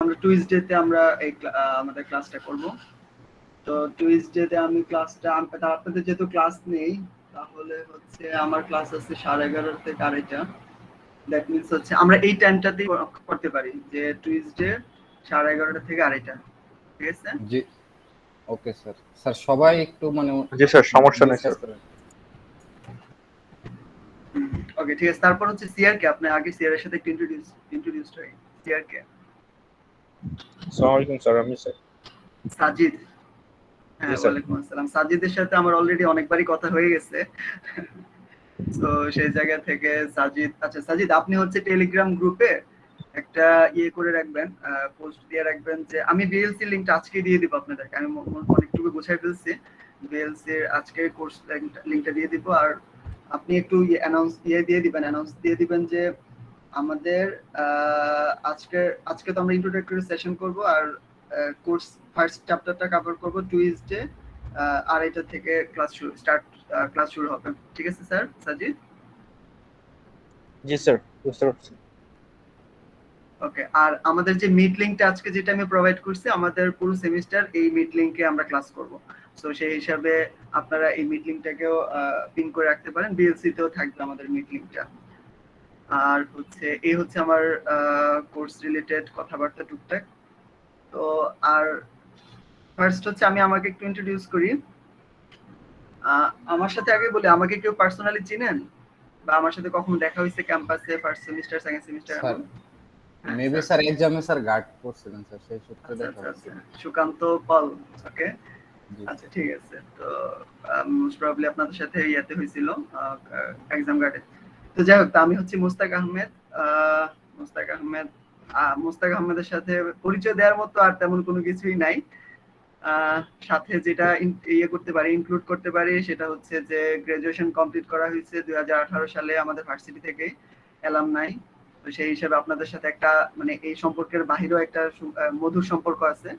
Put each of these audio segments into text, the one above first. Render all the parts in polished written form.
আমরা টুইসডেতে আমরা এই আমাদের ক্লাসটা করব। তো টুইসডেতে আমি ক্লাসটা আপনাদের যেহেতু ক্লাস নেই, তাহলে হচ্ছে আমার ক্লাস আছে 11:30 থেকে 2:30। দ্যাট মিন্স হচ্ছে আমরা এই টাইমটাতেই করতে পারি, যে টুইসডে 11:30 থেকে 2:30। ঠিক আছে? জি ওকে স্যার। স্যার সবাই একটু মানে জি স্যার, সমস্যা নেই ডিসকাস স্যার। করেন। ওকে ঠিক আছে। তারপর হচ্ছে সিআর কে, আপনি আগে সিআর এর সাথে একটু ইন্ট্রোডিউস হই। সিআর কে? আসসালামু আলাইকুম স্যার, আমি স্যার সাজিদ। জি হ্যাঁ, স্যার। ওয়ালাইকুম আসসালাম। সাজিদের সাথে আমার অলরেডি অনেকবারই কথা হয়ে গেছে। তো সেই জায়গা থেকে সাজিদ, আচ্ছা সাজিদ, আপনি হচ্ছে টেলিগ্রাম গ্রুপে একটা ইয়ে করে রাখবেন, পোস্ট দিয়ে রাখবেন যে আমি বিএলসি লিংকটা আজকে দিয়ে দিব আপনাদেরকে। আমি অনেকটুকু গুছাই ফেলছি, বিএলসি এর আজকে কোর্স লিংকটা দিয়ে দিব। আর আপনি একটু অ্যানাউন্স দিয়ে দিবেন যে আমাদের আজকে আজকে তো আমরা ইন্ট্রোডাক্টরি সেশন করব, আর কোর্স ফার্স্ট চ্যাপ্টারটা কভার করব টুইসডে 2:30 থেকে ক্লাস শুরু হবে। ঠিক আছে স্যার সাজিদ? জি স্যার, বুঝতে পারছি। ওকে। আর আমাদের যে মিট লিংকটা আজকে যেটা আমি প্রোভাইড করছি, আমাদের পুরো সেমিস্টার এই মিট লিংকে আমরা ক্লাস করব। সো সেই হিসাবে আপনারা এই মিট লিংকটাকেও পিন করে রাখতে পারেন, বিএলসি তেও থাকবে আমাদের মিট লিংকটা। আর হচ্ছে এই হচ্ছে আমার কোর্স রিলেটেড কথাবার্তা টুকটাক। তো আর ফার্স্ট হচ্ছে আমি আমাকে একটু ইন্ট্রোডিউস করি। আমার সাথে আগে বলি, আমাকে কেউ পার্সোনালি চিনেন বা আমার সাথে কখনো দেখা হয়েছে ক্যাম্পাসে first semester second semester sir এমন? মেবি স্যার এক্সামে স্যার গার্ড করছিলেন স্যার, সেই সূত্রে আচ্ছা দেখা আচ্ছা হয়েছে। আচ্ছা, সুকান্ত পল। ওকে জি আচ্ছা ঠিক আছে। তো মোস্ট প্রবাবলি আপনাদের সাথে ইয়াতে হয়েছিল এক্সাম গার্ডে। তো যাই হোক, আমি হচ্ছে মুস্তাক আহমেদ। মুস্তাক আহমেদ মুস্তাক আহমেদের সাথে পরিচয় দেওয়ার মতো আর তেমন কোনো কিছুই নাই। সাথে যেটা ইয়ে করতে পারি, ইনক্লুড করতে পারি, সেটা হচ্ছে যে গ্রাজুয়েশন কমপ্লিট করা হয়েছে 2018 সালে আমাদের ভার্সিটি থেকে, অ্যালামনাই। তো সেই হিসেবে আপনাদের সাথে একটা মানে এই সম্পর্কের বাহিরেও একটা মধুর সম্পর্ক আছে।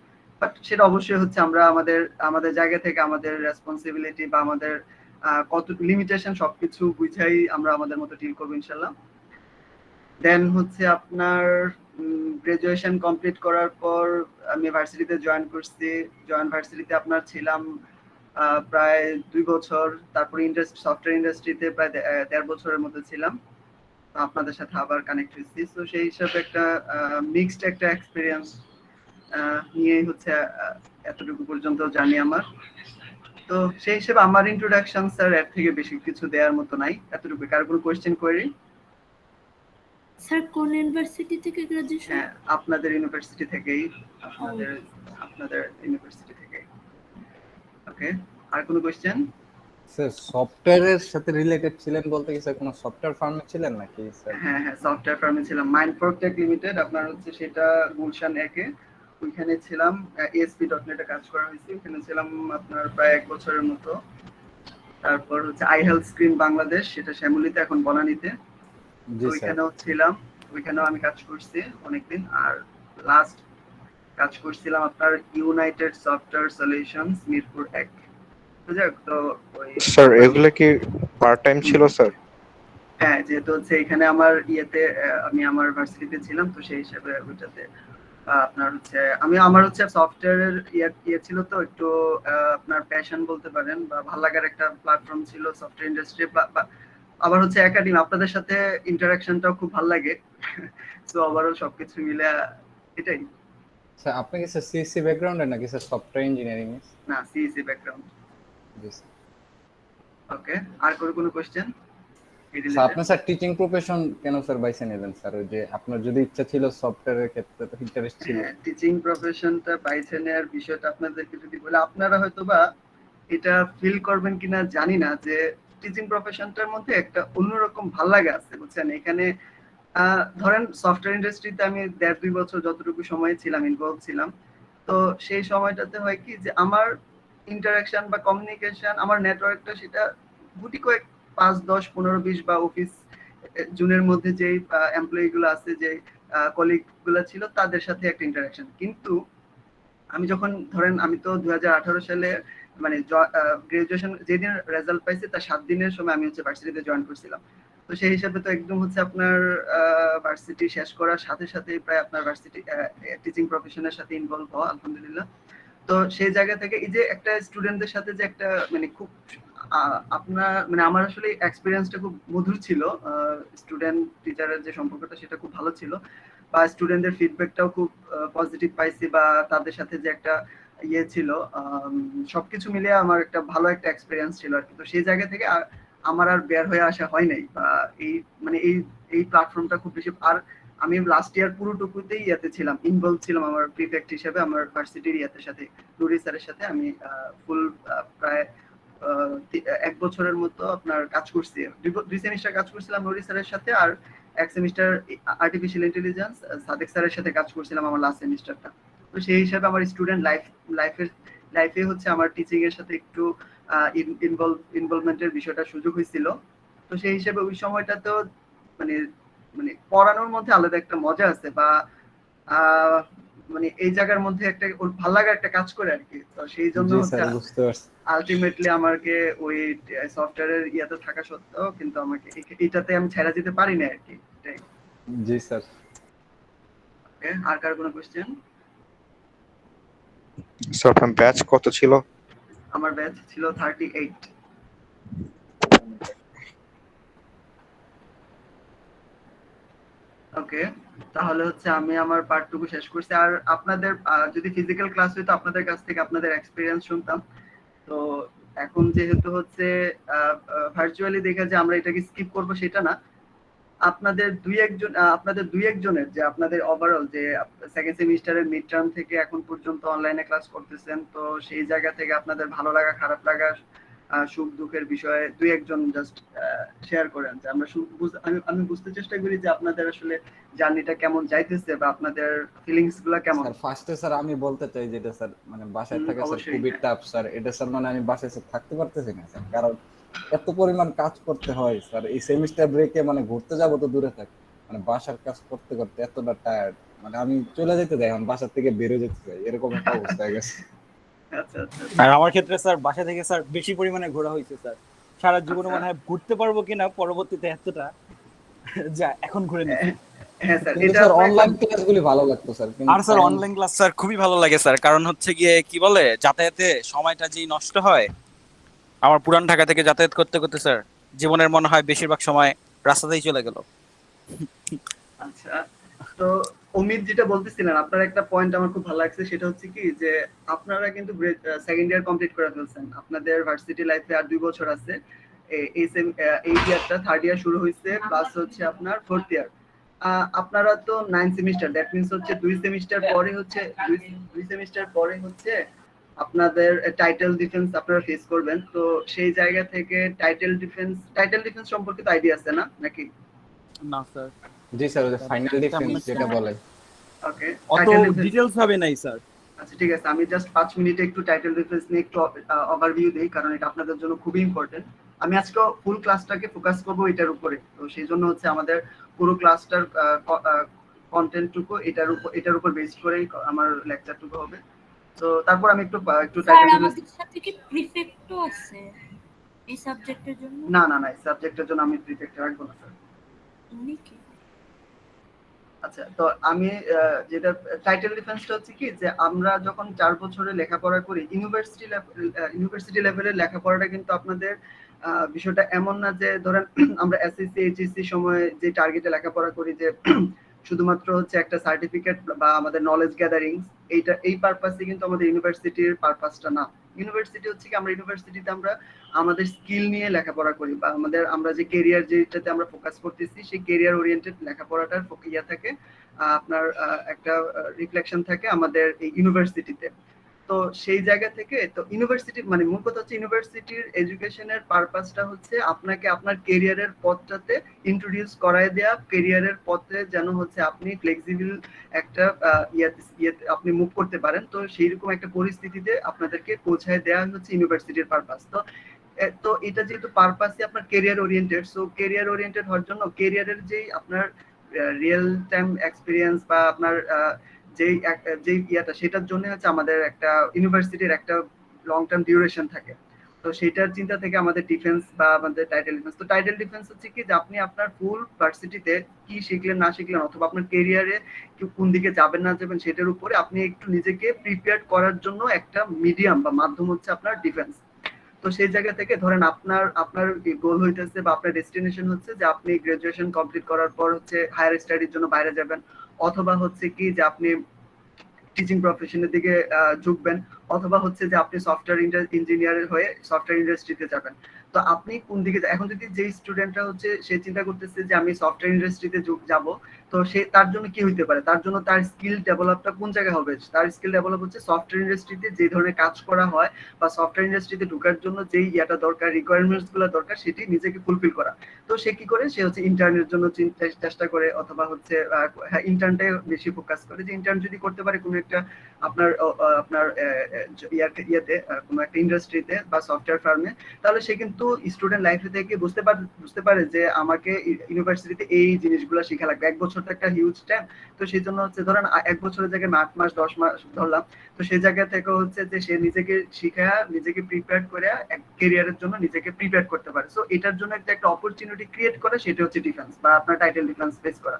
বাট সেটা অবশ্যই হচ্ছে আমরা আমাদের আমাদের জায়গা থেকে আমাদের রেসপন্সিবিলিটি বা আমাদের কত লিমিটেশন সবকিছু বুঝাই আমরা আমাদের মতো ডিল করবো ইনশাল্লাহ। দেন হচ্ছে আপনার গ্রাজুয়েশন কমপ্লিট করার পর আমি ভার্সিটিতে জয়েন করছি। ভার্সিটিতে আপনার ছিলাম প্রায় 2 বছর। তারপরে সফটওয়্যার ইন্ডাস্ট্রিতে প্রায় 1.5 বছরের মতো ছিলাম। আপনাদের সাথে আবার কানেক্ট হয়েছি। তো সেই হিসাবে একটা মিক্সড একটা এক্সপিরিয়েন্স নিয়েই হচ্ছে এতটুকু পর্যন্ত জানি আমার। তো সেই হিসেবে আমার ইন্ট্রোডাকশন স্যার এর থেকে বেশি কিছু দেওয়ার মতো নাই, এতটুকু। কার কোনো কোয়েশ্চেন কোয়েরি? স্যার কোন ইউনিভার্সিটি থেকে গ্রাজুয়েশন? হ্যাঁ, আপনাদের ইউনিভার্সিটি থেকেই। আপনাদের আপনাদের ইউনিভার্সিটি থেকেই। ওকে, আর কোনো কোয়েশ্চেন? স্যার সফটওয়্যারের সাথে রিলেটেড ছিলেন বলতে কি স্যার কোনো সফটওয়্যার ফার্মে ছিলেন নাকি স্যার? হ্যাঁ হ্যাঁ, সফটওয়্যার ফার্মে ছিলাম, মাইন্ডফোর্ক টেক লিমিটেড। আপনার হচ্ছে সেটা গুলশান একে, ওইখানে ছিলাম। ASP.NET এ কাজ করা হয়েছে, ওখানে ছিলাম আপনার প্রায় 1 বছরের মতো। তারপর হচ্ছে আই হেলথ স্ক্রিন বাংলাদেশ, সেটা শ্যামলীতে, এখন বনানীতে। তো জি স্যার। ওইখানেও ছিলাম, ওইখানেও আমি কাজ করছি অনেকদিন। আর লাস্ট কাজ করছিলাম আপনার ইউনাইটেড সফটওয়্যার সলিউশনস মিরপুর 1। তো যাক, তো ওই স্যার এগুলো কি পার্ট টাইম ছিল স্যার? হ্যাঁ, যেহেতু হচ্ছে এখানে আমার ইয়েতে আমি আমার ভার্সিটিতে ছিলাম, তো সেই হিসাবে ওইটাতে আপনার হচ্ছে আমার হচ্ছে সফটওয়্যারের ইয়ে ছিল, তো একটু আপনার প্যাশন বলতে পারেন বা ভালো লাগার একটা প্ল্যাটফর্ম ছিল সফটওয়্যার ইন্ডাস্ট্রি। আবার হচ্ছে একাডেমি, আপনাদের সাথে ইন্টারাকশনটাও খুব ভালো লাগে। তো ওভারঅল সবকিছু মিলে এটাই। স্যার আপনি কি স্যার সিএসসি ব্যাকগ্রাউন্ডের নাকি স্যার সফটওয়্যার ইঞ্জিনিয়ারিং এ? না, সিইসি ব্যাকগ্রাউন্ড। জি স্যার। ওকে, আর কোনো কোশ্চেন? স্যার আপনি স্যার টিচিং প্রফেশন কেন স্যার বাইছে নিলেন স্যার? ওই যে আপনার যদি ইচ্ছা ছিল সফটওয়্যারের ক্ষেত্রে, তো ইন্টারেস্ট ছিল। হ্যাঁ, টিচিং প্রফেশনটা বাইছে নেওয়ার বিষয়টা আপনাদেরকে যদি বলে, আপনারা হয়তোবা এটা ফিল করবেন কিনা জানি না, যে টিচিং প্রফেশনটার মধ্যে একটা অন্যরকম ভাল লাগা আছে, বুঝছেন? এখানে ধরেন সফটওয়্যার ইন্ডাস্ট্রিতে আমি 1.5-2 বছর যতটুকু সময় ছিলাম, ইনভলভ ছিলাম। তো সেই সময়টাতে হয় কি, যে আমার ইন্টারাকশন বা কমিউনিকেশন, আমার নেটওয়ার্কটা সেটা গুটি কয়েক 5, 10, 15, 20 বা অফিস জুনের মধ্যে যে এমপ্লয়ি গুলো আছে, যে কলিগ গুলো ছিল, তাদের সাথে একটা ইন্টারাকশন। কিন্তু আমি যখন ধরেন, আমি তো 2018 সালে মানে গ্রাজুয়েশন যেদিন রেজাল্ট পাইছি তার 7 দিনের সময় আমি হচ্ছে ভার্সিটিতে জয়েন করছিলাম। তো সেই হিসাবে তো একদম হচ্ছে আপনার ভার্সিটি শেষ করার সাথে সাথে প্রায় আপনার ভার্সিটি টিচিং প্রফেশনের সাথে ইনভলভ হওয়া, আলহামদুলিল্লাহ। তো সেই জায়গা থেকে এই যে একটা স্টুডেন্টদের সাথে যে একটা মানে খুব আপনার মানে আমার আসলে এক্সপিরিয়েন্সটা খুব মধুর ছিল। স্টুডেন্ট টিচারের যে সম্পর্কটা সেটা খুব ভালো ছিল, বা স্টুডেন্টদের ফিডব্যাকটাও খুব পজিটিভ পাইছি, বা তাদের সাথে যে একটা ইয়ে ছিল, সবকিছু মিলিয়ে আমার একটা ভালো একটা এক্সপিরিয়েন্স ছিল আর কি। তো সেই জায়গা থেকে আমার আর বের হয়ে আসা হয় নাই, বা এই মানে এই প্ল্যাটফর্মটা খুব বেশি। আর আমি লাস্ট ইয়ার পুরোটুকুতেই ইয়াতে ছিলাম, ইনভলভ ছিলাম আমার প্রিফেক্ট হিসেবে আমার ভার্সিটির ইয়াতের সাথে, নুরি স্যারের সাথে আমি ফুল প্রায় 1 বছরের মতো আপনার কাজ করছি। 2 সেমিস্টার কাজ করছিলাম নুরি স্যারের সাথে, আর 1 সেমিস্টার আর্টিফিশিয়াল ইন্টেলিজেন্স সাদেক স্যারের সাথে কাজ করছিলাম আমার লাস্ট সেমিস্টারটা। তো সেই হিসাবে আমার স্টুডেন্ট লাইফে হচ্ছে আমার টিচিং এর সাথে একটু ইনভলভমেন্টের বিষয়টা সুযোগ হয়েছিল। তো সেই হিসেবে ওই সময়টা তো মানে মানে পড়ানোর মধ্যে আলাদা একটা মজা আছে, বা মানে এই জায়গার মধ্যে একটা ওর ভালো লাগার একটা কাজ করে আর কি। তো সেই জন্য জি হচ্ছে স্যার, বুঝতে পারছি। আলটিমেটলি আমাকে ওই সফটওয়্যারের ইয়াতে থাকা সত্ত্বেও কিন্তু আমাকে এটাতে আমি ছেড়ে যেতে পারি না আর কি। এটাই। জি স্যার। ওকে, আর কার কোনো কোশ্চেন? স্যার আপনার ব্যাচ কত ছিল? আমার ব্যাচ ছিল 38। ওকে, তাহলে হচ্ছে আমি আমার পার্টটুকু শেষ করছি। আর আপনাদের যদি ফিজিক্যাল ক্লাস হইতো আপনাদের কাছ থেকে আপনাদের এক্সপিরিয়েন্স শুনতাম। তো এখন যেহেতু হচ্ছে ভার্চুয়ালি দেখা যায় আমরা এটাকে স্কিপ করব সেটা না, আপনাদের দুই একজনের যে আপনাদের ওভারঅল যে সেকেন্ড সেমিস্টারের মিড টার্ম থেকে এখন পর্যন্ত অনলাইনে ক্লাস করতেছেন, তো সেই জায়গা থেকে আপনাদের ভালো লাগা খারাপ লাগা সুখ দুঃখের বিষয়ে দুই একজন জাস্ট শেয়ার করেন, যে আমি বুঝতে চেষ্টা করি যে আপনাদের আসলে জার্নিটা কেমন যাইতেছে, বা আপনাদের ফিলিংস গুলা কেমন। স্যার ফার্স্টে স্যার আমি বলতে চাই যেটা স্যার মানে বাসায় থাকা স্যার অবশ্যই। খুবই টাফ স্যার। এটা স্যার মানে আমি বাসায় স্যার থাকতে পারতেছি না স্যার, কারণ এত পরিমাণ কাজ করতে হয় স্যার। এই সেমিস্টার ব্রেকে মানে ঘুরতে যাবো তো দূরে থাক, মানে বাসার কাজ করতে করতে এতটা টায়ার্ড, মানে আমি চলে যেতে দেয় এখন, বাসা থেকে বের হয়ে যেতে চাই, এরকম একটা অবস্থা হয়ে গেছে। আচ্ছা আচ্ছা আর আমার ক্ষেত্রে স্যার বাসা থেকে স্যার বেশি পরিমাণে ঘোরা হয়েছে স্যার। সারা জীবনে আচ্ছা। মনে হয় ঘুরতে পারবো কিনা পরবর্তীতে এতটা যা এখন ঘুরে নিচ্ছি। হ্যাঁ স্যার, কিন্তু এটা স্যার আপনার অনলাইন ক্লাসগুলি ভালো লাগতো স্যার, কিন্তু আর স্যার অনলাইন ক্লাস স্যার খুবই ভালো লাগে স্যার, কারণ হচ্ছে গিয়ে কি বলে যাতায়াতে সময়টা যেই নষ্ট হয়, আমার পুরান ঢাকা থেকে যাতায়াত করতে করতে স্যার জীবনের মনে হয় বেশিরভাগ সময় রাস্তাতেই চলে গেল। আচ্ছা, তো অমিত যেটা বলতেছিলেন আপনার একটা পয়েন্ট আমার খুব ভালো লাগছে, সেটা হচ্ছে কি যে আপনারা কিন্তু সেকেন্ড ইয়ার কমপ্লিট করে ফেলছেন, আপনাদের ভার্সিটি লাইফে আর 2 বছর আছে। এই ইয়ারটা থার্ড ইয়ার শুরু হয়েছে, প্লাস হচ্ছে আপনার ফোর্থ ইয়ার। আপনারা তো 9 সেমিস্টার, দ্যাট মিন্স হচ্ছে 2 সেমিস্টার পরে হচ্ছে 2 সেমিস্টার পরে হচ্ছে আপনাদের টাইটেল ডিফেন্স আপনারা ফেস করবেন। তো সেই জায়গা থেকে টাইটেল ডিফেন্স সম্পর্কিত আইডিয়া আছে না নাকি? না স্যার, জি স্যার, ওই ফাইনাল ডিফেন্স যেটা বলে। ওকে, অত টাইটেল ডিফেন্স। ডিটেইলস ভাবে নাই স্যার। আচ্ছা ঠিক আছে, আমি জাস্ট 5 মিনিটে একটু টাইটেল ডিফেন্স নিয়ে একটু ওভারভিউ দেই, কারণ এটা আপনাদের জন্য খুবই ইম্পর্টেন্ট। আমি আজকে ফুল ক্লাসটাকে ফোকাস করব এটার উপরে, তো সেই জন্য হচ্ছে আমাদের পুরো ক্লাসটার কন্টেন্টটুকু এটার উপর বেস করেই আমার লেকচারটুকু হবে। তো তারপর আমি একটু স্যার টাইটেল আমাদের সাথে কি প্রিফেক্টও আছে এই সাবজেক্টের জন্য? না না না, সাবজেক্টের জন্য আমি প্রিফেক্ট রাখবো না স্যার। উনি কি? আচ্ছা, তো আমি যেটা টাইটেল ডিফেন্সটা হচ্ছে কি যে আমরা যখন 4 বছরে লেখাপড়া করি, ইউনিভার্সিটি লেভেলের লেখাপড়াটা কিন্তু আপনাদের বিষয়টা এমন না যে ধরেন আমরা এসএসসি এইচএসসি সময়ে যে টার্গেটে লেখাপড়া করি, যে শুধুমাত্র হচ্ছে একটা সার্টিফিকেট বা আমাদের নলেজ গ্যাদারিং, এই পারপাসে কিন্তু আমাদের ইউনিভার্সিটির পারপাসটা না। ইউনিভার্সিটি হচ্ছে কি আমরা ইউনিভার্সিটিতে আমরা আমাদের স্কিল নিয়ে লেখাপড়া করি, বা আমরা যে কেরিয়ার যেটাতে আমরা ফোকাস করতেছি সেই কেরিয়ার ওরিয়েন্টেড লেখাপড়াটার ইয়া থাকে, আপনার একটা রিফ্লেকশন থাকে আমাদের এই ইউনিভার্সিটিতে। তো সেই জায়গা থেকে তো ইউনিভার্সিটি মানে মূল কথা হচ্ছে ইউনিভার্সিটির এডুকেশনের পারপাসটা হচ্ছে আপনাকে আপনার কেরিয়ারের পথটাতে ইন্ট্রোডিউস করায় দেয়া, কেরিয়ারের পথে যেন হচ্ছে আপনি ফ্লেক্সিবল একটা আপনি মুভ করতে পারেন। তো সেইরকম একটা পরিস্থিতিতে আপনাদেরকে পৌঁছায় দেয়া হচ্ছে ইউনিভার্সিটির পারপাস। তো এটা যেহেতু পারপাসই আপনার career oriented, so career oriented হওয়ার জন্য কেরিয়ারের যেই আপনার রিয়েল টাইম এক্সপিরিয়েন্স বা আপনার যেই ইয়াটা, সেটার জন্য হচ্ছে আমাদের একটা ইউনিভার্সিটির একটা লং টার্ম ডিউরেশন থাকে। তো সেটার চিন্তা থেকে আমাদের ডিফেন্স বা আমাদের টাইটেল ডিফেন্স। তো টাইটেল ডিফেন্স হচ্ছে কি যে আপনি আপনার ফুল ভার্সিটিতে কি শিখলেন না শিখলেন অথবা আপনার কেরিয়ারে কোন দিকে যাবেন না যাবেন সেটার উপরে আপনি একটু নিজেকে প্রিপেয়ার করার জন্য একটা মিডিয়াম বা মাধ্যম হচ্ছে আপনার ডিফেন্স। তো সেই জায়গা থেকে ধরেন আপনার আপনার গোল হইতেছে বা আপনার ডেস্টিনেশন হচ্ছে যে আপনি গ্রাজুয়েশন কমপ্লিট করার পর হচ্ছে হায়ার স্টাডির জন্য বাইরে যাবেন, অথবা হচ্ছে কি যে আপনি টিচিং প্রফেশনের দিকে ঝুঁকবেন, অথবা হচ্ছে যে আপনি সফটওয়্যার ইঞ্জিনিয়ার হয়ে সফটওয়্যার ইন্ডাস্ট্রিতে যাবেন। তো আপনি কোন দিকে এখন যদি যেই স্টুডেন্টরা হচ্ছে সে চিন্তা করতেছে যে আমি সফটওয়্যার ইন্ডাস্ট্রিতে যাব, তো সে তার জন্য কি হইতে পারে, তার জন্য তার স্কিল ডেভেলপটা কোন জায়গায় হবে, তার স্কিল ডেভেলপ হচ্ছে সফটওয়্যার ইন্ডাস্ট্রিতে যে ধরনের কাজ করা হয় বা সফটওয়্যার ইন্ডাস্ট্রিতে ঢোকার জন্য যেই ইয়াটা দরকার, রিকোয়ারমেন্টস গুলো দরকার, সেটি নিজেকে ফুলফিল করা। তো সে কি করে, সে হচ্ছে ইন্টার্নের জন্য চেষ্টা করে, অথবা হচ্ছে ইন্টার্নটাই বেশি ফোকাস করে যে ইন্টার্ন যদি করতে পারে কোনো একটা আপনার আপনার ইয়াতে কোনো একটা ইন্ডাস্ট্রিতে বা সফটওয়্যার ফার্মে, তাহলে সে কিন্তু স্টুডেন্ট লাইফে থেকে বুঝতে পারে যে আমাকে ইউনিভার্সিটিতে এই জিনিসগুলো শেখা লাগবে। 1 বছর তো একটা হিউজ টাইম। তো সেই জন্য হচ্ছে ধরেন 1 বছরের জায়গায় 8 মাস 10 মাস ধরলাম, তো সেই জায়গা থেকে হচ্ছে যে সে নিজেকে শিখা নিজেকে প্রিপেয়ার করে ক্যারিয়ারের জন্য নিজেকে প্রিপেয়ার করতে পারে। সো এটার জন্য একটা অপরচুনিটি ক্রিয়েট করা, সেটা হচ্ছে ডিফেন্স বা আপনার টাইটেল ডিফেন্স ফেস করা।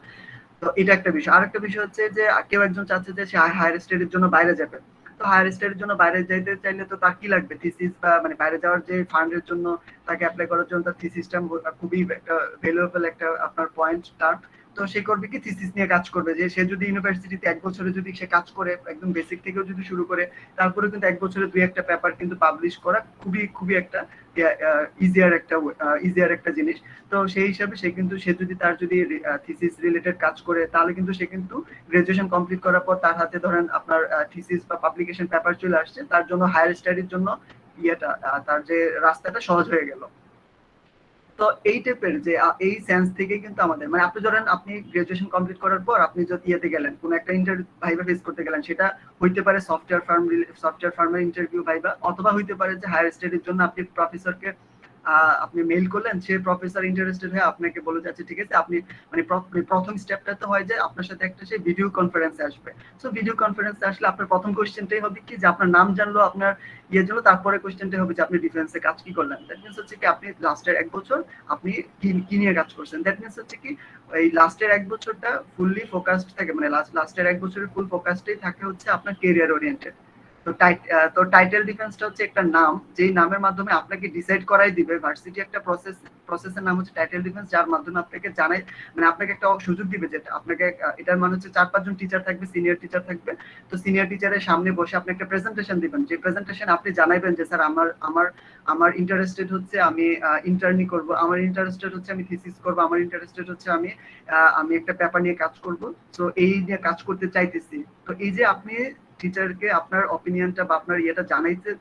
তো এটা একটা বিষয়। আরেকটা বিষয় হচ্ছে যে কেউ একজন চাচ্ছে যে সে হায়ার স্টাডির জন্য বাইরে যাবে। তো হায়ার স্টাডির জন্য বাইরে যাইতে চাইলে তো তার কি লাগবে, থিসিস বা মানে বাইরে যাওয়ার যে ফান্ডের জন্য তাকে অ্যাপ্লাই করার জন্য তার থিসিসটা খুবই একটা ভ্যালুয়েবল একটা আপনার পয়েন্ট তার। তো সে করবে কি, থিসিস নিয়ে কাজ করবে। যে সে যদি ইউনিভার্সিটিতে 1 বছরে যদি সে কাজ করে একদম বেসিক থেকেও যদি শুরু করে, তারপরে কিন্তু 1 বছরে 2-1টা পেপার কিন্তু পাবলিশ করা খুবই খুবই একটা ইজিয়ার একটা জিনিস। তো সেই হিসাবে সে যদি তার যদি থিসিস রিলেটেড কাজ করে, তাহলে কিন্তু সে কিন্তু গ্রাজুয়েশন কমপ্লিট করার পর তার হাতে ধরেন আপনার থিসিস বা পাবলিকেশন পেপার চলে আসছে, তার জন্য হায়ার স্টাডির জন্য ইয়েটা তার যে রাস্তাটা সহজ হয়ে গেল। তো এই টাইপের যে এই সেন্স থেকে কিন্তু আমাদের মানে আপনি ধরেন আপনি গ্রাজুয়েশন কমপ্লিট করার পর আপনি যদি ইয়েতে গেলেন কোন একটা ইন্টারভিউ ভাইবা ফেস করতে গেলেন, সেটা হইতে পারে সফটওয়্যার ফার্মের ইন্টারভিউ ভাইবা, অথবা হইতে পারে যে হায়ার স্টাডির জন্য আপনি প্রফেসরকে আপনি মেইল করলেন, সে প্রফেসর ইন্টারেস্টেড হয়ে আপনাকে বলে যাচ্ছে ঠিক আছে আপনি মানে প্রথম স্টেপটা তো হয় যে আপনার সাথে একটা সে ভিডিও কনফারেন্সে আসবে। সো ভিডিও কনফারেন্সে আসলে আপনার প্রথম কোশ্চেনটাই হবে কি যে আপনার নাম জানলো আপনার ইয়ের জন্য, তারপরে কোশ্চেনটাই হবে যে আপনি ডিফেন্সে কাজ কি করলেন। দ্যাট মিনস হচ্ছে কি আপনি লাস্টের 1 বছর আপনি কি নিয়ে কাজ করছেন। দ্যাট মিনস হচ্ছে কি এই লাস্টের 1 বছরটা ফুললি ফোকাসড থাকে, মানে লাস্টের 1 বছরের ফুল ফোকাসটাই থাকে হচ্ছে আপনার ক্যারিয়ার ওরিয়েন্টেড। তো টাইটেল ডিফেন্সটা হচ্ছে একটা নাম, যেই নামের মাধ্যমে আপনাকে ডিসাইড করাই দিবে ভার্সিটি একটা প্রসেসের নাম হচ্ছে টাইটেল ডিফেন্স, যার মাধ্যমে আপনাকে জানাই মানে আপনাকে একটা সুযোগ দিবে যেটা আপনাকে এটার মানে হচ্ছে 4-5 জন টিচার থাকবে, সিনিয়র টিচার থাকবে। তো সিনিয়র টিচারের সামনে বসে আপনি একটা প্রেজেন্টেশন দিবেন, যে প্রেজেন্টেশন আপনি জানাইবেন যে স্যার আমার ইন্টারেস্টেড হচ্ছে আমি ইন্টার্নি করব, আমার ইন্টারেস্টেড হচ্ছে আমি থিসিস করব, আমার ইন্টারেস্টেড হচ্ছে আমি একটা পেপার নিয়ে কাজ করব, তো এই নিয়ে কাজ করতে চাইতেছি। তো এই যে আপনি টিচারকে আপনার অপিনিয়নটা বা আপনার ইয়েটা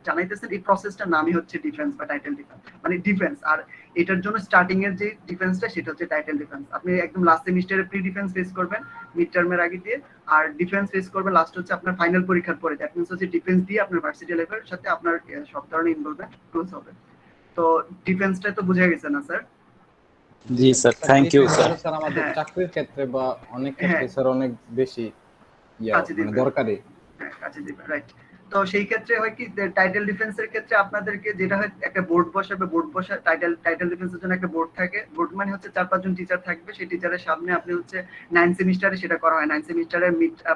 জানাইতেছেন, এই প্রসেসটার নামই হচ্ছে ডিফেন্স বা টাইটেল ডিফেন্স মানে ডিফেন্স। আর এটার জন্য স্টার্টিং এর যে ডিফেন্সটা সেটা হচ্ছে টাইটেল ডিফেন্স। আপনি একদম লাস্ট সেমিস্টারে প্রি ডিফেন্স ফেস করবেন মিড টার্মের আগে দিয়ে, আর ডিফেন্স ফেস করবেন লাস্ট হচ্ছে আপনার ফাইনাল পরীক্ষার পরে। দ্যাট মিন্স হচ্ছে ডিফেন্স দিয়ে আপনার ভার্সিটি লাইফের সাথে আপনার সব ধরনের ইনভলভমেন্ট ক্লোজ হবে। তো ডিফেন্সটা তো বুঝা গেছে না স্যার? জি sir, thank you sir. Sir আমাদের হ্যাঁ। চাকরির ক্ষেত্রে বা অনেক হ্যাঁ। ক্ষেত্রে স্যার অনেক বেশি কাজে দিবে। দরকারি। হ্যাঁ, কাজে দিবে, রাইট। তো সেই ক্ষেত্রে হয় কি টাইটেল ডিফেন্সের ক্ষেত্রে আপনাদেরকে যেটা হয় একটা বোর্ড বসা টাইটেল ডিফেন্সের জন্য একটা বোর্ড থাকে। বোর্ড মানে হচ্ছে 4-5 জন টিচার থাকবে, সেই টিচারের সামনে আপনি হচ্ছে 9 সেমিস্টারে সেটা করা হয়। 9 সেমিস্টারে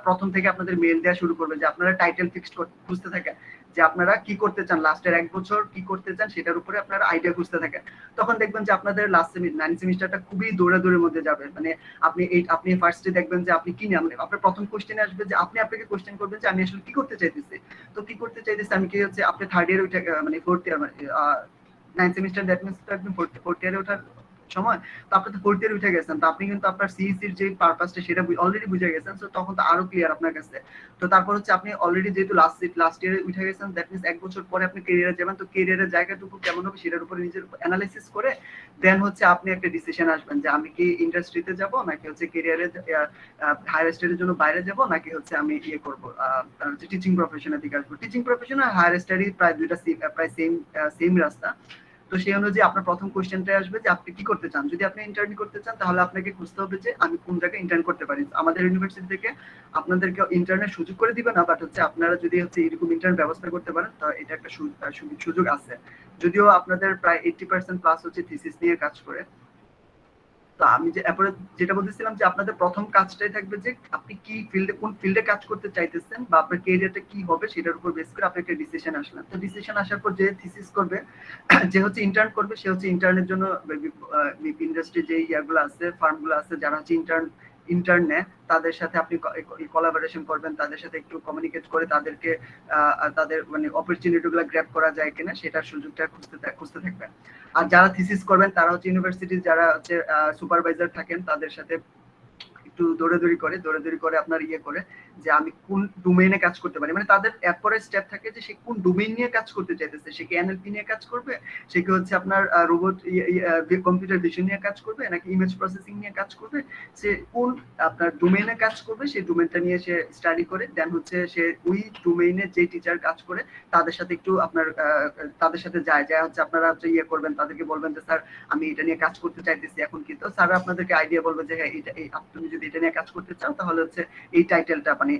প্রথম থেকে আপনাদের মেইল দেওয়া শুরু করবে যে আপনারা টাইটেল ফিক্সড খুঁজতে থাকেন, যে আপনারা কি করতে চান, লাস্টের 1 বছর কি করতে চান সেটার উপরে আপনারা আইডিয়া খুঁজতে থাকেন। তখন দেখবেন যে আপনাদের লাস্ট 9 সেমিস্টারটা খুবই দৌড়াদৌড়ির মধ্যে যাবে। মানে আপনি ফার্স্টে দেখবেন যে আপনি কি না, মানে আপনার প্রথম কোশ্চেনে আসবে যে আপনাকে কোশ্চেন করবেন যে আমি আসলে কি করতে চাইতেছি। তো কি করতে চাইতেছি আমি কি হচ্ছে আপনি থার্ড ইয়ারে উঠে মানে ফোর্থ ইয়ার মানে 9 সেমিস্টার, দ্যাট মিন্স তো একদম ফোর্থ ইয়ারে ওঠার সময়। তো আপনি তো ফোর্থ ইয়ারে উঠে গেছেন, তো আপনি কিন্তু আপনার সিইসির যে পারপাসটা সেটা অলরেডি বুঝে গেছেন। সো তখন তো আরো ক্লিয়ার আপনার কাছে। তো তারপর হচ্ছে আপনি অলরেডি যেহেতু লাস্ট ইয়ারে উঠে গেছেন, দ্যাট মিন্স 1 বছর পরে আপনি ক্যারিয়ারে যাবেন। তো ক্যারিয়ারের জায়গাটুকু কেমন হবে সেটার উপরে নিজের অ্যানালাইসিস করে দেন হচ্ছে আপনি একটা ডিসিশন আসবেন যে আমি কি ইন্ডাস্ট্রিতে যাব নাকি হচ্ছে ক্যারিয়ারে হায়ার স্টাডির জন্য বাইরে যাব, নাকি হচ্ছে আমি ইয়ে করব টিচিং প্রফেশনের দিকে আসবো। টিচিং প্রফেশন আর হায়ার স্টাডি প্রায় দুইটা প্রায় সেম রাস্তা। তো সেই অনুযায়ী আপনার প্রথম কোশ্চেনটাই আসবে যে আপনি কি করতে চান। যদি আপনি ইন্টার্ন করতে চান তাহলে আপনাকে খুঁজতে হবে যে আমি কোন জায়গায় ইন্টার্ন করতে পারি। আমাদের ইউনিভার্সিটি থেকে আপনাদেরকে ইন্টার্নের সুযোগ করে দিবে না, বাট হচ্ছে আপনারা যদি হচ্ছে এরকম ইন্টার্ন ব্যবস্থা করতে পারেন তো এটা একটা সুযোগ আছে। যদিও আপনাদের প্রায় 80% প্লাস হচ্ছে থিসিস নিয়ে কাজ করে। তো আমি যে এরপরে যেটা বলতেছিলাম যে আপনাদের প্রথম কাজটাই থাকবে যে আপনি কি ফিল্ডে, কোন ফিল্ডে কাজ করতে চাইতেছেন বা আপনার ক্যারিয়ারটা কি হবে সেটার উপর বেস করে আপনি একটা ডিসিশন আসলেন। তো ডিসিশন আসার পর যে থিসিস করবে, যে হচ্ছে ইন্টার্ন করবে, সে হচ্ছে ইন্টার্নের জন্য ইন্ডাস্ট্রি যে ইয়াগুলো আছে, ফার্মগুলো আছে, যারা হচ্ছে ইন্টার্ন নেয় তাদের সাথে আপনি কোলাবোরেশন করবেন, তাদের সাথে একটু কমিউনিকেট করে তাদেরকে তাদের মানে অপরচুনিটি গুলো গ্র্যাব করা যায় কিনা সেটার সুযোগটা খুঁজতে থাকবেন। আর যারা থিসিস করবেন তারা হচ্ছে ইউনিভার্সিটির যারা হচ্ছে সুপারভাইজার থাকেন তাদের সাথে একটু দৌড়াদৌড়ি করে আপনার ইয়ে করে যে আমি কোন ডোমেইনে কাজ করতে পারি, মানে তাদের এরপরে স্টেপ থাকে যে সে কোন ডোমেইন নিয়ে কাজ করতে চাইতেছে। সে কি এনএলপি নিয়ে কাজ করবে, সে কি হচ্ছে আপনার রোবট কম্পিউটার ভিশন নিয়ে কাজ করবে, নাকি ইমেজ প্রসেসিং নিয়ে কাজ করবে, সে কোন আপনার ডোমেইনে কাজ করবে সেই ডোমেইনটা নিয়ে সে স্টাডি করে দেন হচ্ছে সে ওই ডোমেইনে যে টিচার কাজ করে তাদের সাথে একটু আপনার তাদের সাথে যায় হচ্ছে আপনারা হচ্ছে ইয়ে করবেন, তাদেরকে বলবেন যে স্যার আমি এটা নিয়ে কাজ করতে চাইতেছি এখন, কিন্তু স্যার আপনাদেরকে আইডিয়া বলবে যে হ্যাঁ তুমি যদি এটা নিয়ে কাজ করতে চাও তাহলে হচ্ছে এই টাইটেলটা মানে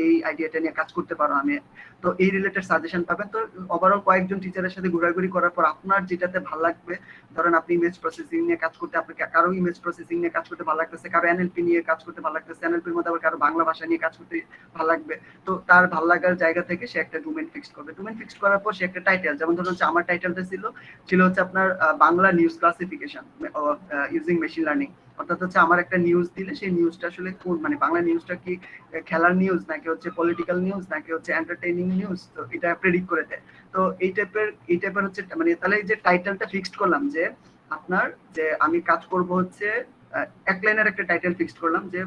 এই আইডিয়াটা নিয়ে কাজ করতে পারো আমি। তো এই রিলেটেড সাজেশন পাবেন। তো ওভারঅল কয়েকজন টিচারের সাথে ঘোরাঘুরি করার পর আপনার যেটাতে ভালো লাগবে, ধরেন আপনি ইমেজ প্রসেসিং নিয়ে কাজ করতে, আপনাকে কারো ইমেজ প্রসেসিং নিয়ে কাজ করতে ভালো লাগতেছে, কারো এনএলপি নিয়ে কাজ করতে ভালো লাগতেছে, এনএলপির মধ্যে আবার কারো বাংলা ভাষা নিয়ে কাজ করতে ভালো লাগবে। তো তার ভালো লাগার জায়গা থেকে সে একটা ডোমেইন ফিক্সড করবে। ডোমেইন ফিক্সড করার পর সে একটা টাইটেল, যেমন ধরুন হচ্ছে আমার টাইটেলটা ছিল হচ্ছে আপনার Bangla news classification using machine learning. অর্থাৎ হচ্ছে আমার একটা নিউজ দিলে সেই নিউজটা আসলে কোন মানে বাংলা নিউজটা কি খেলার নিউজ নাকি হচ্ছে পলিটিক্যাল নিউজ নাকি হচ্ছে এন্টারটেইনিং নিউজ, তো এটা প্রেডিক্ট করে দেয়। তো এই টাইপের হচ্ছে মানে তাহলে এই যে টাইটেলটা ফিক্সড করলাম যে আপনার যে আমি কাজ করব হচ্ছে এক লাইনের একটা টাইটেল ফিক্সড করলাম যে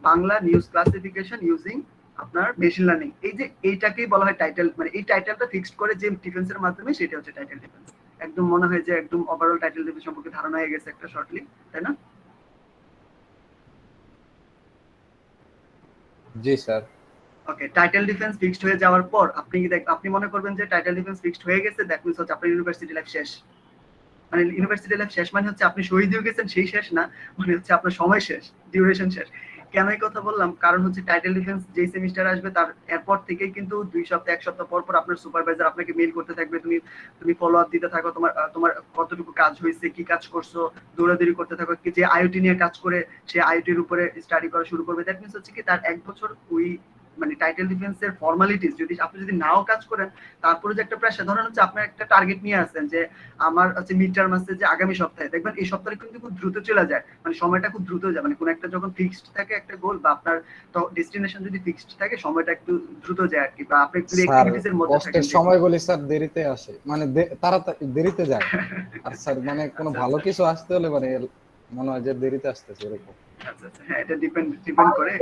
বাংলা নিউজ ক্লাসিফিকেশন ইউজিং আপনার মেশিন লার্নিং। এই যে এইটাকেই বলা হয় টাইটেল, মানে এই টাইটেলটা ফিক্সড করে যে ডিফেন্সের মাধ্যমে সেটা হচ্ছে টাইটেল ডিফেন্স। একদম মনে হয় যে একদম ওভারঅল টাইটেল ডিফেন্স সম্পর্কে ধারণা হয়ে গেছে একটা শর্টলি, তাই না? জি স্যার। ওকে, টাইটেল ডিফেন্স ফিক্সড হয়ে যাওয়ার পর আপনি মনে করবেন যে টাইটেল ডিফেন্স ফিক্সড হয়ে গেছে, দ্যাট মিন্স হচ্ছে আপনার ইউনিভার্সিটি লাইফ শেষ। মানে ইউনিভার্সিটি লাইফ শেষ মানে হচ্ছে আপনি শহীদ হয়ে গেছেন সেই শেষ না, মানে হচ্ছে আপনার সময় শেষ, ডিউরেশন শেষ। কেন এই কথা বললাম, কারণ হচ্ছে টাইটেল ডিফেন্স যেই সেমিস্টার আসবে তার এরপর থেকেই কিন্তু 2 সপ্তাহ 1 সপ্তাহ পর পর আপনার সুপারভাইজার আপনাকে মেইল করতে থাকবে, তুমি ফলো আপ দিতে থাকো, তোমার কতটুকু কাজ হয়েছে, কি কাজ করছো, দৌড়াদৌড়ি করতে থাকো। যে আইওটি নিয়ে কাজ করে সে আইওটির উপরে স্টাডি করা শুরু করবে। দ্যাট মিন্স হচ্ছে কি তার 1 বছর ওই মানে টাইটেল ডিফেন্সের ফর্মালিটিস যদি আপনি নাও কাজ করেন তারপরে যে একটা প্রেসার, ধরেন হচ্ছে আপনার একটা টার্গেট নিয়ে আসছেন যে আমার হচ্ছে মিড টার্ম আছে যে আগামী সপ্তাহে, দেখবেন এই সপ্তাহে কিন্তু খুব দ্রুত চলে যায়, মানে সময়টা খুব দ্রুত যায়। মানে কোন একটা যখন ফিক্সড থাকে একটা গোল বা আপনার তো ডেস্টিনেশন যদি ফিক্সড থাকে সময়টা একটু দ্রুত যায় আর কি, বা আপনি একটু অ্যাক্টিভিটিস এর মধ্যে থাকেন। সময়গুলি স্যার দেরিতে আসে, মানে তাড়াতাড়ি দেরিতে যায়। আর স্যার মানে কোনো ভালো কিছু আসতে হলে মানে মনে হয় যে দেরিতে আসতেছে এরকম। আচ্ছা আচ্ছা, হ্যাঁ এটা ডিপেন্ড করে।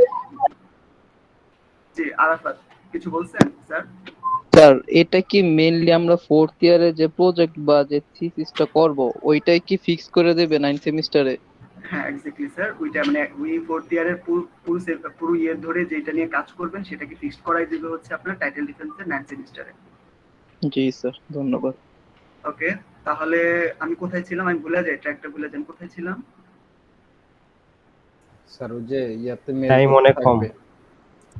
জি আরাফাত কিছু বলছেন স্যার? স্যার এটা কি মেইনলি আমরা 4th ইয়ারে যে প্রজেক্ট বা যে থিসিসটা করব ওইটাই কি ফিক্স করে দেবে 9 সেমিস্টারে? হ্যাঁ এক্স্যাক্টলি স্যার, ওইটা মানে ওই 4th ইয়ারের পুরো ইয়ার ধরে যেটা নিয়ে কাজ করবেন সেটাকে ফিক্সড করাই দিবে হচ্ছে আপনার টাইটেল ডিফেন্সের 9 সেমিস্টারে। জি স্যার, ধন্যবাদ। ওকে, তাহলে আমি কোথায় ছিলাম, আমি ভুলে যাই, ট্র্যাকটা ভুলে যাই, কোথায় ছিলাম স্যার? ওই যে ইয়াতে টাইম অনেক কম,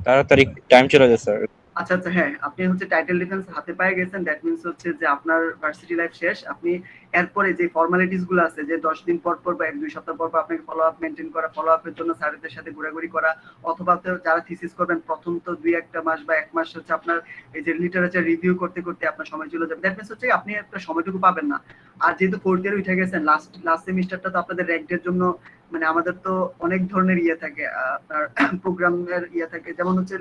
তাড়াতাড়ি টাইম চলে যায় স্যার। আচ্ছা আচ্ছা, হ্যাঁ আপনি হচ্ছে টাইটেল ডিফেন্স হাতে পেয়ে গেছেন, দ্যাট মিন্স হচ্ছে যে আপনার ভার্সিটি লাইফ শেষ। আপনি এরপরে যে ফর্মালিটিস গুলো আছে যে 10 দিন পর পর বা 1-2 সপ্তাহ পর পর আপনাকে ফলো আপ মেনটেন করা, ফলো আপের জন্য স্যারদের সাথে ঘোরাঘুরি করা, অথবা যারা থিসিস করবেন প্রথম তো 2-1 মাস বা 1 মাস হচ্ছে আপনার এই যে লিটারেচার রিভিউ করতে করতে আপনার সময় চলে যাবে। দ্যাট মিন্স হচ্ছে আপনি একটা সময়টুকু পাবেন না। আর যেহেতু 4th ইয়ারে উঠে গেছেন, লাস্ট সেমিস্টারটা তো আপনাদের র্যাঙ্কের জন্য, মানে আমাদের তো অনেক ধরনের ইয়ে থাকে আপনার প্রোগ্রামের ইয়ে থাকে, যেমন হচ্ছে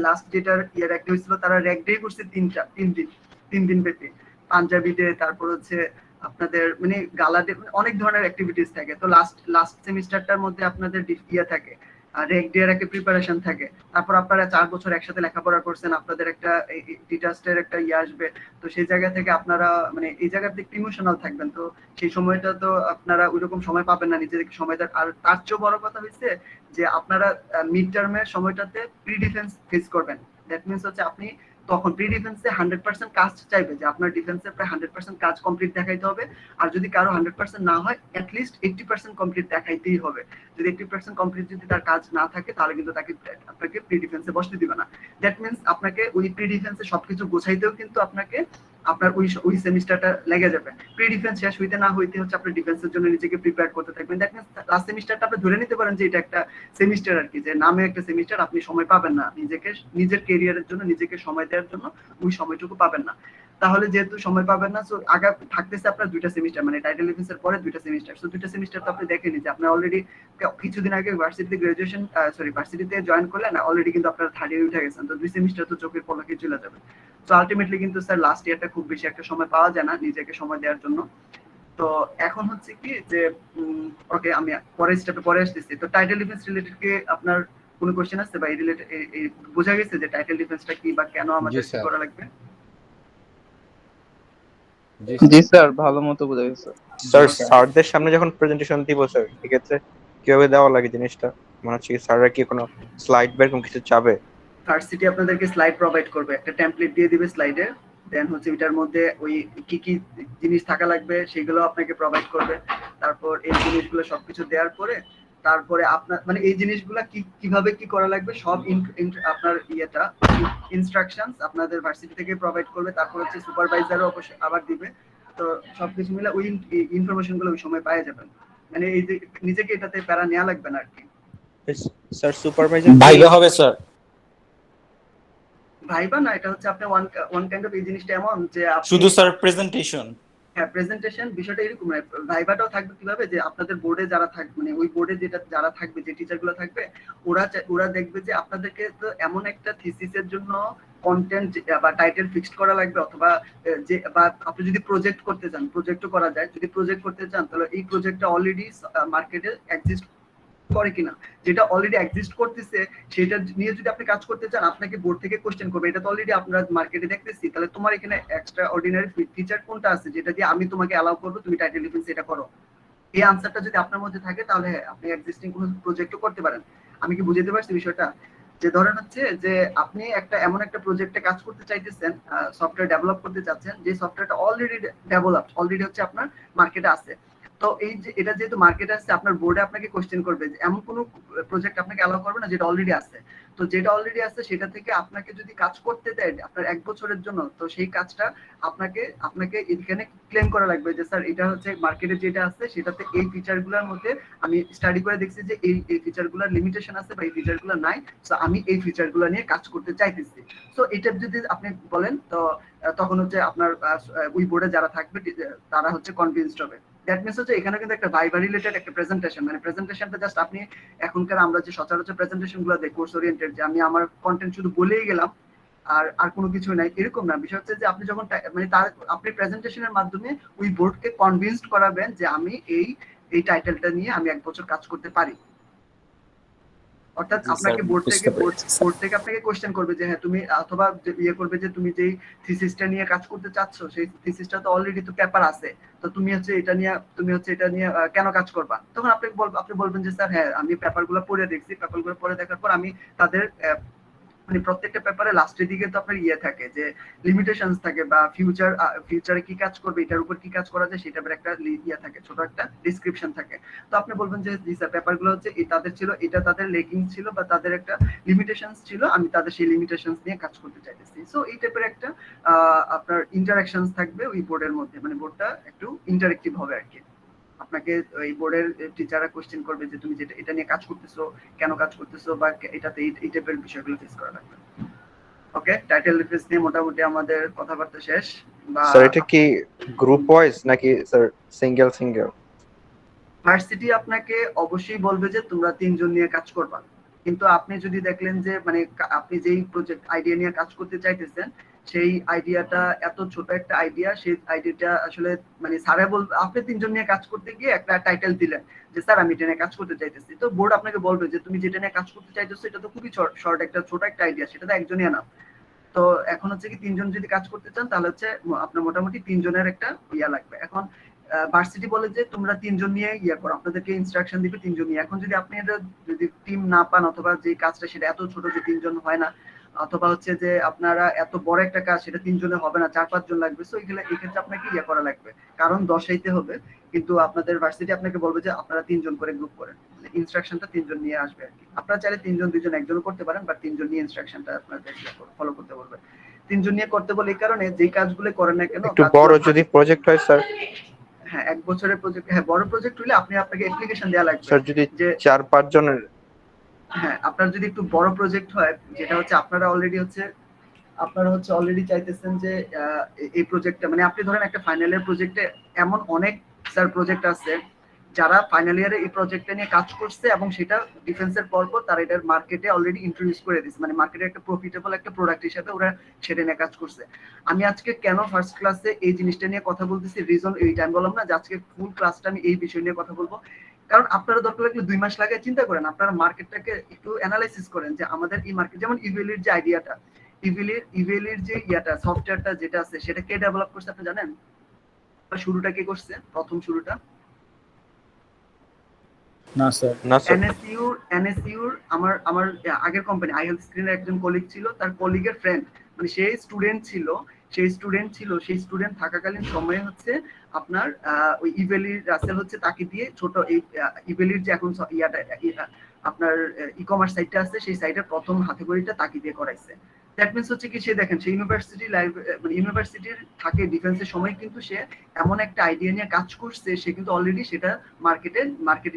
লাস্ট যেটার ইয়ার একটা হয়েছিল তারা র্যাক ডে করছে 3 দিন ব্যাপী, পাঞ্জাবি ডে, তারপর হচ্ছে আপনাদের মানে গালা ডে, অনেক ধরনের অ্যাক্টিভিটিস থাকে। তো লাস্ট সেমিস্টারটার মধ্যে আপনাদের ইয়ে থাকে র্যাক ডে এর একটা প্রিপারেশন থাকে, তারপর আপনারা 4 বছর একসাথে লেখাপড়া করছেন, আপনাদের একটা ডিটাস্টের একটা ইয়ে আসবে। তো সেই জায়গা থেকে আপনারা মানে এই জায়গার দিকে ইমোশনাল থাকবেন, তো সেই সময়টা তো আপনারা ওইরকম সময় পাবেন না নিজেদেরকে সময় দেওয়ার। আর তার চেয়েও বড় কথা হচ্ছে যে আপনারা মিড টার্মের সময়টাতে প্রি ডিফেন্স ফেস করবেন। দ্যাট মিন্স হচ্ছে আপনি তখন প্রি ডিফেন্সে 100% কাজ চাইবে যে আপনার ডিফেন্সে প্রায় 100% কাজ কমপ্লিট দেখাইতে হবে। আর যদি কারো 100% না হয় অ্যাটলিস্ট 80% কমপ্লিট দেখাইতেই হবে। যদি 80% কমপ্লিট যদি তার কাজ না থাকে তাহলে কিন্তু আপনাকে প্রি ডিফেন্সে বসতে দিবে না। দ্যাট মিন্স আপনাকে ওই প্রি ডিফেন্সে সবকিছু গোছাইতেও কিন্তু আপনাকে আপনার ওই সেমিস্টারটা লেগে যাবে। প্রি ডিফেন্স শেষ হইতে না হইতে হচ্ছে আপনি ডিফেন্সের জন্য নিজেকে প্রিপেয়ার করতে থাকবেন। দ্যাট মিন্স লাস্ট সেমিস্টারটা আপনি ধরে নিতে পারেন যে এটা একটা সেমিস্টার আর কি, যে নামে একটা সেমিস্টার, আপনি সময় পাবেন না নিজের ক্যারিয়ারের জন্য, নিজেকে সময় দেওয়ার জন্য ওই সময়টুকু পাবেন না। তাহলে যেহেতু সময় পাবেন না, সো আগে থাকতেছে আপনার 2টা সেমিস্টার, মানে টাইটেল ডিফেন্সের পরে 2টা সেমিস্টার। সো 2টা সেমিস্টার তো আপনি দেখেনি যে আপনি অলরেডি কিছুদিন আগে ভার্সিটিতে জয়েন করলেন, অলরেডি কিন্তু আপনার 3rd ইয়ারে উঠে গেছেন। তো 2 সেমিস্টার তো চোখের পলকে চলে যাবে। তো আলটিমেটলি কিন্তু স্যার লাস্ট ইয়ারটা খুব বেশি একটা সময় পাওয়া যায় না নিজেকে সময় দেওয়ার জন্য। তো এখন হচ্ছে কি যে ওকে, আমি পরের স্টেপে পরে আসতেছি। তো টাইটেল ডিফেন্স রিলেটেড কি আপনার কোনো কোশ্চেন আছে বা এই রিলেটেড বোঝা গেছে যে টাইটেল ডিফেন্সটা কি বা কেন আমাদের কি করা লাগবে? জি স্যার, ভালো মতো বোঝা গেছে। স্যার স্যারদের সামনে যখন প্রেজেন্টেশন দিব স্যার, ঠিক আছে, কিভাবে দেওয়া লাগে জিনিসটা? মনে হচ্ছে কি স্যাররা কি কোনো স্লাইড বা এরকম কিছু চাবে? ভার্সিটি আপনাদেরকে স্লাইড প্রোভাইড করবে, একটা টেমপ্লেট দিয়ে দিবে স্লাইডে। দেন হচ্ছে এটার মধ্যে ওই কি কি জিনিস থাকা লাগবে সেগুলো আপনাকে প্রোভাইড করবে। তারপর এই জিনিসগুলো সবকিছু দেওয়ার পরে তারপরে আপনার মানে এই জিনিসগুলো কিভাবে কি করা লাগবে সব আপনার ইনস্ট্রাকশনস আপনাদের ভার্সিটি থেকে প্রোভাইড করবে। তারপর হচ্ছে সুপারভাইজারও অবশ্যই আবার দিবে। তো সবকিছু মিলে ওই ইনফরমেশনগুলো ওই সময় পাওয়া যাবেন। মানে এই যে নিজেকে এটাতে প্যারা নেওয়া লাগবে না আর কি। স্যার সুপারভাইজার ভাইবা হবে স্যার? ভাইবা না, এটা হচ্ছে আপনি ওয়ান কাইন্ড অফ এই জিনিসটা এমন যে শুধু স্যার প্রেজেন্টেশন? হ্যাঁ, প্রেজেন্টেশন বিষয়টা এরকম নয়। ভাইবাটাও থাকবে কিভাবে, যে আপনাদের বোর্ডে যারা থাকবে, মানে ওই বোর্ডে যারা থাকবে, যে টিচারগুলো থাকবে, ওরা দেখবে যে আপনাদেরকে তো এমন একটা থিসিসের জন্য কন্টেন্ট বা টাইটেল ফিক্সড করা লাগবে, অথবা যে বা আপনি যদি প্রজেক্ট করতে চান, প্রজেক্টও করা যায়। যদি প্রজেক্ট করতে চান তাহলে এই প্রজেক্টটা অলরেডি মার্কেটে এক্সিস্ট করে কিনা, যেটা অলরেডি এক্সিস্ট করতেছে সেটা নিয়ে যদি আপনি কাজ করতে চান, আপনাকে বোর্ড থেকে কোশ্চেন করবে, এটা তো অলরেডি আমরা মার্কেটে দেখতেছি, তাহলে তোমার এখানে এক্সট্রা অর্ডিনারি ফিচার কোনটা আছে যেটা দিয়ে আমি তোমাকে অ্যালাউ করবো তুমি টাইটেল ডিফেন্স এটা করো। এই আনসারটা যদি আপনার মধ্যে থাকে তাহলে আপনি এক্সিস্টিং কোনো প্রজেক্টও করতে পারেন। আমি কি বুঝাতে পারছি বিষয়টা? যে ধরেন হচ্ছে যে আপনি এমন একটা প্রজেক্টে কাজ করতে চাইতেছেন, সফটওয়্যার ডেভেলপ করতে চাচ্ছেন, যে সফটওয়্যারটা অলরেডি ডেভেলপড, অলরেডি হচ্ছে আপনার মার্কেটে আছে। তো এই যে এটা যেহেতু মার্কেটে আসছে, আপনার বোর্ডে আপনাকে কোশ্চেন করবে যে এমন কোনো প্রজেক্ট আপনাকে অ্যালাউ করবে না যেটা অলরেডি আছে। তো যেটা অলরেডি আছে সেটা থেকে আপনাকে যদি কাজ করতে দেয় আপনার 1 বছরের জন্য, তো সেই কাজটা আপনাকে এখানে ক্লেম করা লাগবে যে স্যার এটা হচ্ছে মার্কেটে যেটা আছে সেটাতে এই ফিচারগুলোর মধ্যে আমি স্টাডি করে দেখছি যে এই ফিচারগুলোর লিমিটেশন আছে বা এই ফিচারগুলো নাই, সো আমি এই ফিচারগুলো নিয়ে কাজ করতে চাইতেছি। সো এটা যদি আপনি বলেন তো তখন হচ্ছে আপনার ওই বোর্ডে যারা থাকবে তারা হচ্ছে কনভিন্সড হবে। দ্যাট মিন্স হচ্ছে এখানে কিন্তু একটা ভাইবা রিলেটেড একটা প্রেজেন্টেশন, মানে প্রেজেন্টেশনটা জাস্ট আপনি এখনকার আমরা যে সচরাচর প্রেজেন্টেশন গুলো দেখি কোর্স ওরিয়েন্টেড, যে আমি আমার কন্টেন্ট শুধু বলেই গেলাম আর কোনো কিছু নাই, এরকম না। বিষয় হচ্ছে যে আপনি যখন মানে আপনি প্রেজেন্টেশনের মাধ্যমে ওই বোর্ডকে কনভিন্সড করাবেন যে আমি এই টাইটেলটা নিয়ে আমি 1 বছর কাজ করতে পারি। অর্থাৎ আপনাকে বোর্ড থেকে আপনাকে কোশ্চেন করবে যে হ্যাঁ তুমি, অথবা করবে যে তুমি যেই থিসিসটা নিয়ে কাজ করতে চাচ্ছ সেই থিসিসটা তো অলরেডি তো পেপার আছে, তো তুমি হচ্ছে এটা নিয়ে কেন কাজ করবা? তখন আপনি বলবেন যে স্যার হ্যাঁ আমি পেপারগুলো পড়ে দেখছি, পেপারগুলো পড়ে দেখার পর আমি তাদের মানে প্রত্যেকটা পেপারে লাস্টের দিকে তো আপনার থাকে যে লিমিটেশনস থাকে বা ফিউচারে কি কাজ করবে, এটার উপর কি কাজ করা যায় সেটার একটা থাকে, ছোট একটা ডেসক্রিপশন থাকে। তো আপনি বলবেন যে জি স্যার পেপারগুলো হচ্ছে তাদের ছিল, এটা তাদের লেকিং ছিল বা তাদের একটা লিমিটেশনস ছিল, আমি তাদের সেই লিমিটেশনস নিয়ে কাজ করতে চাইতেছি। সো এই টাইপের একটা আপনার ইন্টারঅ্যাকশনস থাকবে ওই বোর্ডের মধ্যে, মানে বোর্ডটা একটু ইন্টারেক্টিভ হবে আর কি। আপনাকে এই বোর্ডের টিচাররা কোশ্চেন করবে যে তুমি যেটা এটা নিয়ে কাজ করতেছো, কেন কাজ করতেছো, বা এটাতে এই টাইপের বিষয়গুলো ফেস করা লাগবে। ওকে, টাইটেল ডিফেন্স নিয়ে মোটামুটি আমাদের কথাবার্তা শেষ। বা স্যার এটা কি গ্রুপ ওয়াইজ নাকি স্যার সিঙ্গেল? ভার্সিটি আপনাকে অবশ্যই বলবে যে তোমরা 3 জন নিয়ে কাজ করবা, কিন্তু আপনি যদি দেখলেন যে মানে আপনি যেই প্রজেক্ট আইডিয়া নিয়ে কাজ করতে চাইতেছেন সেই আইডিয়াটা এত ছোট একটা আইডিয়া, সেই আইডিয়াটা আসলে মানে স্যারে বলবে, আপনি 3 জন নিয়ে কাজ করতে গিয়ে একটা টাইটেল দিলেন যে স্যার আমি এটা নিয়ে কাজ করতে চাইতেছি, তো বোর্ড আপনাকে বলবে যে তুমি যেটা নিয়ে কাজ করতে চাইতেছো এটা তো খুবই শর্ট একটা ছোট একটা আইডিয়া, সেটা তো একজনই না। তো এখন হচ্ছে কি 3 জন যদি কাজ করতে চান তাহলে হচ্ছে আপনার মোটামুটি 3 জনের একটা লাগবে। এখন ভার্সিটি বলে যে তোমরা 3 জন নিয়ে করো, আপনাদেরকে ইনস্ট্রাকশন দিবে 3 জন নিয়ে। এখন যদি আপনি এটা যদি টিম না পান, অথবা যে কাজটা সেটা এত ছোট যে 3 জন হয় না, অথবা হচ্ছে যে আপনারা এত বড় একটা কাজ সেটা 3 জনে হবে না, 4-5 জন লাগবে। সো এগুলো এই ক্ষেত্রে আপনাকে ইয়ে করা লাগবে, কারণ দশাইতে হবে, কিন্তু আপনাদের ভার্সিটি আপনাকে বলবে যে আপনারা 3 জন করে গ্রুপ করেন, ইনস্ট্রাকশনটা 3 জন নিয়ে আসবে আর কি। আপনারা চাইলে 3 জন 2 জন 1 জনও করতে পারেন, বাট 3 জন নিয়ে ইনস্ট্রাকশনটা আপনাদের ফলো করতে বলবে। 3 জন নিয়ে করতে বলে এই কারণে, যেই কাজগুলো করেন না কেন একটু বড় যদি প্রজেক্ট হয় স্যার, হ্যাঁ 1 বছরের প্রজেক্ট, হ্যাঁ বড় প্রজেক্ট হলে আপনাকে অ্যাপ্লিকেশন দেওয়া লাগবে স্যার যদি যে 4-5 জনের, হ্যাঁ আপনার যদি একটু বড় প্রজেক্ট হয়, যেটা হচ্ছে আপনারা অলরেডি চাইতেছেন যে এই প্রজেক্টটা, মানে আপনি ধরেন একটা ফাইনাল ইয়ার প্রজেক্টে এমন অনেক স্যার প্রজেক্ট আছে যারা ফাইনাল ইয়ারে এই প্রজেক্টটা নিয়ে কাজ করছে এবং সেটা ডিফেন্সের পর তারা এটার মার্কেটে অলরেডি ইন্ট্রোডিউস করে দিয়েছে, মানে মার্কেটে একটা প্রফিটেবল একটা প্রোডাক্ট হিসেবে ওরা সেটা নিয়ে কাজ করছে। আমি আজকে কেন ফার্স্ট ক্লাসে এই জিনিসটা নিয়ে কথা বলতেছি, রিজন এইটা আমি বললাম না যে আজকে ফুল ক্লাসটা আমি এই বিষয় নিয়ে কথা বলবো, কারণ আপনারা দরকার লাগলে 2 মাস লাগে চিন্তা করেন, আপনারা মার্কেটটাকে একটু অ্যানালাইসিস করেন যে আমাদের এই মার্কেট, যেমন ইভেলির যে আইডিয়াটা, ইভেলির যে ইয়াটা সফটওয়্যারটা যেটা আছে সেটা কে ডেভেলপ করছে আপনি জানেন? শুরুটা কে করছে, প্রথম শুরুটা? না স্যার। না স্যার, এনএসইউর আমার আগের কোম্পানি আই হেলথ স্ক্রিনের একজন কলিগ ছিল, তার কলিগের ফ্রেন্ড, মানে সেই স্টুডেন্ট থাকাকালীন সময়ে হচ্ছে আপনার ওই ইভেলির রাসেল হচ্ছে তাকে দিয়ে ছোট এই ইভেলির যে এখন আপনার ই কমার্স সাইটটা আছে সেই সাইটের প্রথম হাতে খড়িটা তাকে দিয়ে করাইছে। দ্যাট মিন্স হচ্ছে কি, সে দেখেন সে ইউনিভার্সিটির থাকে ডিফেন্সের সময়, কিন্তু সে এমন একটা আইডিয়া নিয়ে কাজ করছে, সে কিন্তু অলরেডি সেটা মার্কেটে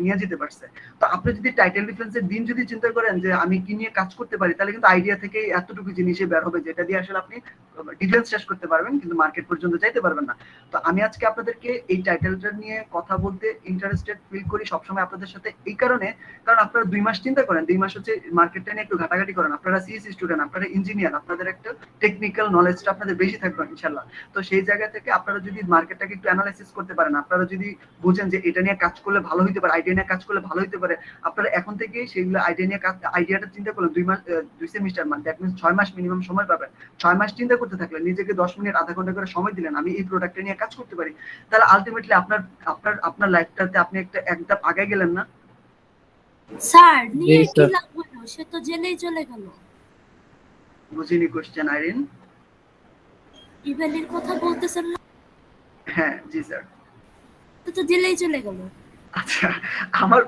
নিয়ে যেতে পারছে। তো আপনি যদি টাইটেল ডিফেন্সের দিন যদি চিন্তা করেন যে আমি কি নিয়ে কাজ করতে পারি, তাহলে কিন্তু আইডিয়া থেকে এতটুকু জিনিসে বের হবে যেটা দিয়ে আসলে আপনি ডিফেন্স শেষ করতে পারবেন, কিন্তু মার্কেট পর্যন্ত যাইতে পারবেন না। তো আমি আজকে আপনাদেরকে এই টাইটেলটা নিয়ে কথা বলতে ইন্টারেস্টেড ফিল করি সবসময় আপনাদের সাথে, এই কারণে কারণ আপনারা 2 মাস চিন্তা করেন, 2 মাস হচ্ছে মার্কেটটা নিয়ে একটু ঘাটাঘাটি করেন, আপনারা সিএসসি স্টুডেন্ট, আপনারা ইঞ্জিনিয়ার, আপনাদের একটা টেকনিক্যাল নলেজটা আপনাদের বেশি থাকবে ইনশাল্লাহ। তো সেই জায়গা থেকে আপনারা যদি মার্কেটটাকে একটু অ্যানালাইসিস করতে পারেন, আপনারা যদি বুঝেন যে এটা নিয়ে কাজ করলে ভালো হইতে পারে, আইডিয়া নিয়ে কাজ করলে ভালো হইতে পারে, আপনারা এখন থেকেই সেইগুলো আইডিয়াটা চিন্তা করলেন 2 সেমিস্টার, মানে দ্যাট মিন্স 6 মাস মিনিমাম সময় পাবেন। 6 মাস চিন্তা করতে থাকলে, নিজেকে 10 মিনিট আধা ঘন্টা করে সময় দিলেন আমি এই প্রোডাক্টটা নিয়ে কাজ করতে পারি, তাহলে আলটিমেটলি আপনার লাইফটাতে আপনি এক ধাপ আগে গেলেন না? স্যার নিয়ে জি, কি স্যার। লাভ হলো, সে তো জেলেই চলে গেল। বুঝিনি কোশ্চেন আইরিন। ইভেলির কথা বলতেছেন না? হ্যাঁ জি স্যার। তো জেলেই চলে গেল। আচ্ছা, আমার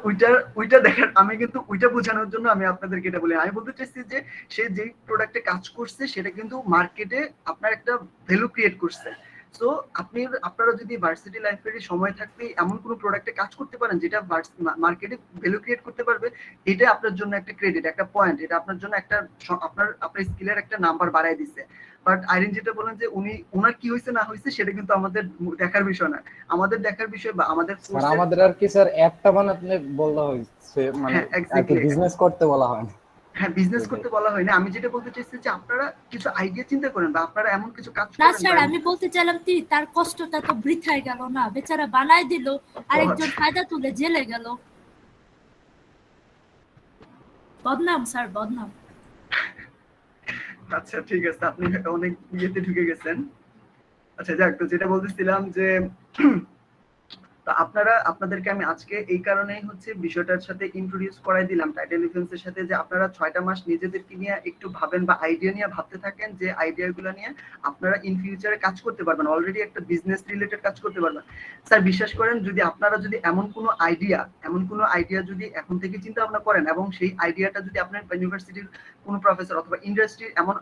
ওইটা দেখার, আমি কিন্তু ওইটা বোঝানোর জন্য আমি আপনাদেরকে এটা বলি, আমি বলতে চাইছি যে সে যেই প্রোডাক্টে কাজ করছে সেটা কিন্তু মার্কেটে আপনার একটা ভ্যালু ক্রিয়েট করছে। সো আপনারা যদি ভার্সিটি লাইফের সময় থাকতে এমন কোনো প্রোডাক্টে কাজ করতে পারেন যেটা মার্কেটে ভ্যালু ক্রিয়েট করতে পারবে, এটা আপনার জন্য একটা ক্রেডিট, একটা পয়েন্ট, এটা আপনার জন্য একটা আপনার স্কিলের একটা নাম্বার বাড়ায় দিচ্ছে। বাট আইরিন যেটা বলেন যে ওনার কি হয়েছে না হয়েছে সেটা কিন্তু আমাদের দেখার বিষয় না, আমাদের দেখার বিষয় বা আমাদের স্যার আমাদের আর কি স্যার অ্যাপটা বানাতে বলা হয়েছে, মানে হ্যাঁ, আর exactly. বিজনেস করতে বলা হয় না। হ্যাঁ বিজনেস করতে বলা হয়নি, আমি যেটা বলতে চাইছি যে আপনারা কিছু আইডিয়া চিন্তা করেন বা আপনারা এমন কিছু কাজ না করেন স্যার, আমি বলতে চাইলাম কি তার কষ্টটা তো বৃথায় গেল না, বেচারা বানাই দিল, আরেকজন ফায়দা তুলে জেলে গেল। বদনাম স্যার, বদনাম। আচ্ছা ঠিক আছে, আপনি অনেক ইয়েতে ঢুকে গেছেন। আচ্ছা যাক, তো যেটা বলতেছিলাম যে তো আপনাদেরকে আমি আজকে এই কারণেই হচ্ছে বিষয়টার সাথে ইন্ট্রোডিউস করাই দিলাম টাইটেল ডিফেন্সের সাথে, যে আপনারা 6টা মাস নিজেদেরকে নিয়ে একটু ভাবেন বা আইডিয়া নিয়ে ভাবতে থাকেন, যে আইডিয়াগুলো নিয়ে আপনারা ইন ফিউচারে কাজ করতে পারবেন, অলরেডি একটা বিজনেস রিলেটেড কাজ করতে পারবেন। স্যার বিশ্বাস করেন, যদি আপনারা যদি এমন কোনো আইডিয়া যদি এখন থেকে চিন্তা ভাবনা করেন এবং সেই আইডিয়াটা যদি আপনার ইউনিভার্সিটির কোনো প্রফেসর অথবা ইন্ডাস্ট্রি, এমন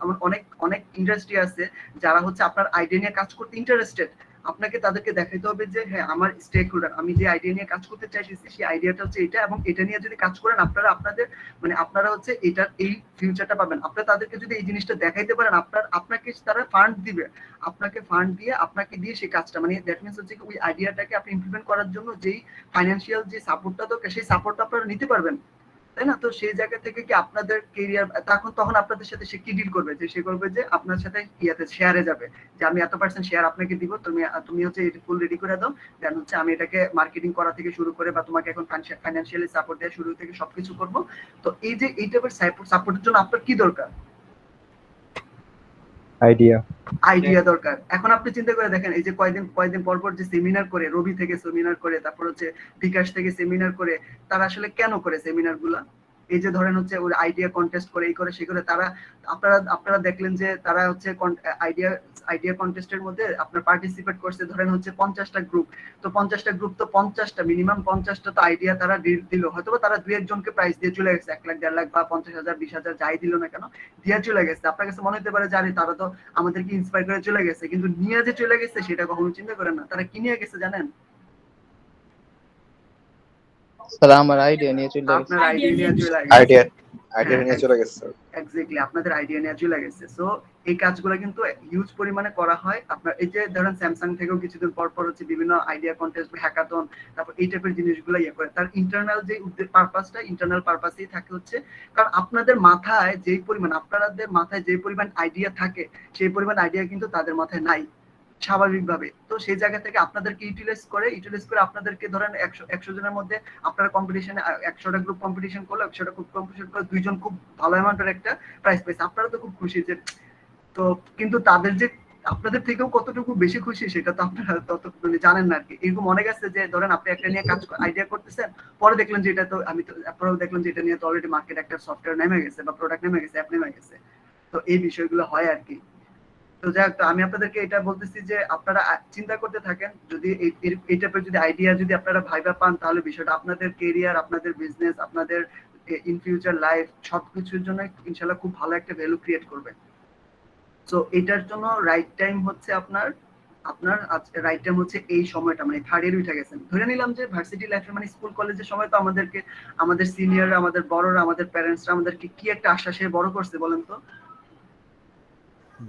অনেক ইন্ডাস্ট্রি আছে যারা হচ্ছে আপনার আইডিয়া নিয়ে কাজ করতে ইন্টারেস্টেড, আপনাকে তাদেরকে দেখাইতে হবে যে হ্যাঁ আমার স্টেক হোল্ডার, আমি যে আইডিয়া নিয়ে কাজ করতে চাইছি সেই আইডিয়াটা হচ্ছে এটা, এবং এটা নিয়ে যদি কাজ করেন আপনারা হচ্ছে এটার এই ফিউচারটা পাবেন। আপনারা তাদেরকে যদি এই জিনিসটা দেখাইতে পারেন, আপনাকে তারা ফান্ড দিবে, আপনাকে দিয়ে সেই কাজটা, মানে দ্যাট মিন্স হচ্ছে ওই আইডিয়াটাকে আপনি ইমপ্লিমেন্ট করার জন্য যেই ফাইন্যান্সিয়াল যে সাপোর্টটা দরকার সেই সাপোর্টটা আপনারা নিতে পারবেন, তাই না? তো সেই জায়গা থেকে কি আপনাদের কেরিয়ার তখন আপনাদের সাথে সে কি ডিল করবে, যে সে করবে যে আপনার সাথে শেয়ারে যাবে, যে আমি এত % শেয়ার আপনাকে দিব, তুমি হচ্ছে এটা ফুল রেডি করে দাও, দেন হচ্ছে আমি এটাকে মার্কেটিং করা থেকে শুরু করে বা তোমাকে এখন ফাইন্যান্সিয়ালি সাপোর্ট দেওয়া শুরু থেকে সবকিছু করব। তো এই যে এই টাইপের সাপোর্টের জন্য আপনার কি দরকার? আইডিয়া দরকার। এখন আপনি চিন্তা করে দেখেন, এই যে কয়দিন পর যে সেমিনার করে, রবি থেকে সেমিনার করে, তারপর হচ্ছে বিকাশ থেকে সেমিনার করে, তারা আসলে কেন করে সেমিনার গুলা? এই যে ধরেন হচ্ছে ওই আইডিয়া কন্টেস্ট করে এই করে সে করে তারা আপনারা দেখলেন যে তারা হচ্ছে আইডিয়া কন্টেস্টের মধ্যে আপনার পার্টিসিপেট করছে ধরেন হচ্ছে 50টা গ্রুপ। তো 50টা গ্রুপ তো 50টা মিনিমাম 50টা তো আইডিয়া তারা দিল, হয়তো তারা 2-1 জনকে প্রাইজ দিয়ে চলে গেছে, 1 লাখ 1.5 লাখ বা 50,000 20,000 যাই দিল না কেন দিয়ে চলে গেছে। আপনার কাছে মনে হতে পারে যে আরে তারা তো আমাদেরকে ইন্সপায়ার করে চলে গেছে, কিন্তু নিয়ে যে চলে গেছে সেটা কখনো চিন্তা করেন না তারা কি নিয়ে গেছে জানেন? স্যার আমার আইডিয়া নিয়ে চলে গেছে। আপনার আইডিয়া নিয়ে চলে গেছে। আইডিয়া হ্যাঁ, নিয়ে চলে গেছে। এক্স্যাক্টলি আপনাদের আইডিয়া নিয়ে চলে গেছে। সো এই কাজগুলো কিন্তু হিউজ পরিমাণে করা হয়। আপনার এই যে ধরেন স্যামসাং থেকেও কিছুদিন পর পর হচ্ছে বিভিন্ন আইডিয়া কন্টেস্ট হ্যাকাথন তারপর এই টাইপের জিনিসগুলো ইয়ে করে। তার ইন্টারনাল যে পারপাসটা ইন্টারনাল পারপাসেই থাকে হচ্ছে কারণ আপনাদের মাথায় যে পরিমাণ আইডিয়া থাকে সেই পরিমাণ আইডিয়া কিন্তু তাদের মাথায় নাই স্বাভাবিকভাবে। তো সেই জায়গা থেকে আপনাদেরকে ইউটিলাইজ করে আপনাদেরকে ধরেন 100 জনের মধ্যে আপনারা কম্পিটিশনে 100টা গ্রুপ কম্পিটিশন করলো, 100টা গ্রুপ কম্পিটিশন করে 2 জন খুব ভালো অ্যামাউন্টের একটা প্রাইজ পেয়েছে, আপনারা তো খুব খুশি যে তো কিন্তু তাদের যে আপনাদের থেকেও কতটুকু বেশি খুশি সেটা তো আপনারা তত মানে জানেন না আর কি। এরকম অনেক আছে যে ধরেন আপনি একটা নিয়ে কাজ আইডিয়া করতেছেন, পরে দেখলেন যে এটা তো আপনারাও দেখলেন যে এটা নিয়ে তো অলরেডি মার্কেট একটা সফটওয়্যার নেমে গেছে বা প্রোডাক্ট নেমে গেছে, অ্যাপ নেমে গেছে। তো এই বিষয়গুলো হয় আর কি। তো যাই হোক, আমি আপনাদেরকে এটা বলতেছি যে আপনারা চিন্তা করতে থাকেন, যদি এই টাইপের যদি আইডিয়া যদি আপনারা ভাইবা পান তাহলে বিষয়টা আপনাদের কেরিয়ার, আপনাদের বিজনেস, আপনাদের ইন ফিউচার লাইফ সবকিছুর জন্য ইনশাল্লাহ খুব ভালো একটা ভ্যালু ক্রিয়েট করবে। সো এটার জন্য রাইট টাইম হচ্ছে আপনার রাইট টাইম হচ্ছে এই সময়টা, মানে থার্ড ইয়ার উঠে গেছেন, ধরে নিলাম যে ভার্সিটি লাইফে মানে স্কুল কলেজের সময় তো আমাদের সিনিয়ররা, আমাদের বড়রা, আমাদের প্যারেন্টসরা আমাদেরকে কি একটা আশ্বাসে বড় করছে বলেন তো?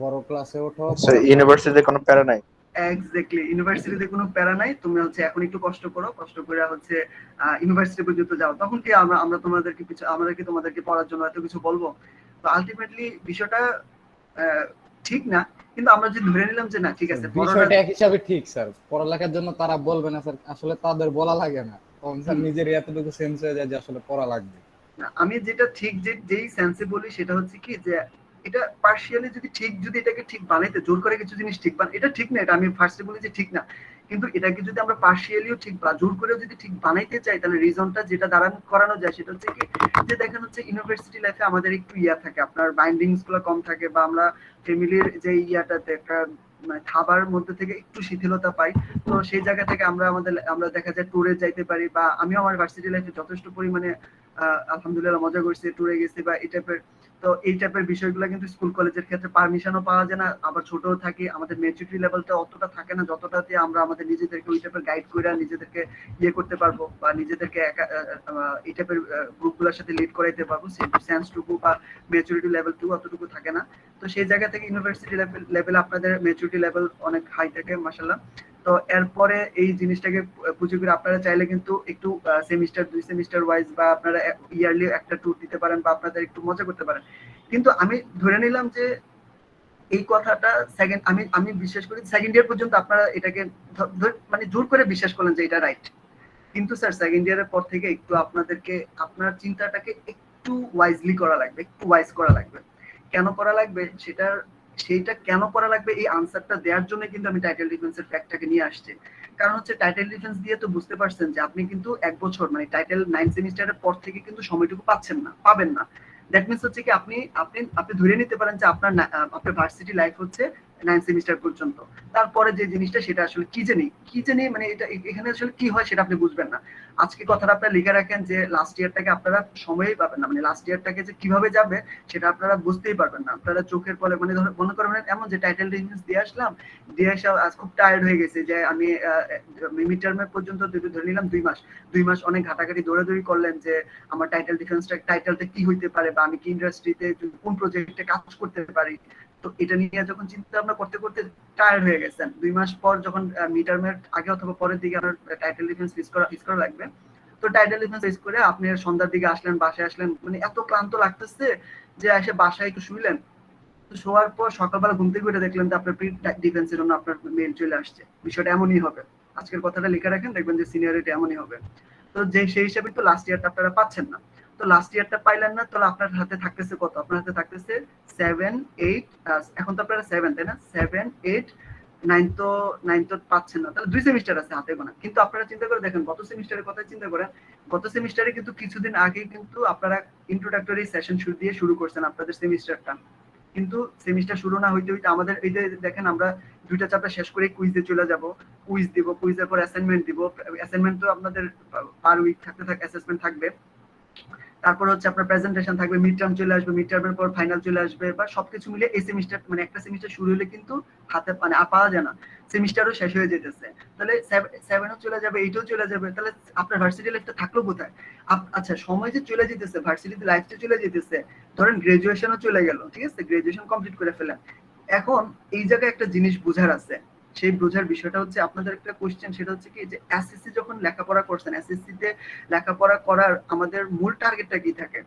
বড় ক্লাসে ওঠো, ইউনিভার্সিটিতে কোনো প্যারা নাই। এক্স্যাক্টলি, ইউনিভার্সিটিতে কোনো প্যারা নাই, তুমি হচ্ছে এখন একটু কষ্ট করো, কষ্ট করে হচ্ছে ইউনিভার্সিটি পর্যন্ত যাও। তখন কি আমরা তোমাদেরকে পড়ার জন্য এত কিছু বলবো? তো আলটিমেটলি বিষয়টা ঠিক না, কিন্তু আমরা যে ধরে নিলাম যে না ঠিক আছে বিষয়টা এক হিসাবে ঠিক স্যার, পড়ালেখার জন্য তারা বলবে না স্যার, আসলে তাদের বলা লাগে না, তখন স্যার নিজের এতটুকু সেন্স হয়ে যায় যে আসলে পড়া লাগবে। আমি যেটা ঠিক যেই সেন্সে বলি সেটা হচ্ছে কি যে এটা পার্শিয়ালি যদি এটাকে ঠিক বানাইতে জোর করে কিছু জিনিস ঠিক এটা ঠিক না, এটা আমি ফার্স্টে বলি যে ঠিক না, কিন্তু এটাকে যদি আমরা পার্শিয়ালিও ঠিক বা জোর করে যদি ঠিক বানাইতে চাই তাহলে রিজনটা যেটা করানো যায় সেটা হচ্ছে কি যে দেখেন হচ্ছে ইউনিভার্সিটি লাইফে আমাদের একটু থাকে, আপনার বাইন্ডিংস গুলো কম থাকে বা আমরা ফ্যামিলির যে ইয়াটাতে একটা মানে খাবার মধ্যে থেকে একটু শিথিলতা পাই। তো সেই জায়গা থেকে আমরা দেখা যায় ট্যুরে যাইতে পারি, বা আমিও আমার ভার্সিটি লাইফে যথেষ্ট পরিমাণে আলহামদুলিল্লাহ মজা করছি, ট্যুরে গেছি বা এই টাইপের বিষয়গুলো কিন্তু স্কুল কলেজের ক্ষেত্রে পারমিশনও পাওয়া যায় না, আবার ছোট থাকি, আমাদের ম্যাচুরিটি লেভেলটা অতটা থাকে না যতটাতে আমরা আমাদের নিজেদেরকে ওই টাইপের গাইড করে নিজেদেরকে ইয়ে করতে পারবো বা নিজেদেরকে এই টাইপের গ্রুপগুলোর সাথে লিড করাইতে পারবো, সেই সেন্সটুকু বা ম্যাচুরিটি লেভেলটুকু অতটুকু থাকে না। তো সেই জায়গা থেকে ইউনিভার্সিটি লেভেল আপনাদের ম্যাচুরিটি লেভেল অনেক হাই থাকে মাশাআল্লাহ। তো এরপরে এই জিনিসটাকে পুঁজি করে আপনারা চাইলে কিন্তু একটু সেমিস্টার 2 সেমিস্টার ওয়াইজ বা আপনারা ইয়ারলি একটা ট্যুর দিতে পারেন বা আপনাদের একটু মজা করতে পারেন। কিন্তু আমি ধরে নিলাম যে এই কথাটা আমি বিশ্বাস করি সেকেন্ড ইয়ার পর্যন্ত আপনারা এটাকে মানে জোর করে বিশ্বাস করলেন যে এটা রাইট, কিন্তু স্যার সেকেন্ড ইয়ারের পর থেকে একটু আপনাদেরকে আপনার চিন্তাটাকে একটু ওয়াইজলি করা লাগবে, একটু ওয়াইজ করা লাগবে। কেন করা লাগবে সেইটা কেন করা লাগবে এই আনসারটা দেওয়ার জন্য কিন্তু আমি টাইটেল ডিফেন্সের ফ্যাক্টটাকে নিয়ে আসছি। কারণ হচ্ছে টাইটেল ডিফেন্স দিয়ে তো বুঝতে পারছেন যে আপনি কিন্তু 1 বছর মানে টাইটেল 9 সেমিস্টারের পর থেকে কিন্তু সময়টুকু পাবেন না। দ্যাট মিনস হচ্ছে কি আপনি ধরে নিতে পারেন যে আপনার ভার্সিটি লাইফ হচ্ছে 9 সেমিস্টার পর্যন্ত, তারপরে যে জিনিসটা সেটা আসলে কি জানি মানে এটা এখানে আসলে কি হয় সেটা আপনি বুঝবেন না। আজকে কথাটা আপনারা লিখে রাখেন যে লাস্ট ইয়ারটাকে আপনারা সময়ই পাবেন না, মানে লাস্ট ইয়ারটাকে যে কিভাবে যাবে সেটা আপনারা বুঝতেই পারবেন না। আপনারা চোখের পরে মানে মনে করেন এমন যে টাইটেল ডিফেন্স দিয়ে এসে আজ খুব টায়ার্ড হয়ে গেছে যে আমি মিড টার্মের পর্যন্ত ধরে নিলাম 2 মাস অনেক ঘাটাঘাটি দৌড়াদৌড়ি করলেন যে আমার টাইটেলটা কি হইতে পারে বা আমি কি ইন্ডাস্ট্রিতে কোন প্রজেক্টে কাজ করতে পারি। তো এটা নিয়ে যখন চিন্তা ভাবনা করতে করতে টায়ার্ড হয়ে গেছেন, 2 মাস পর যখন মিড টার্মের আগে অথবা পরের দিকে আপনার টাইটেল ডিফেন্স ফেস করা লাগবে, তো টাইটেল ডিফেন্স ফেস করে আপনি সন্ধ্যার দিকে আসলেন, বাসায় আসলেন, মানে এত ক্লান্ত লাগতেছে যে এসে বাসায় একটু শুইলেন, তো শোয়ার পর সকালবেলা ঘুম থেকে উঠে দেখলেন যে আপনার প্রি ডিফেন্সের জন্য আপনার মেইল চলে আসছে। বিষয়টা এমনই হবে, আজকের কথাটা লিখে রাখেন, দেখবেন যে সিনিয়রিটি এমনই হবে। তো সেই হিসাবে তো লাস্ট ইয়ারটা আপনারা পাচ্ছেন না, তো লাস্ট ইয়ারটা পাইলেন না, তাহলে আপনার হাতে থাকতেছে কত? আপনার হাতে থাকতেছে 7, 8, এখন তো আপনারা 7 তাই না, 7, 8, 9 তো পাচ্ছেন না, তাহলে 2 সেমিস্টার আছে হাতে গোনা। কিন্তু আপনারা চিন্তা করে দেখেন গত সেমিস্টারের কথা চিন্তা করেন, গত সেমিস্টারে কিন্তু কিছুদিন আগে কিন্তু আপনারা ইন্ট্রোডাক্টরি সেশন দিয়ে শুরু করছেন আপনাদের সেমিস্টারটা, কিন্তু সেমিস্টার শুরু না হইতে হইতে আমাদের এই যে দেখেন আমরা 2টা চ্যাপ্টার শেষ করে কুইজে চলে যাব, কুইজ দিব, কুইজের পর অ্যাসাইনমেন্ট দিব, অ্যাসাইনমেন্ট তো আপনাদের পার উইক থাকতে অ্যাসেসমেন্ট থাকবে, তারপর হচ্ছে আপনার প্রেজেন্টেশন থাকবে, মিড টার্ম চলে আসবে, মিড টার্মের পর ফাইনাল চলে আসবে, বা সবকিছু মিলে এই সেমিস্টার মানে একটা সেমিস্টার শুরু হলে কিন্তু হাতে মানে পাওয়া যায় না, সেমিস্টারও শেষ হয়ে যেতেছে, তাহলে 7ও চলে যাবে, 8ও চলে যাবে, তাহলে আপনার ভার্সিটি লাইফটা থাকলো কোথায়? আচ্ছা সময় যে চলে যেতেছে, ভার্সিটি লাইফটা চলে যেতেছে, ধরেন গ্রাজুয়েশনও চলে গেল, ঠিক আছে, গ্রাজুয়েশন কমপ্লিট করে ফেলেন, এখন এই জায়গায় একটা জিনিস বোঝার আছে, সেই বোঝার বিষয়টা হচ্ছে আপনাদের একটা কোশ্চেন, সেটা হচ্ছে কি যে এসএসসি যখন লেখাপড়া করছেন, এসএসসি তে লেখাপড়া করার আমাদের মূল টার্গেটটা কি থাকে,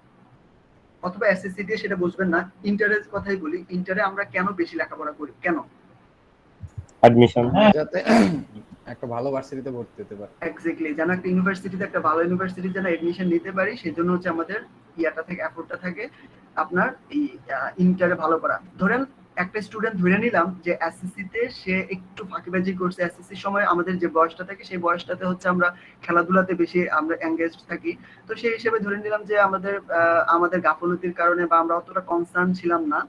অথবা এসএসসি দিয়ে সেটা বুঝবেন না, ইন্টারের কথাই বলি, ইন্টারে আমরা কেন বেশি লেখাপড়া করি, কেন? অ্যাডমিশন। যাতে একটা ভালো ভার্সিটিতে ভর্তি হতে পারে। এক্স্যাক্টলি, যেন একটা ইউনিভার্সিটিতে, একটা ভালো ইউনিভার্সিটি যেন এডমিশন নিতে পারি, সেজন্য হচ্ছে আমাদের ইয়াটা থেকে এফোর্টটা থাকে আপনার এই ইন্টারে ভালো করা। ধরেন একটা স্টুডেন্ট ধরে নিলাম যে এসএসসি তে সে একটু ফাঁকিবাজি করছে, এসএসসির সময় আমাদের যে বয়সটা থাকে সেই বয়সটাতে হচ্ছে আমরা খেলাধুলাতে বেশি আমরা এঙ্গেজড থাকি, তো সেই হিসেবে ধরে নিলাম যে আমাদের গাফলতির কারণে বা আমরা অতটা কনসার্ন ছিলাম না,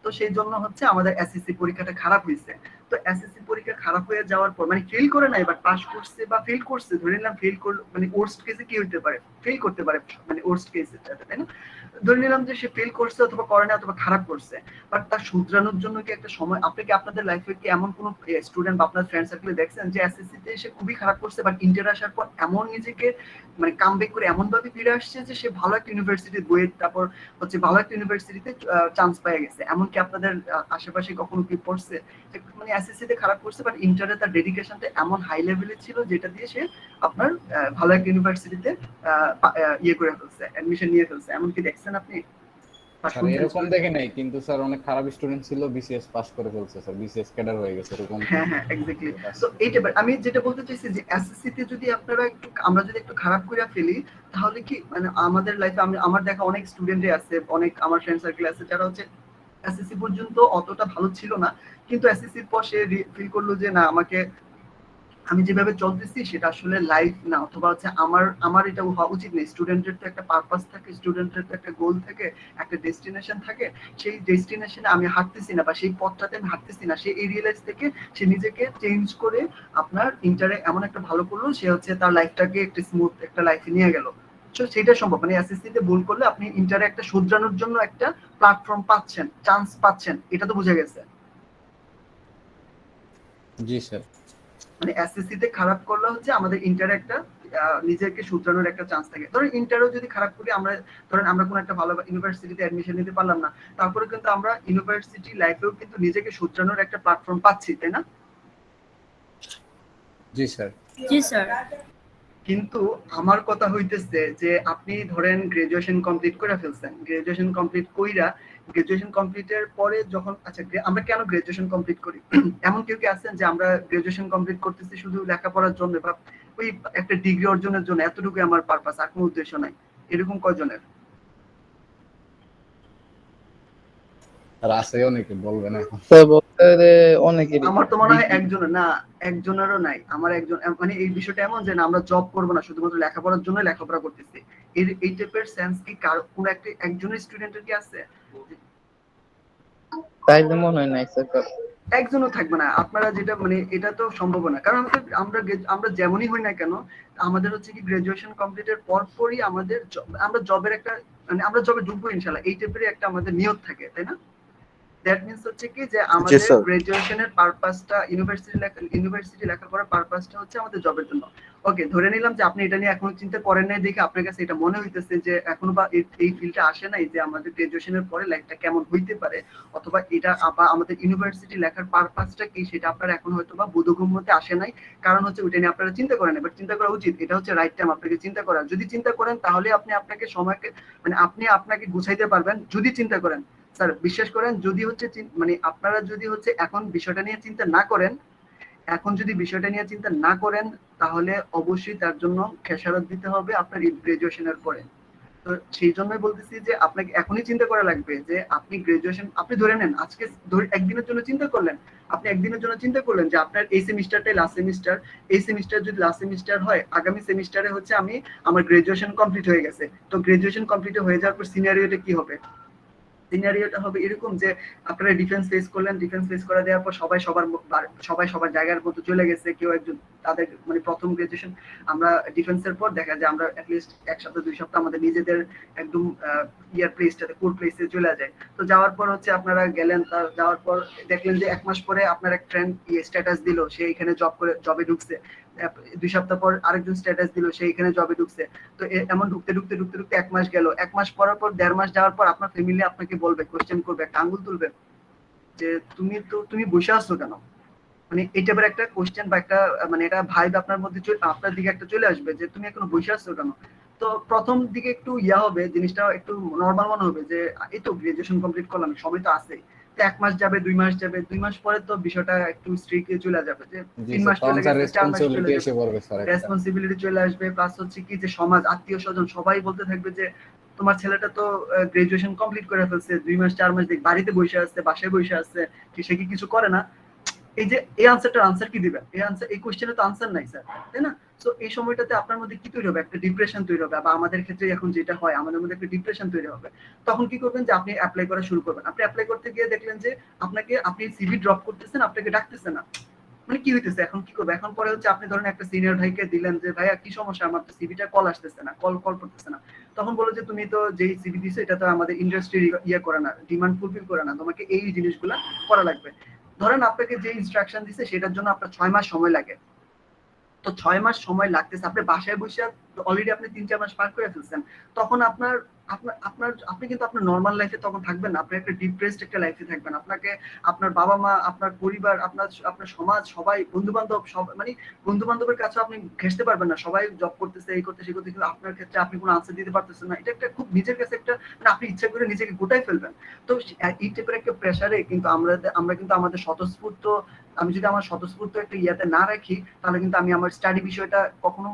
তো সেই জন্য হচ্ছে আমাদের এসএসসি পরীক্ষাটা খারাপ হয়েছে। তো এসএসসি পরীক্ষা খারাপ হয়ে যাওয়ার পর মানে ফেল করে নাই, বাট পাস করছে বা ফেল করছে, ধরে নিলাম ফেল করলো, মানে ওর্স্ট কেসে কি হতে পারে, ফেল করতে পারে, মানে ওর্স্ট কেসে, তাই না? ধরে নিলাম যে সে ফেল করছে অথবা করে না অথবা খারাপ করছে, বাট তার শুধরানোর জন্য কি একটা সময়, আপনি কি আপনাদের লাইফে কি এমন কোনো স্টুডেন্ট বা আপনার ফ্রেন্ড সার্কেলে দেখছেন যে এসএসসি তে সে খুবই খারাপ করছে, বাট ইন্টার আসার পর এমন নিজেকে মানে কামব্যাক করে এমন ভাবে ফিরে আসছে যে সে ভালো একটা ইউনিভার্সিটি বইয়ে তারপর হচ্ছে ভালো একটা ইউনিভার্সিটিতে চান্স পেয়ে গেছে, এমন কি আপনাদের আশেপাশে কখনো কি পড়ছে মানে এসএসসি তে খারাপ করছে বাট ইন্টারে তার ডেডিকেশনটা এমন হাই লেভেলে ছিল যেটা দিয়ে সে আপনার ভালো একটা ইউনিভার্সিটিতে ইয়ে করে ফেলছে, অ্যাডমিশন নিয়ে ফেলছে, এমন কি দেখছেন আপনি? স্যার এরকম দেখে নাই, কিন্তু স্যার অনেক খারাপ স্টুডেন্ট ছিল, বিসিএস পাস করে ফেলছে স্যার, বিসিএস ক্যাডার হয়ে গেছে এরকম। হ্যাঁ হ্যাঁ এক্স্যাক্টলি। তো এইটা আমি যেটা বলতে চাইছি যে এসএসসি তে যদি আপনারা একটু আমরা যদি একটু খারাপ করে ফেলি, তাহলে কি মানে আমাদের লাইফে আমার দেখা অনেক স্টুডেন্টই আছে, অনেক আমার ফ্রেন্ড সার্কেল আছে যারা হচ্ছে এসএসসি পর্যন্ত অতটা ভালো ছিল না, কিন্তু এসএসসির পর সে ফিল করলো যে না আমি যেভাবে চলতেছি সেটা আসলে লাইফ না, অথবা হচ্ছে আমার এটা হওয়া উচিত নেই। স্টুডেন্টের তো একটা পারপাস থাকে, স্টুডেন্টের তো একটা গোল থাকে, একটা ডেস্টিনেশন থাকে, সেই ডেস্টিনেশনে আমি হাঁটতেছি না বা সেই পথটাতে আমি হাঁটতেছি না, সেই রিয়েলাইজ থেকে সে নিজেকে চেঞ্জ করে আপনার ইন্টারে এমন একটা ভালো করলো, সে হচ্ছে তার লাইফটাকে একটা স্মুথ একটা লাইফে নিয়ে গেল। সেটা সম্ভব, মানে এসএসসি তে ভুল করলে আপনি ইন্টারে একটা শুধরানোর জন্য একটা প্ল্যাটফর্ম পাচ্ছেন, চান্স পাচ্ছেন, এটা তো বোঝা গেছে। জি স্যার। মানে এসএসসি তে খারাপ করলে হচ্ছে আমাদের ইন্টারে একটা নিজেকে শুধরানোর একটা চান্স থাকে। ধরেন ইন্টারও যদি খারাপ করি আমরা, ধরেন আমরা কোনো একটা ভালো ইউনিভার্সিটিতে অ্যাডমিশন নিতে পারলাম না, তারপরে কিন্তু আমরা ইউনিভার্সিটি লাইফেও কিন্তু নিজেকে শুধরানোর একটা প্ল্যাটফর্ম পাচ্ছি, তাই না? জি স্যার। জি স্যার। কিন্তু আমার কথা হইতেছে যে আপনি ধরেন গ্রাজুয়েশন কমপ্লিট করে ফেলছেন, গ্রাজুয়েশন কমপ্লিট কইরা গ্রাজুয়েশন কমপ্লিটের পরে যখন আচ্ছা আমরা কেন গ্রাজুয়েশন কমপ্লিট করি? এমন কেউ কি আছেন যে আমরা গ্রাজুয়েশন কমপ্লিট করতেছি শুধু লেখাপড়ার জন্য বা ওই একটা ডিগ্রি অর্জনের জন্য, এতটুকু আমার পারপাস, আর কোনো উদ্দেশ্য নাই, এরকম কয়জনের? আছে অনেকে, বলবেন এখন। স্যার বলতে অনেকেরই। আমার তো মনে হয় একজনের না, একজনেরও নাই। আমার একজন মানে এই বিষয়টা এমন যে না আমরা জব করবো না, শুধুমাত্র লেখাপড়ার জন্য লেখাপড়া করতেছি, এই টাইপের সেন্স কি কোন একটা একজনের স্টুডেন্টের কি আছে? তাইলে মনে হয় নাই স্যার। একজনও থাকবে না। আপনারা যেটা মানে এটা তো সম্ভব না, কারণ আমরা যেমনই হই না কেন আমাদের হচ্ছে কি গ্রাজুয়েশন কমপ্লিটের পরপরই আমরা জবের একটা মানে আমরা জবে ঢুকবো ইনশাআল্লাহ, এই টাইপের একটা আমাদের নিয়ত থাকে, তাই না? দ্যাট মিন্স হচ্ছে কি যে আমাদের গ্রাজুয়েশনের পারপাসটা ইউনিভার্সিটি লেখাপড়ার পারপাসটা হচ্ছে আমাদের জবের জন্য। ওকে, ধরে নিলাম যে আপনি এটা নিয়ে এখনো চিন্তা করেন নাই দেখে আপনার কাছে এটা মনে হইতেছে যে এখনো বা এই ফিল্ডটা আসে নাই যে আমাদের গ্রাজুয়েশনের পরে লাইফটা কেমন হইতে পারে, অথবা এটা বা আমাদের ইউনিভার্সিটি লেখার পারপাসটা কি সেটা আপনার এখন হয়তো বা বোধগম্যতে আসে নাই, কারণ হচ্ছে ওইটা নিয়ে আপনারা চিন্তা করেন, বাট চিন্তা করা উচিত। এটা হচ্ছে রাইট টাইম আপনাকে চিন্তা করার। যদি চিন্তা করেন তাহলে আপনি আপনাকে সময়কে মানে আপনি আপনাকে গুছাইতে পারবেন। যদি চিন্তা করেন স্যার, বিশ্বাস করেন, যদি হচ্ছে মানে আপনারা যদি হচ্ছে এখন বিষয়টা নিয়ে চিন্তা না করেন, তাহলে অবশ্যই তার জন্য খেসারত দিতে হবে আপনার গ্রাজুয়েশনের পরে। তো সেই জন্যই বলতেছি যে আপনাকে এখনই চিন্তা করা লাগবে যে আপনি গ্রাজুয়েশন আপনি ধরে নেন আজকে একদিনের জন্য চিন্তা করলেন, আপনি একদিনের জন্য চিন্তা করলেন যে আপনার এই সেমিস্টারটাই লাস্ট সেমিস্টার, এই সেমিস্টার যদি লাস্ট সেমিস্টার হয় আগামী সেমিস্টারে হচ্ছে আমি আমার গ্রাজুয়েশন কমপ্লিট হয়ে গেছে। তো গ্রাজুয়েশন কমপ্লিট হয়ে যাওয়ার পর সিনারিওটা কি হবে? সিনারিওটা হবে এরকম যে আপনারা ডিফেন্স ফেস করলেন, ডিফেন্স ফেস করে দেওয়ার পর সবাই সবার জায়গার মতো চলে গেছে, কেউ একজন তাদের মানে প্রথম গ্রাজুয়েশন আমরা ডিফেন্সের পর দেখা যায় আমরা অ্যাটলিস্ট 1 সপ্তাহ 2 সপ্তাহ আমাদের নিজেদের একদম ইয়ার প্লেসটাতে কোর প্লেসে চলে যায়। তো যাওয়ার পর হচ্ছে আপনারা গেলেন, তার যাওয়ার পর দেখলেন যে 1 মাস পরে আপনার এক ফ্রেন্ড স্ট্যাটাস দিল সে এখানে জবে ঢুকছে, 2 সপ্তাহ পর আরেকজন স্ট্যাটাস দিল সে এখানে জবে ঢুকছে। তো এমন ঢুকতে ঢুকতে ঢুকতে ঢুকতে 1 মাস গেল, 1 মাস পরার পর 1.5 মাস যাওয়ার পর আপনার ফ্যামিলি আপনাকে বলবে, কোশ্চেন করবে, একটা আঙ্গুল তুলবে যে তুমি বসে আসছো কেন? মানে এই টাইপের একটা কোশ্চেন বা একটা মানে এটা ভাইব আপনার মধ্যে আপনার দিকে একটা চলে আসবে যে তুমি এখনো বসে আসছো কেন। তো প্রথম দিকে একটু ইয়া হবে, জিনিসটা একটু নর্মাল মনে হবে যে এই তো গ্রাজুয়েশন কমপ্লিট করলাম, সময় তো আছে। তো 1 মাস যাবে, 2 মাস যাবে, 2 মাস পরে তো বিষয়টা একটু স্ট্রিক্টলি চলে যাবে যে 3 মাস চলে গেছে, 4 মাস চলে রেসপন্সিবিলিটি এসে যাবে, পড়বে স্যার। রেসপন্সিবিলিটি চলে আসবে। প্লাস হচ্ছে কি যে সমাজ, আত্মীয় স্বজন সবাই বলতে থাকবে যে তোমার ছেলেটা তো গ্রাজুয়েশন কমপ্লিট করে ফেলছে, 2 মাস 4 মাস দেখ বাড়িতে বসে আছে, বাসায় বসে আছে, সে কি কিছু করে না। এই যে এই আনসারটার আনসার কি দিবেন? এই কোশ্চেনে তো আনসার নাই স্যার, তাই না? সো এই সময়টাতে আপনার মধ্যে কি তৈরি হবে? একটা ডিপ্রেশন তৈরি হবে, বা আমাদের ক্ষেত্রে এখন যেটা হয় আমাদের মধ্যে একটা ডিপ্রেশন তৈরি হবে। তখন কি করবেন যে আপনি অ্যাপ্লাই করা শুরু করবেন। আপনি অ্যাপ্লাই করতে গিয়ে দেখলেন যে আপনি সিভি ড্রপ করতেছেন, আপনাকে ডাকতেছে না। মানে কি হইতেছে? এখন কি করবে? এখন পরে হচ্ছে আপনি ধরেন একটা সিনিয়র ভাইকে দিলেন যে ভাইয়া কি সমস্যা, আমার তো সিভিটা কল আসতেছে না, কল করতেছে না। তখন বলে যে তুমি তো যেই সিভি দিছো এটা তো আমাদের ইন্ডাস্ট্রি ইয়ে করে না, ডিমান্ড ফুলফিল করে না, তোমাকে এই জিনিসগুলা করা লাগবে। ধরেন আপনাকে যে ইনস্ট্রাকশন দিছে সেটার জন্য আপনার 6 মাস সময় লাগে। তো 6 মাস সময় লাগতেছে, আপনি বাসায় বসে অলরেডি আপনি 3-4 মাস পার করে ফেলছেন। তখন আপনি কিন্তু আপনার নর্মাল লাইফে তখন থাকবেন না, আপনি একটা ডিপ্রেসড একটা লাইফে থাকবেন। আপনাকে আপনার বাবা মা, আপনার পরিবার, আপনার সমাজ, সবাই, বন্ধু বান্ধব, সব মানে বন্ধু বান্ধবের কাছে আপনি ঘেঁষতে পারবেন না, সবাই জব করতেছে, এই করতেছে, সেই করতেছে, কিন্তু আপনার ক্ষেত্রে আপনি কোনো আনসার দিতে পারতেছেন না। এটা একটা খুব নিজের কাছে একটা মানে আপনি ইচ্ছা করে নিজেকে গোটাই ফেলবেন। তো এই টাইপের একটা প্রেসারে কিন্তু আমরা কিন্তু আমাদের স্বতঃস্ফূর্ত, আমি যদি আমার স্বতঃস্ফূর্ত একটা ইয়াতে না রাখি তাহলে কিন্তু আমি আমার স্টাডি বিষয়টা কখনো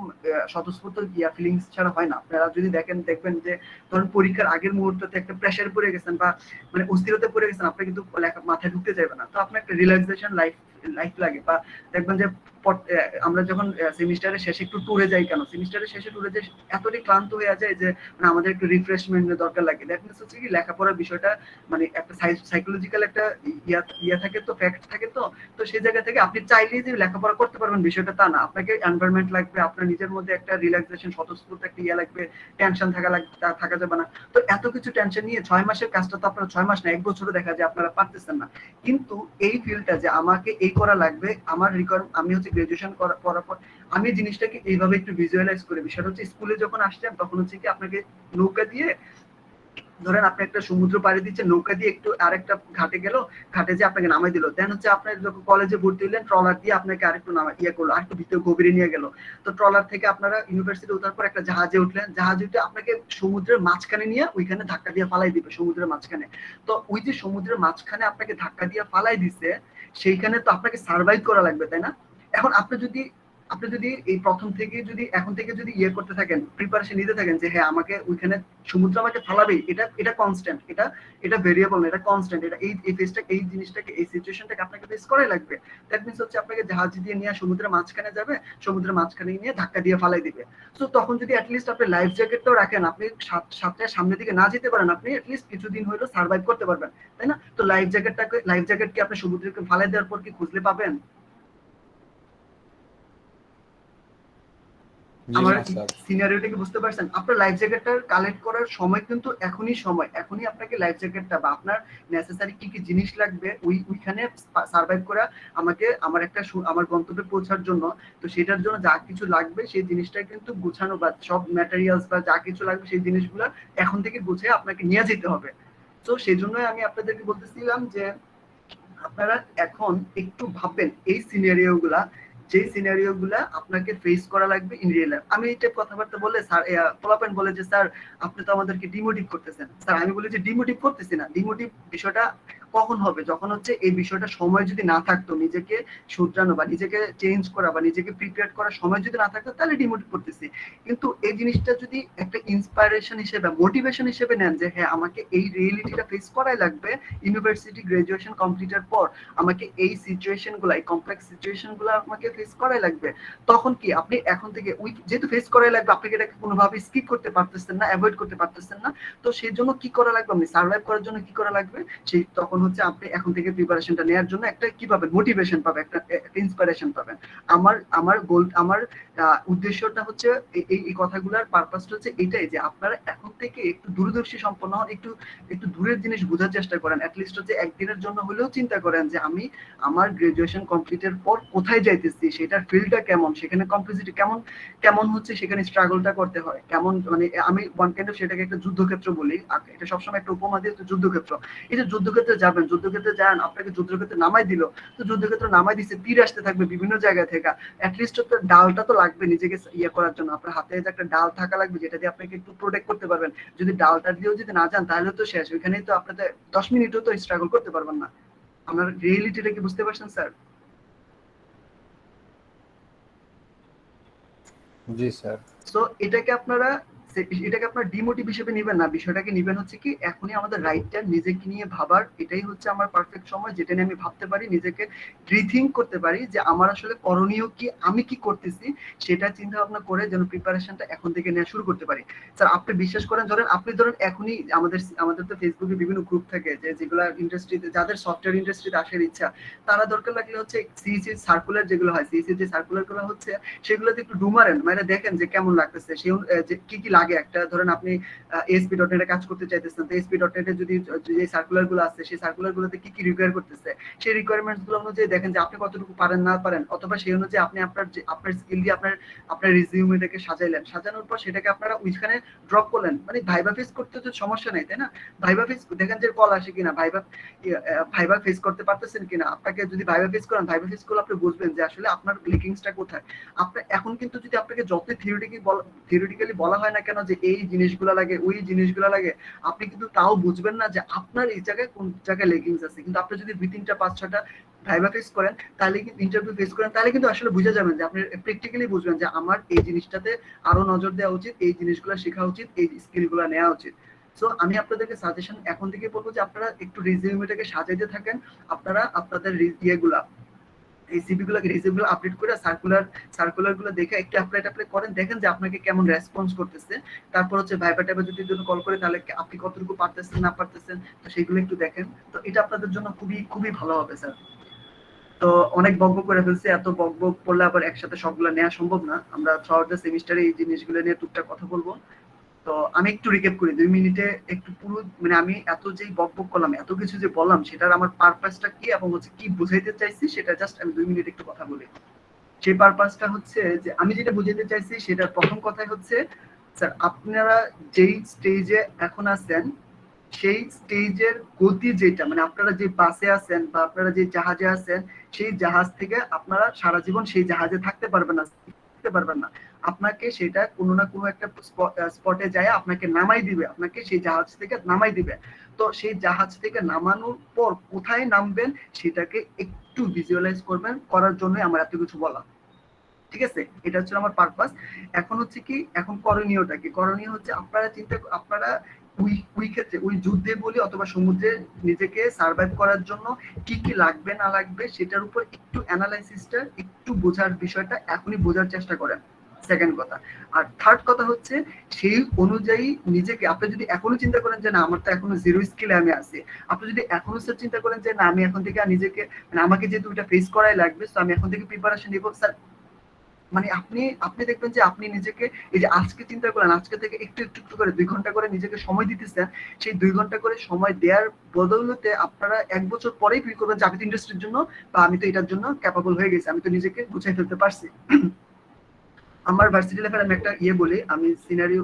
স্বতঃস্ফূর্ত ফিলিংস ছাড়া হয় না। আপনারা যদি দেখবেন যে ধরুন পরীক্ষার আগের মুহূর্তে একটা প্রেসার পড়ে গেছেন বা মানে অস্থিরতা পড়ে গেছেন, আপনি কিন্তু লেখা মাথায় ঢুকতে যাবে না। তো আপনার একটা রিল্যাক্সেশন লাইফ লাগে। বা দেখবেন যে আমরা যখন সেমিস্টারের শেষে একটু ট্যুরে যাই, কেন সেমিস্টারের শেষে ট্যুরে যাই এতটাই ক্লান্ত হয়ে যায় যে মানে আমাদের একটু রিফ্রেশমেন্টের দরকার লাগে। দ্যাট মিনস হচ্ছে কি লেখাপড়ার বিষয়টা মানে একটা সাইকোলজিক্যাল একটা ইয়া থাকে, তো ফ্যাক্ট থাকে। তো সেই জায়গা থেকে আপনি চাইলেই যে লেখাপড়া করতে পারবেন বিষয়টা তা না, আপনাকে এনভায়রনমেন্ট লাগবে, আপনার নিজের মধ্যে একটা রিল্যাক্সেশন, স্বতঃস্ফূর্ত একটা ইয়া লাগবে, টেনশন থাকা যাবে না। তো এত কিছু টেনশন নিয়ে 6 মাসের কাজটা তো আপনারা 6 মাস না 1 বছরে দেখা যায় আপনারা পারতেছেন না। কিন্তু এই ফিল্ডটা যে আমাকে এই করা লাগবে, আমার আমি হচ্ছে গ্রাজুয়েশন করার পর আমি জিনিসটাকে এইভাবে একটু ভিজুয়ালাইজ করি। বিষয়টা হচ্ছে স্কুলে যখন আসছেন তখন হচ্ছে কি আপনাকে নৌকা দিয়ে, ধরেন আপনি একটা সমুদ্র পাড়ি দিচ্ছেন, নৌকা দিয়ে একটু আরেকটা ঘাটে গেল, ঘাটে যে আপনাকে নামাই দিল। দেন হচ্ছে আপনার যখন কলেজে ভর্তি হলেন ট্রলার দিয়ে আপনাকে আরেকটু করলো, আরেকটু ভিতরে গভীরে নিয়ে গেল। তো ট্রলার থেকে আপনারা ইউনিভার্সিটি ওঠার পর একটা জাহাজে উঠলেন, জাহাজে উঠে আপনাকে সমুদ্রের মাঝখানে নিয়ে ওইখানে ধাক্কা দিয়ে ফালাই দিবে সমুদ্রের মাঝখানে। তো ওই যে সমুদ্রের মাঝখানে আপনাকে ধাক্কা দিয়ে ফালাই দিছে, সেইখানে তো আপনাকে সার্ভাইভ করা লাগবে, তাই না? এখন আপনি যদি এই প্রথম থেকে যদি এখন থেকে যদি করতে থাকেন, প্রিপারেশন নিতে থাকেন যে হ্যাঁ আমাকে ওইখানে সমুদ্র আমাকে ফালাবে, এটা কনস্ট্যান্ট, এটা ভেরিয়েবল না, এটা কনস্ট্যান্ট, এটা এই ফেজটাকে, এই জিনিসটাকে, এই সিচুয়েশনটাকে আপনাকে ফেস করাই লাগবে। দ্যাট মিনস হচ্ছে আপনাকে জাহাজ দিয়ে নিয়ে সমুদ্রের মাঝখানে যাবে, সমুদ্রের মাঝখানে নিয়ে ধাক্কা দিয়ে ফালাই দিবে। তো তখন যদি অ্যাটলিস্ট আপনি লাইফ জ্যাকেটটাও রাখেন, আপনি সাতটায় সামনের দিকে না যেতে পারেন, আপনি অ্যাটলিস্ট কিছুদিন হইলেও সার্ভাইভ করতে পারবেন, তাই না? তো লাইফ জ্যাকেট কি আপনি সমুদ্রকে ফালাই দেওয়ার পর কি খুঁজলে পাবেন? আমার সিনারিওটা কি বুঝতে পারছেন? আপনার লাইফ জ্যাকেটটা কালেক্ট করার সময় কিন্তু এখনই আপনাকে লাইফ জ্যাকেটটা বা আপনার নেসেসারি কি কি জিনিস লাগবে ওইখানে সার্ভাইভ করা, আমার গন্তব্যে পৌঁছার জন্য। তো সেটার জন্য যা কিছু লাগবে সেই জিনিসটা কিন্তু গুছানো, বা সব ম্যাটেরিয়ালস বা যা কিছু লাগবে সেই জিনিসগুলো এখন থেকে গুছিয়ে আপনাকে নিয়ে যেতে হবে। তো সেই জন্যই আমি আপনাদেরকে বলতেছিলাম যে আপনারা এখন একটু ভাববেন এই সিনারিও গুলা আপনাকে ফেস করা লাগবে ইন রিয়েল লাইফ। আমি এটা কথাবার্তা বললে স্যার পোলাপেন বলে যে স্যার আপনি তো আমাদেরকে ডিমোটিভ করতেছেন। স্যার আমি বলি যে ডিমোটিভ করতেছি না, ডিমোটিভ বিষয়টা কখন হবে? যখন হচ্ছে এই বিষয়টা সময় যদি না থাকতো, নিজেকে শুধরানো বা নিজেকে চেঞ্জ করা বা নিজেকে প্রিপেয়ার করার সময় যদি না থাকতো, তাহলে ডিমোটিভ করতেছি। কিন্তু এই জিনিসটা যদি একটা ইন্সপাইরেশন হিসেবে, মোটিভেশন হিসেবে নেন যে হ্যাঁ আমাকে এই রিয়েলিটিটা ফেস করাই লাগবে, ইউনিভার্সিটি গ্রাজুয়েশন কমপ্লিটের পর আমাকে এই সিচুয়েশন গুলা, এই কমপ্লেক্স সিচুয়েশন গুলা আমাকে ফেস করাই লাগবে, তখন কি আপনি এখন থেকে ওই যেহেতু ফেস করাই লাগবে, আপনাকে এটাকে কোনোভাবে স্কিপ করতে পারতেছেন না, অ্যাভয়েড করতে পারতেছেন না, তো সেই জন্য কি করা লাগবে, আপনি সার্ভাইভ করার জন্য কি করা লাগবে, সেই তখন হচ্ছে আপনি এখন থেকে প্রিপারেশনটা নেওয়ার জন্য একটা কি পাবেন, মোটিভেশন পাবেন, একটা ইন্সপিরেশন পাবেন। আমার আমার গোল, আমার উদ্দেশ্যটা হচ্ছে এই কথাগুলোর পারপাসটা হচ্ছে এটাই যে আপনারা এখন থেকে একটু দূরদর্শী সম্পন্ন হন, একটু একটু দূরের জিনিস বোঝার চেষ্টা করেন, অ্যাটলিস্ট হচ্ছে একদিনের জন্য হলেও চিন্তা করেন যে আমি আমার গ্রাজুয়েশন কমপ্লিটের পর কোথায় যাইতেছি, সেটার ফিল্ডটা কেমন, সেখানে কমপ্লিসিটি কেমন, কেমন হচ্ছে সেখানে স্ট্রাগলটা করতে হয়, কেমন মানে আমি ওয়ান কাইন্ড অফ সেটাকে একটা যুদ্ধক্ষেত্র বলি, এটা সবসময় একটা উপমা দিয়ে, তো যুদ্ধক্ষেত্র, এই যে যুদ্ধক্ষেত্রে যাবেন, যুদ্ধক্ষেত্রে যান, আপনাকে যুদ্ধক্ষেত্রে নামাই দিল, তো যুদ্ধক্ষেত্রে নামাই দিচ্ছে, তীর আসতে থাকবে বিভিন্ন জায়গা থেকে, অ্যাটলিস্ট তো ডালটা তো লাগবে নিজেকে ইয়ে করার জন্য, আপনার হাতে যে একটা ডাল থাকা লাগবে যেটা দিয়ে আপনাকে একটু প্রোটেক্ট করতে পারবেন। যদি ডালটা দিয়েও যদি না যান তাহলে তো শেষ, ওইখানেই তো আপনাদের 10 মিনিটও তো স্ট্রাগল করতে পারবেন না। আমার রিয়েলিটিটা কি বুঝতে পারছেন স্যার? জি স্যার। সো এটাকে আপনারা ডিমোটিভ হিসেবে নেবেন না, বিষয়টাকে নেবেন হচ্ছে কি এখনই আমাদের রাইট টাইম নিজেকে নিয়ে ভাবার, এটাই হচ্ছে আমার পারফেক্ট সময়, যেটা নিয়ে আমি ভাবতে পারি, নিজেকে রিথিঙ্ক করতে পারি যে আমার আসলে করণীয় কি, আমি কি করতেছি, সেটা চিন্তা ভাবনা করে যেন প্রিপারেশনটা এখন থেকে নেওয়া শুরু করতে পারি। স্যার আপনি বিশ্বাস করেন, আপনি ধরেন এখনই আমাদের তো ফেসবুকে বিভিন্ন গ্রুপ থাকে যে যেগুলো ইন্ডাস্ট্রিতে, যাদের সফটওয়্যার ইন্ডাস্ট্রিতে আসার ইচ্ছা, তারা দরকার লাগলে হচ্ছে সিইসি সার্কুলার যেগুলো হয়, সিইসি যে সার্কুলার গুলো হচ্ছে সেগুলোতে একটু ডুমারেন, মানে দেখেন যে কেমন লাগতেছে, সেই যে কি কি লাগে, একটা ধরেন আপনি ASP.NET এ কাজ করতে চাইতেছেন, তো ASP.NET এ যদি যে সার্কুলার গুলো আছে সেই সার্কুলার গুলোতে কি কি রিকোয়ার করতেছে, সেই রিকোয়ারমেন্টস গুলো অনুযায়ী দেখেন যে আপনি কতটুকু পারেন না পারেন, অথবা সেই অনুযায়ী আপনি আপনার স্কিল দিয়ে আপনার রিজিউমেটাকে সাজাইলেন, সাজানোর পর সেটাকে আপনারা ওইখানে ড্রপ করলেন, মানে ভাইবা ফেস করতে তো সমস্যা নাই, তাই না? ভাইবা ফেস দেখেন যে কল আসে কিনা, ভাইবা ফেস করতে পারতেছেন কিনা, আপনাকে যদি ভাইবা ফেস করেন, ভাইবা ফেস করলে আপনি বুঝবেন যে আসলে আপনার লিকিংসটা কোথায়। আপনার এখন কিন্তু যদি আপনাকে যত থিওরিটিক্যালি বলা হয় না কেন যে এই জিনিসগুলো লাগে, ওই জিনিসগুলো লাগে, আপনি কিন্তু তাও বুঝবেন না যে আপনার এই জায়গায় কোন জায়গায় লেগিংস আছে। কিন্তু আপনি যদি 2-3টা 5-6টা ভাইবা ফেস করেন, তাহলে কিন্তু ইন্টারভিউ ফেস করেন, তাহলে কিন্তু আসলে বুঝে যাবেন যে আপনি প্র্যাকটিক্যালি বুঝবেন যে আমার এই জিনিসটাতে আরো নজর দেওয়া উচিত, এই জিনিসগুলো শেখা উচিত, এই স্কিলগুলো নেওয়া উচিত। সো আমি আপনাদেরকে সাজেশন এখন থেকে বলবো যে আপনারা একটু রিজিউমেটাকে সাজাইতে থাকেন, আপনারা আপনাদের ইয়েগুলা, এই সিভি গুলো রিজিউম আপডেট করে সার্কুলার গুলো দেখে একটু অ্যাপ্লাই করেন, দেখেন যে আপনাকে কেমন রেসপন্স করতেছে। তারপর হচ্ছে ভাইবা টাইবা যদি জন্য কল করে তাহলে আপনি কতটুকু পারতেছেন না পারতেছেন, তো সেগুলো একটু দেখেন। তো এটা আপনাদের জন্য খুবই খুবই ভালো হবে স্যার। তো অনেক বকবক করে ফেলছি, এত বকবক করলে আবার একসাথে সবগুলো নেওয়া সম্ভব না, আমরা থ্রুআউট দ্য সেমিস্টারে এই জিনিসগুলো নিয়ে টুকটাক কথা বলবো। তো আমি একটু রিক্যাপ করি 2 মিনিটে, একটু পুরো মানে আমি এত যে বকবক করলাম, এত কিছু যে বললাম, সেটার আমার পারপাসটা কি এবং হচ্ছে কি বুঝাইতে চাইছি, সেটা জাস্ট আমি 2 মিনিট একটু কথা বলি। সেই পারপাসটা হচ্ছে যে আমি যেটা বুঝাইতে চাইছি সেটার প্রথম কথাই হচ্ছে, স্যার আপনারা যেই স্টেজে এখন আছেন, সেই স্টেজের গতি যেটা, মানে আপনারা যে বাসে আছেন বা আপনারা যে জাহাজে আছেন, সেই জাহাজ থেকে আপনারা সারা জীবন সেই জাহাজে থাকতে পারবেন না, আপনাকে সেটা কোনো না কোনো একটা স্পটে যায় আপনাকে নামাই দিবে, আপনাকে সেই জাহাজ থেকে নামাই দিবে। তো সেই জাহাজ থেকে নামানোর পর কোথায় নামবেন সেটাকে একটু ভিজুয়ালাইজ করবেন, করার জন্য আমার এত কিছু বলা, ঠিক আছে? এটা হচ্ছে আমার পারপাস। এখন হচ্ছে কি, এখন করণীয়টা কি? করণীয় হচ্ছে আপনারা ওই ক্ষেত্রে ওই যুদ্ধে বলি অথবা সমুদ্রে নিজেকে সার্ভাইভ করার জন্য কি কি লাগবে না লাগবে সেটার উপর একটু অ্যানালাইসিসটা, একটু বোঝার বিষয়টা এখনই বোঝার চেষ্টা করেন, সেকেন্ড কথা। আর থার্ড কথা হচ্ছে সেই অনুযায়ী নিজেকে, আপনি যদি এখনো চিন্তা করেন যে না আমার তো এখনো জিরো স্কিলে আমি আছি, আপনি যদি এখনো স্যার চিন্তা করেন যে না আমি এখন থেকে নিজেকে, মানে আমাকে যেহেতু এটা ফেস করাই লাগবে, তো আমি এখন থেকে প্রিপারেশন নিব, স্যার মানে আপনি দেখবেন যে আপনি নিজেকে, এই যে আজকে চিন্তা করেন, আজকে থেকে একটু একটু একটু করে 2 ঘন্টা করে নিজেকে সময় দিতেছেন, সেই 2 ঘন্টা করে সময় দেওয়ার বদৌলতে আপনারা 1 বছর পরেই ফিল করবেন যে আমি তো ইন্ডাস্ট্রির জন্য বা আমি তো এটার জন্য ক্যাপাবল হয়ে গেছি, আমি তো নিজেকে গুছিয়ে ফেলতে পারছি। আমার ভার্সিটি লাইফের আমি একটা বলি, আমি সিনারিও,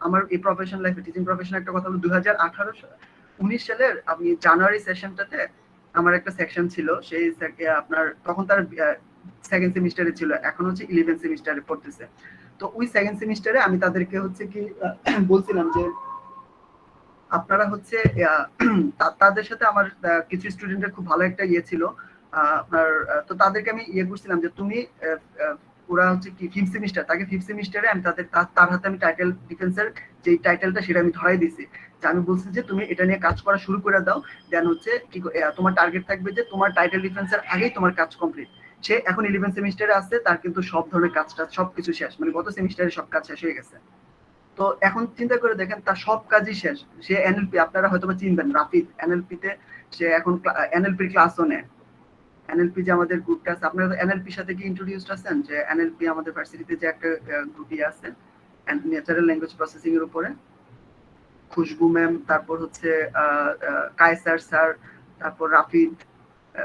আমার এই প্রফেশন লাইফে, টিচিং প্রফেশন একটা কথা বলি, 2018-19 সালের আমি জানুয়ারি সেশনটাতে আমার একটা সেকশন ছিল, সেই আপনার তখন তার সেকেন্ড সেমিস্টারে ছিল, এখন হচ্ছে 11 সেমিস্টারে পড়তেছে। তো ওই সেকেন্ড সেমিস্টারে আমি তাদেরকে হচ্ছে কি বলছিলাম যে আপনারা হচ্ছে তাদের সাথে আমার কিছু স্টুডেন্টের খুব ভালো একটা ইয়ে ছিল আপনার তো তাদেরকে আমি ইয়ে করছিলাম যে তুমি ওরা হচ্ছে কি ফিফথ সেমিস্টার, তাকে ফিফথ সেমিস্টারে আমি তার হাতে আমি টাইটেল ডিফেন্সের যে টাইটেলটা সেটা আমি ধরাই দিছি, যে আমি বলছি যে তুমি এটা নিয়ে কাজ করা শুরু করে দাও, দেন হচ্ছে কি তোমার টার্গেট থাকবে যে তোমার টাইটেল ডিফেন্সের আগেই তোমার কাজ কমপ্লিট। সে এখন 11 সেমিস্টারে আছে, তার কিন্তু সব ধরনের কাজটা সবকিছু শেষ, মানে গত সেমিস্টারে সব কাজ শেষ হয়ে গেছে। তো এখন চিন্তা করে দেখেন তার সব কাজই শেষ। সে এনএলপি, আপনারা হয়তো চিনবেন রাফিদ, এনএলপিতে সে এখন এনএলপির ক্লাসও নেয়। এনএলপি যে আমাদের গ্রুপটা আছে, আপনারা তো এনএলপির সাথে কি ইন্ট্রোডিউসড আছেন? যে এনএলপি আমাদের ভার্সিটিতে যে একটা গ্রুপই আছে ন্যাচারাল ল্যাঙ্গুয়েজ প্রসেসিং এর উপরে, খুশবু ম্যাম, তারপর হচ্ছে কায়সার স্যার, তারপর রাফিদ,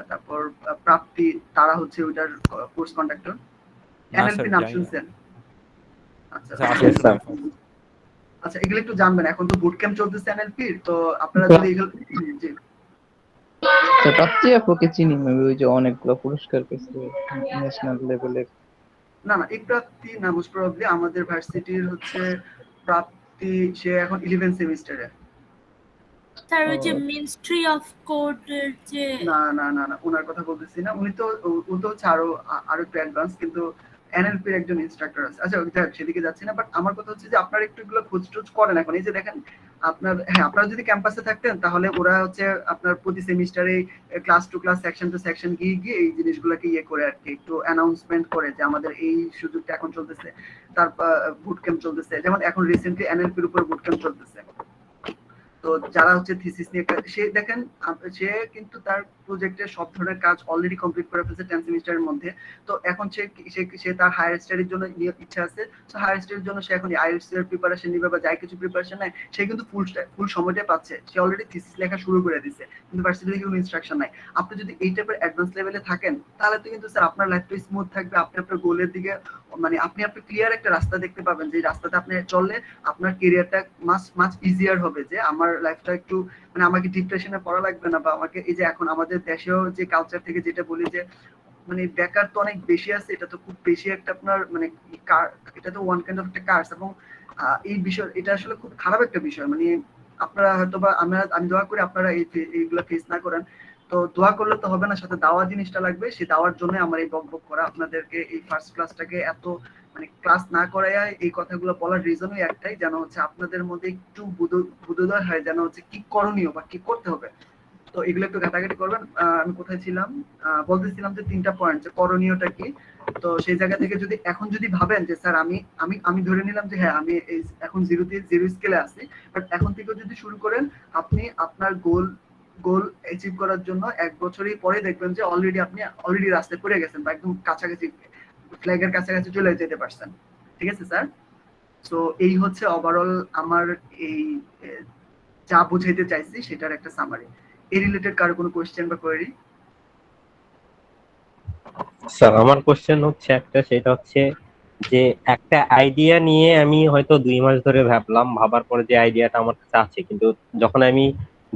তারপর প্রাপ্তি, তারা হচ্ছে ওইটার কোর্স কন্ডাক্টর। এনএলপি নাম শুনছেন? আচ্ছা আচ্ছা, এগুলো একটু জানবেন। এখন তো বুট ক্যাম্প চলতেছে এনএলপির, তো আপনারা যদি এগুলো জি প্রাপ্তি আপুকে চিনি, মেবি ওই যে অনেকগুলো পুরস্কার পেয়েছে ন্যাশনাল লেভেলে। না না, এই প্রাপ্তি না, মোস্ট প্রবাবলি আমাদের ভার্সিটির হচ্ছে প্রাপ্তি, সে এখন 11 সেমিস্টারে। তার ওই যে মিনিস্ট্রি অফ কোড এর যে না না না না, ওনার কথা বলতেছি না, উনি তো ও তো হচ্ছে আরো আরো একটু অ্যাডভান্স, কিন্তু এনএলপির একজন ইনস্ট্রাক্টর আছে। আচ্ছা যাক, সেদিকে যাচ্ছি না, বাট আমার কথা হচ্ছে যে আপনারা একটু এগুলো খোঁজ টোজ করেন। এখন এই যে দেখেন আপনার, হ্যাঁ আপনারা যদি ক্যাম্পাসে থাকতেন তাহলে ওরা হচ্ছে আপনার প্রতি সেমিস্টারে class to class section to section গিয়ে গিয়ে এই জিনিসগুলোকে ইয়ে করে আর কি একটু অ্যানাউন্সমেন্ট করে যে আমাদের এই সুযোগটা এখন চলতেছে, তারপর বুট ক্যাম্প চলতেছে। যেমন এখন রিসেন্টলি এনএলপির উপর বুট ক্যাম্প চলতেছে। তো যারা হচ্ছে থিসিস নিয়ে সে দেখেন সে কিন্তু তার প্রজেক্টের সব ধরনের কাজ অলরেডি কমপ্লিট করে ফেলছে 10 সেমিস্টারের মধ্যে। তো এখন সে তার হায়ার স্টাডির জন্য ইচ্ছা আছে, তো হায়ার স্টাডির জন্য সে এখন আইএলটিএস এর প্রিপারেশন নিবে বা যাই কিছু প্রিপারেশন নেয়, সে কিন্তু ফুল সময়টা পাচ্ছে। সে অলরেডি থিসিস লেখা শুরু করে দিয়েছে, কিন্তু ভার্সিটি থেকে কোনো ইনস্ট্রাকশন নাই। আপনি যদি এই টাইপের অ্যাডভান্স লেভেলে থাকেন তাহলে তো কিন্তু স্যার আপনার লাইফটা স্মুথ থাকবে, আপনি আপনার গোলের দিকে মানে আপনি ক্লিয়ার একটা রাস্তা দেখতে পাবেন, যে রাস্তাতে আপনি চললে আপনার ক্যারিয়ারটা মাচ ইজিয়ার হবে। যে আমার লাইফটা একটু মানে আমাকে ডিপ্রেশনে পড়া লাগবে না, বা আমাকে এই যে এখন আমাদের দেশেও যে কালচার থেকে যেটা বলি যে মানে বেকার তো অনেক বেশি আছে, এটা তো খুব বেশি একটা আপনার মানে এটা তো ওয়ান কাইন্ড অফ একটা কার্স। এবং এই বিষয় এটা আসলে খুব খারাপ একটা বিষয়। মানে আপনারা হয়তো বা আমি দোয়া করি আপনারা এইগুলা ফেস না করেন। তো দোয়া করলে তো হবে না, সাথে দাওয়া জিনিসটা লাগবে। সেই দাওয়ার জন্য আমার এই বকবক করা, আপনাদেরকে এই ফার্স্ট ক্লাসটাকে এত মানে ক্লাস না করাইয়া এই কথাগুলো বলার রিজনই একটাই, যেন হচ্ছে আপনাদের মধ্যে একটু বুদ্ধোদয় হয়, যেন হচ্ছে কি করণীয় বা কি করতে হবে। তো এগুলো একটু ঘাটাঘাটি করবেন। আমি কোথায় ছিলাম? বলতেছিলাম যে 3টা পয়েন্ট, যে করণীয়টা কি। তো সেই জায়গা থেকে যদি এখন যদি ভাবেন যে স্যার আমি আমি আমি ধরে নিলাম যে হ্যাঁ আমি এখন জিরো স্কেলে আছি, বাট এখন থেকে যদি শুরু করেন আপনি আপনার গোল অ্যাচিভ করার জন্য 1 বছরই পরে দেখবেন যে অলরেডি রাস্তায় পড়ে গেছেন, বা একদম কাছাকাছি ফ্ল্যাগের কাছাকাছি চলে যেতে পারছেন। ঠিক আছে স্যার? তো এই হচ্ছে ওভারঅল আমার এই যা বুঝাইতে চাইছি সেটার একটা সামারি। এই রিলেটেড কারো কোনো কোশ্চেন বা কোয়েরি? স্যার আমার কোশ্চেন হচ্ছে একটা, সেটা হচ্ছে যে একটা আইডিয়া নিয়ে আমি হয়তো 2 মাস ধরে ভাবার পরে যে আইডিয়াটা আমার কাছে আছে, কিন্তু যখন আমি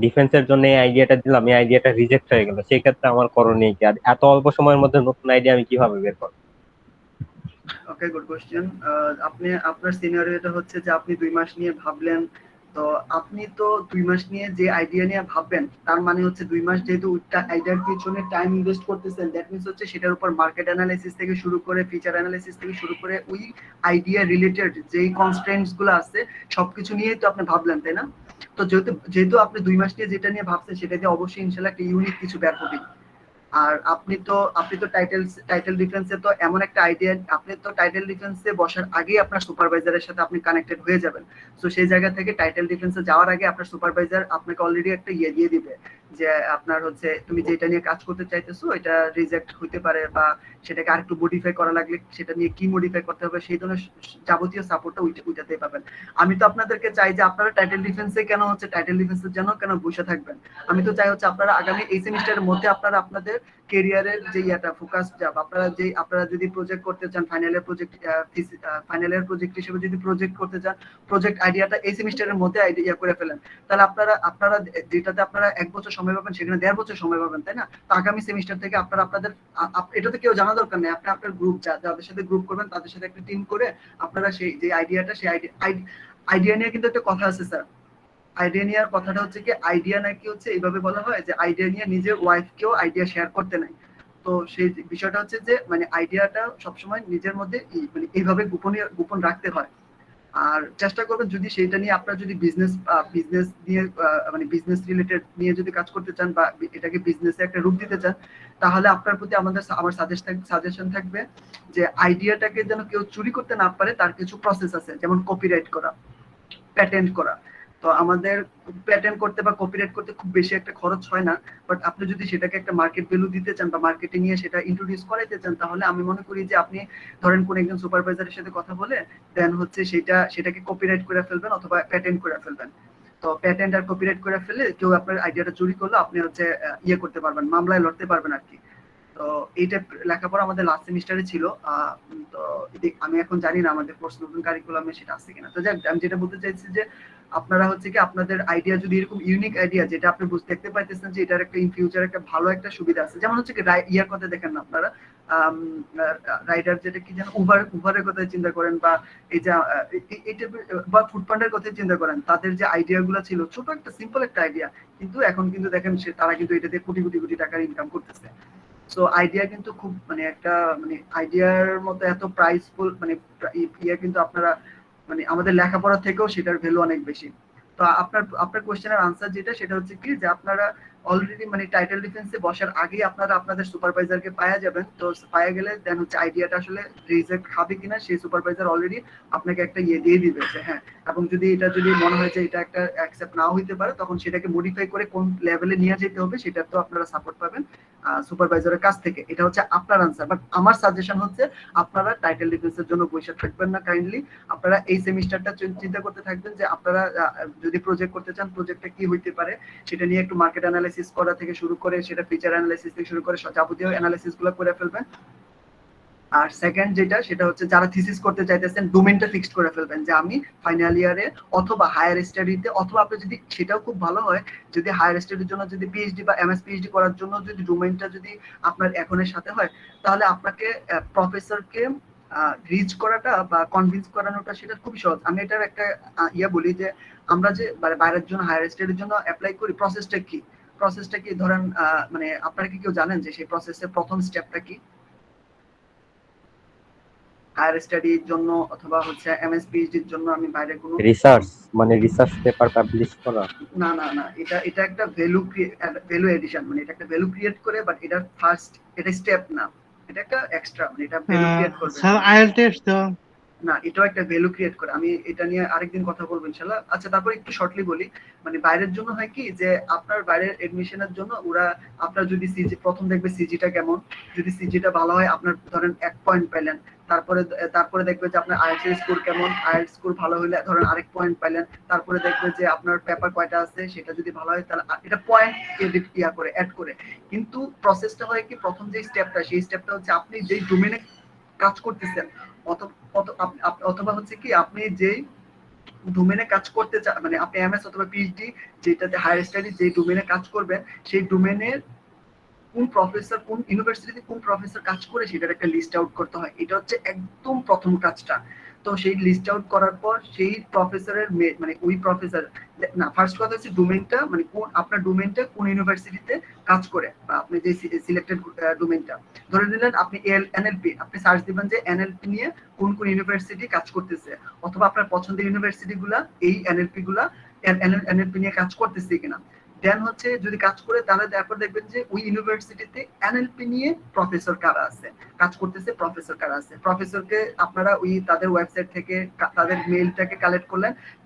ডিফেন্সের জন্য এই আইডিয়াটা দিলাম, এই আইডিয়াটা রিজেক্ট হয়ে গেল, সেই ক্ষেত্রে আমার করণীয় কি? আর এত অল্প সময়ের মধ্যে নতুন আইডিয়া আমি কিভাবে বের করব? ওকে, গুড কোশ্চেন। আপনি আপনার সিনারিওটা হচ্ছে যে আপনি 2 মাস নিয়ে ভাবলেন। তো আপনি তো 2 মাস নিয়ে যে আইডিয়া নিয়ে ভাববেন, তার মানে হচ্ছে 2 মাস যেহেতু আইডিয়ার পিছনে টাইম ইনভেস্ট করতেছেন, দ্যাট মিন্স হচ্ছে সেটার উপর মার্কেট অ্যানালাইসিস থেকে শুরু করে ফিচার অ্যানালাইসিস থেকে শুরু করে ওই আইডিয়া রিলেটেড যেই কনস্ট্রেন্টস গুলো আছে সবকিছু নিয়েই তো আপনি ভাবলেন, তাই না? তো যেহেতু আপনি 2 মাস নিয়ে যেটা নিয়ে ভাবছেন সেটা দিয়ে অবশ্যই ইনশাআল্লাহ একটা ইউনিক কিছু বের হবে। আর আপনি তো টাইটেল ডিফেন্সে তো এমন একটা আইডিয়া, আপনি তো টাইটেল ডিফেন্সে বসার আগেই আপনার সুপারভাইজারের সাথে আপনি কানেক্টেড হয়ে যাবেন। তো সেই জায়গা থেকে টাইটেল ডিফেন্সে যাওয়ার আগে আপনার সুপারভাইজার আপনাকে অলরেডি একটা ইয়ে দিয়ে দিবে যে আপনার হচ্ছে তুমি যেটা নিয়ে কাজ করতে চাইতেছো এটা রিজেক্ট হতে পারে, বা সেটাকে আরেকটু মডিফাই করা লাগলে সেটা নিয়ে কি মডিফাই করতে হবে সেই ধরনের যাবতীয় সাপোর্টটা ওইটাতেই পাবেন। আমি তো আপনাদেরকে চাই যে আপনারা টাইটেল ডিফেন্সে কেন বসে থাকবেন। আমি তো চাই হচ্ছে আপনারা আগামী এই সেমিস্টারের মধ্যে আপনারা আপনাদের ক্যারিয়ারের যে ইয়াটা ফোকাস যাব, আপনারা যদি প্রজেক্ট করতে চান, ফাইনালের প্রজেক্ট হিসেবে যদি প্রজেক্ট করতে চান, প্রজেক্ট আইডিয়াটা এই সেমিস্টারের মধ্যে আইডিয়া করে ফেলেন, তাহলে আপনারা যেটাতে আপনারা 1 বছর সময় পাবেন সেখানে 1.5 বছর সময় পাবেন, তাই না? তো আগামী সেমিস্টার থেকে আপনারা আপনাদের এটাতে কেউ জানা দরকার নেই, আপনি আপনার গ্রুপ যাদের সাথে গ্রুপ করবেন তাদের সাথে একটা টিম করে আপনারা সেই যে আইডিয়াটা সেই আইডিয়া নিয়ে কিন্তু একটা কথা আছে স্যার, আইডিয়া নেওয়ার কথাটা হচ্ছে কি, আইডিয়া নাকি হচ্ছে এইভাবে বলা হয় যে আইডিয়া নিয়ে নিজের ওয়াইফকেও আইডিয়া শেয়ার করতে নাই। তো সেই বিষয়টা হচ্ছে যে মানে আইডিয়াটা সবসময় নিজের মধ্যে মানে এইভাবে গোপন রাখতে হয়। আর চেষ্টা করবেন যদি সেইটা নিয়ে আপনার যদি বিজনেস নিয়ে মানে বিজনেস রিলেটেড নিয়ে যদি কাজ করতে চান বা এটাকে বিজনেসে একটা রূপ দিতে চান, তাহলে আপনার প্রতি আমার সাজেশন থাকবে যে আইডিয়াটাকে যেন কেউ চুরি করতে না পারে, তার কিছু প্রসেস আছে, যেমন কপিরাইট করা, প্যাটেন্ট করা। তো আমাদের প্যাটেন্ট করতে বা কপিরাইট করতে খুব বেশি একটা খরচ হয় না, বাট আপনি যদি সেটাকে একটা মার্কেট ভ্যালু দিতে চান বা মার্কেটে নিয়ে সেটা ইন্ট্রোডিউস করাইতে চান, তাহলে আমি মনে করি যে আপনি ধরেন কোন একজন সুপারভাইজারের সাথে কথা বলে দেন হচ্ছে সেটাকে কপিরাইট করে ফেলবেন অথবা প্যাটেন্ট করে ফেলবেন। তো প্যাটেন্ট আর কপিরাইট করে ফেলে কেউ আপনার আইডিয়াটা চুরি করলো, আপনি হচ্ছে ইয়ে করতে পারবেন, মামলায় লড়তে পারবেন আর কি। তো এইটা লেখাপড়া আমাদের লাস্ট সেমিস্টারে ছিল। তো আমি এখন জানি না আমাদের কোর্স নতুন কারিকুলামে সেটা আছে কিনা। তো যাক, আমি যেটা বলতে চাইছি যে আপনারা হচ্ছে কি আপনাদের আইডিয়া যদি এরকম ইউনিক আইডিয়া যেটা আপনি দেখতে পাইতেছেন যে এটার একটা ইন ফিউচার একটা ভালো একটা সুবিধা আছে, যেমন হচ্ছে কি ইয়ার কথা দেখেন না আপনারা, রাইডার যেটা কি যেন উবারের কথা চিন্তা করেন বা এই যে এইটা বা ফুডপান্ডের কথা চিন্তা করেন, তাদের যে আইডিয়া গুলো ছিল ছোট একটা সিম্পল একটা আইডিয়া, কিন্তু এখন কিন্তু দেখেন তারা কিন্তু এটাতে কোটি কোটি কোটি টাকার ইনকাম করতেছে। সো আইডিয়া কিন্তু খুব মানে একটা মানে আইডিয়ার মতো এত প্রাইসফুল মানে ইয়ে কিন্তু আপনারা মানে আমাদের লেখাপড়া থেকেও সেটার ভ্যালু অনেক বেশি। তো আপনার কোশ্চেনের আনসার যেটা সেটা হচ্ছে কি যে আপনারা অলরেডি মানে টাইটেল ডিফেন্সে বসার আগেই আপনারা আপনাদের সুপারভাইজারকে পাওয়া যাবেন। তো পাওয়া গেলে দেন হচ্ছে আইডিয়াটা আসলে রিজেক্ট খাবে কিনা সেই সুপারভাইজার অলরেডি আপনাকে একটা ইয়ে দিয়ে দিবে যে হ্যাঁ, এবং যদি মনে হয় যে এটা একটা অ্যাকসেপ্ট নাও হইতে পারে, তখন সেটাকে মডিফাই করে কোন লেভেলে নিয়ে যেতে হবে সেটা তো আপনারা সাপোর্ট পাবেন সুপারভাইজারের কাছ থেকে। এটা হচ্ছে আপনার আনসার, বাট আমার সাজেশন হচ্ছে আপনারা টাইটেল ডিফেন্সের জন্য বসে থাকবেন না কাইন্ডলি। আপনারা এই সেমিস্টারটা চিন্তা করতে থাকবেন যে আপনারা যদি প্রজেক্ট করতে চান প্রজেক্টটা কি হইতে পারে সেটা নিয়ে একটু মার্কেট অ্যানালাইসিস করা থেকে শুরু করে সেটা ফিচার অ্যানালাইসিস থেকে শুরু করে যাবতীয় অ্যানালাইসিস গুলো করে ফেলবেন। আর সেকেন্ড যেটা সেটা হচ্ছে যারা থিসিস করতে চাইতেছেন ডোমেইনটা ফিক্সড করে ফেলবেন যে আমি ফাইনাল ইয়ারে অথবা হায়ার স্টাডিতে, অথবা আপনি যদি সেটাও খুব ভালো হয় যদি হায়ার স্টাডির জন্য যদি পিএইচডি বা এমএস পিএইচডি করার জন্য যদি ডোমেইনটা যদি আপনার এখনের সাথে হয়, তাহলে আপনাকে প্রফেসরকে রিচ করাটা বা কনভিন্স করানোটা সেটা খুবই সহজ। আমি এটার একটা ইয়া বলি যে আমরা যে বাইরের জন্য হায়ার স্টাডির জন্য অ্যাপ্লাই করি, প্রসেসটা কি ধরেন মানে আপনারা কি কেউ জানেন যে সেই প্রসেসের প্রথম স্টেপটা কি? হায়ার স্টাডির জন্য অথবা হচ্ছে এমএস পিএইচডির জন্য আমি বাইরে কোনো রিসার্চ মানে রিসার্চ পেপার পাবলিশ করা? না, এটা একটা ভ্যালু এডিশন, মানে এটা একটা ভ্যালু ক্রিয়েট করে, বাট এটা ফার্স্ট এটা স্টেপ না, এটা একটা এক্সট্রা মানে এটা ভ্যালু ক্রিয়েট করবে। স্যার আইএলটিএস তো না, এটাও একটা ভ্যালু ক্রিয়েট করে। আমি এটা নিয়ে আরেকদিন কথা বলবো ইনশাআল্লাহ। আচ্ছা, তারপর একটু শর্টলি বলি, মানে বাইরের জন্য হয় কি যে আপনার বাইরের এডমিশনের জন্য ওরা আপনার যদি সিজি প্রথম দেখবে সিজিটা কেমন, যদি সিজিটা ভালো হয় আপনার ধরেন 1 পয়েন্ট পেলেন, তারপরে দেখবে যে আপনার আইএলটিএস এর স্কোর কেমন, আইএলটিএস স্কোর ভালো হলে ধরেন আরেক পয়েন্ট পেলেন, তারপরে দেখবে যে আপনার পেপার কয়টা আছে সেটা যদি ভালো হয় তাহলে এটা পয়েন্ট করে অ্যাড করে। কিন্তু প্রসেসটা হয় কি প্রথম যে স্টেপটা সেই স্টেপটা হচ্ছে আপনি যেই ডোমেনে কাজ করতেছেন অথবা হচ্ছে কি আপনি যেই ডোমেনে কাজ করতে চান, মানে আপনি এমএস অথবা পিএইচডি যেটাতে হায়ার স্টাডি যে ডোমেনে কাজ করবেন সেই ডোমেনের কোন প্রফেসর কোন ইউনিভার্সিটিতে কোন প্রফেসর কাজ করে সেটার একটা লিস্ট আউট করতে হয়। এটা হচ্ছে একদম প্রথম কাজটা। তো সেই লিস্ট আউট করার পর সেই প্রফেসরের মানে ওই প্রফেসর না, ফার্স্ট কথা হচ্ছে ডোমেনটা মানে কোন আপনার ডোমেনটা কোন ইউনিভার্সিটিতে কাজ করে বা আপনি যে সিলেক্টেড ডোমেনটা ধরে নিলেন আপনি এনএলপি, আপনি সার্চ দিবেন যে এনএলপি নিয়ে কোন কোন ইউনিভার্সিটি কাজ করতেছে, অথবা আপনার পছন্দের ইউনিভার্সিটি গুলা এই এনএলপি গুলা এনএলপি নিয়ে কাজ করতেছে কিনা। দেন হচ্ছে যদি কাজ করে তাহলে তারপর দেখবেন যে ওই ইউনিভার্সিটিতে এনএলপি নিয়ে প্রফেসর কারা আছে, কাজ করতেছে প্রফেসর কারা আছে। প্রফেসরকে আপনারা ওই তাদের ওয়েবসাইট থেকে তাদের মেইলটাকে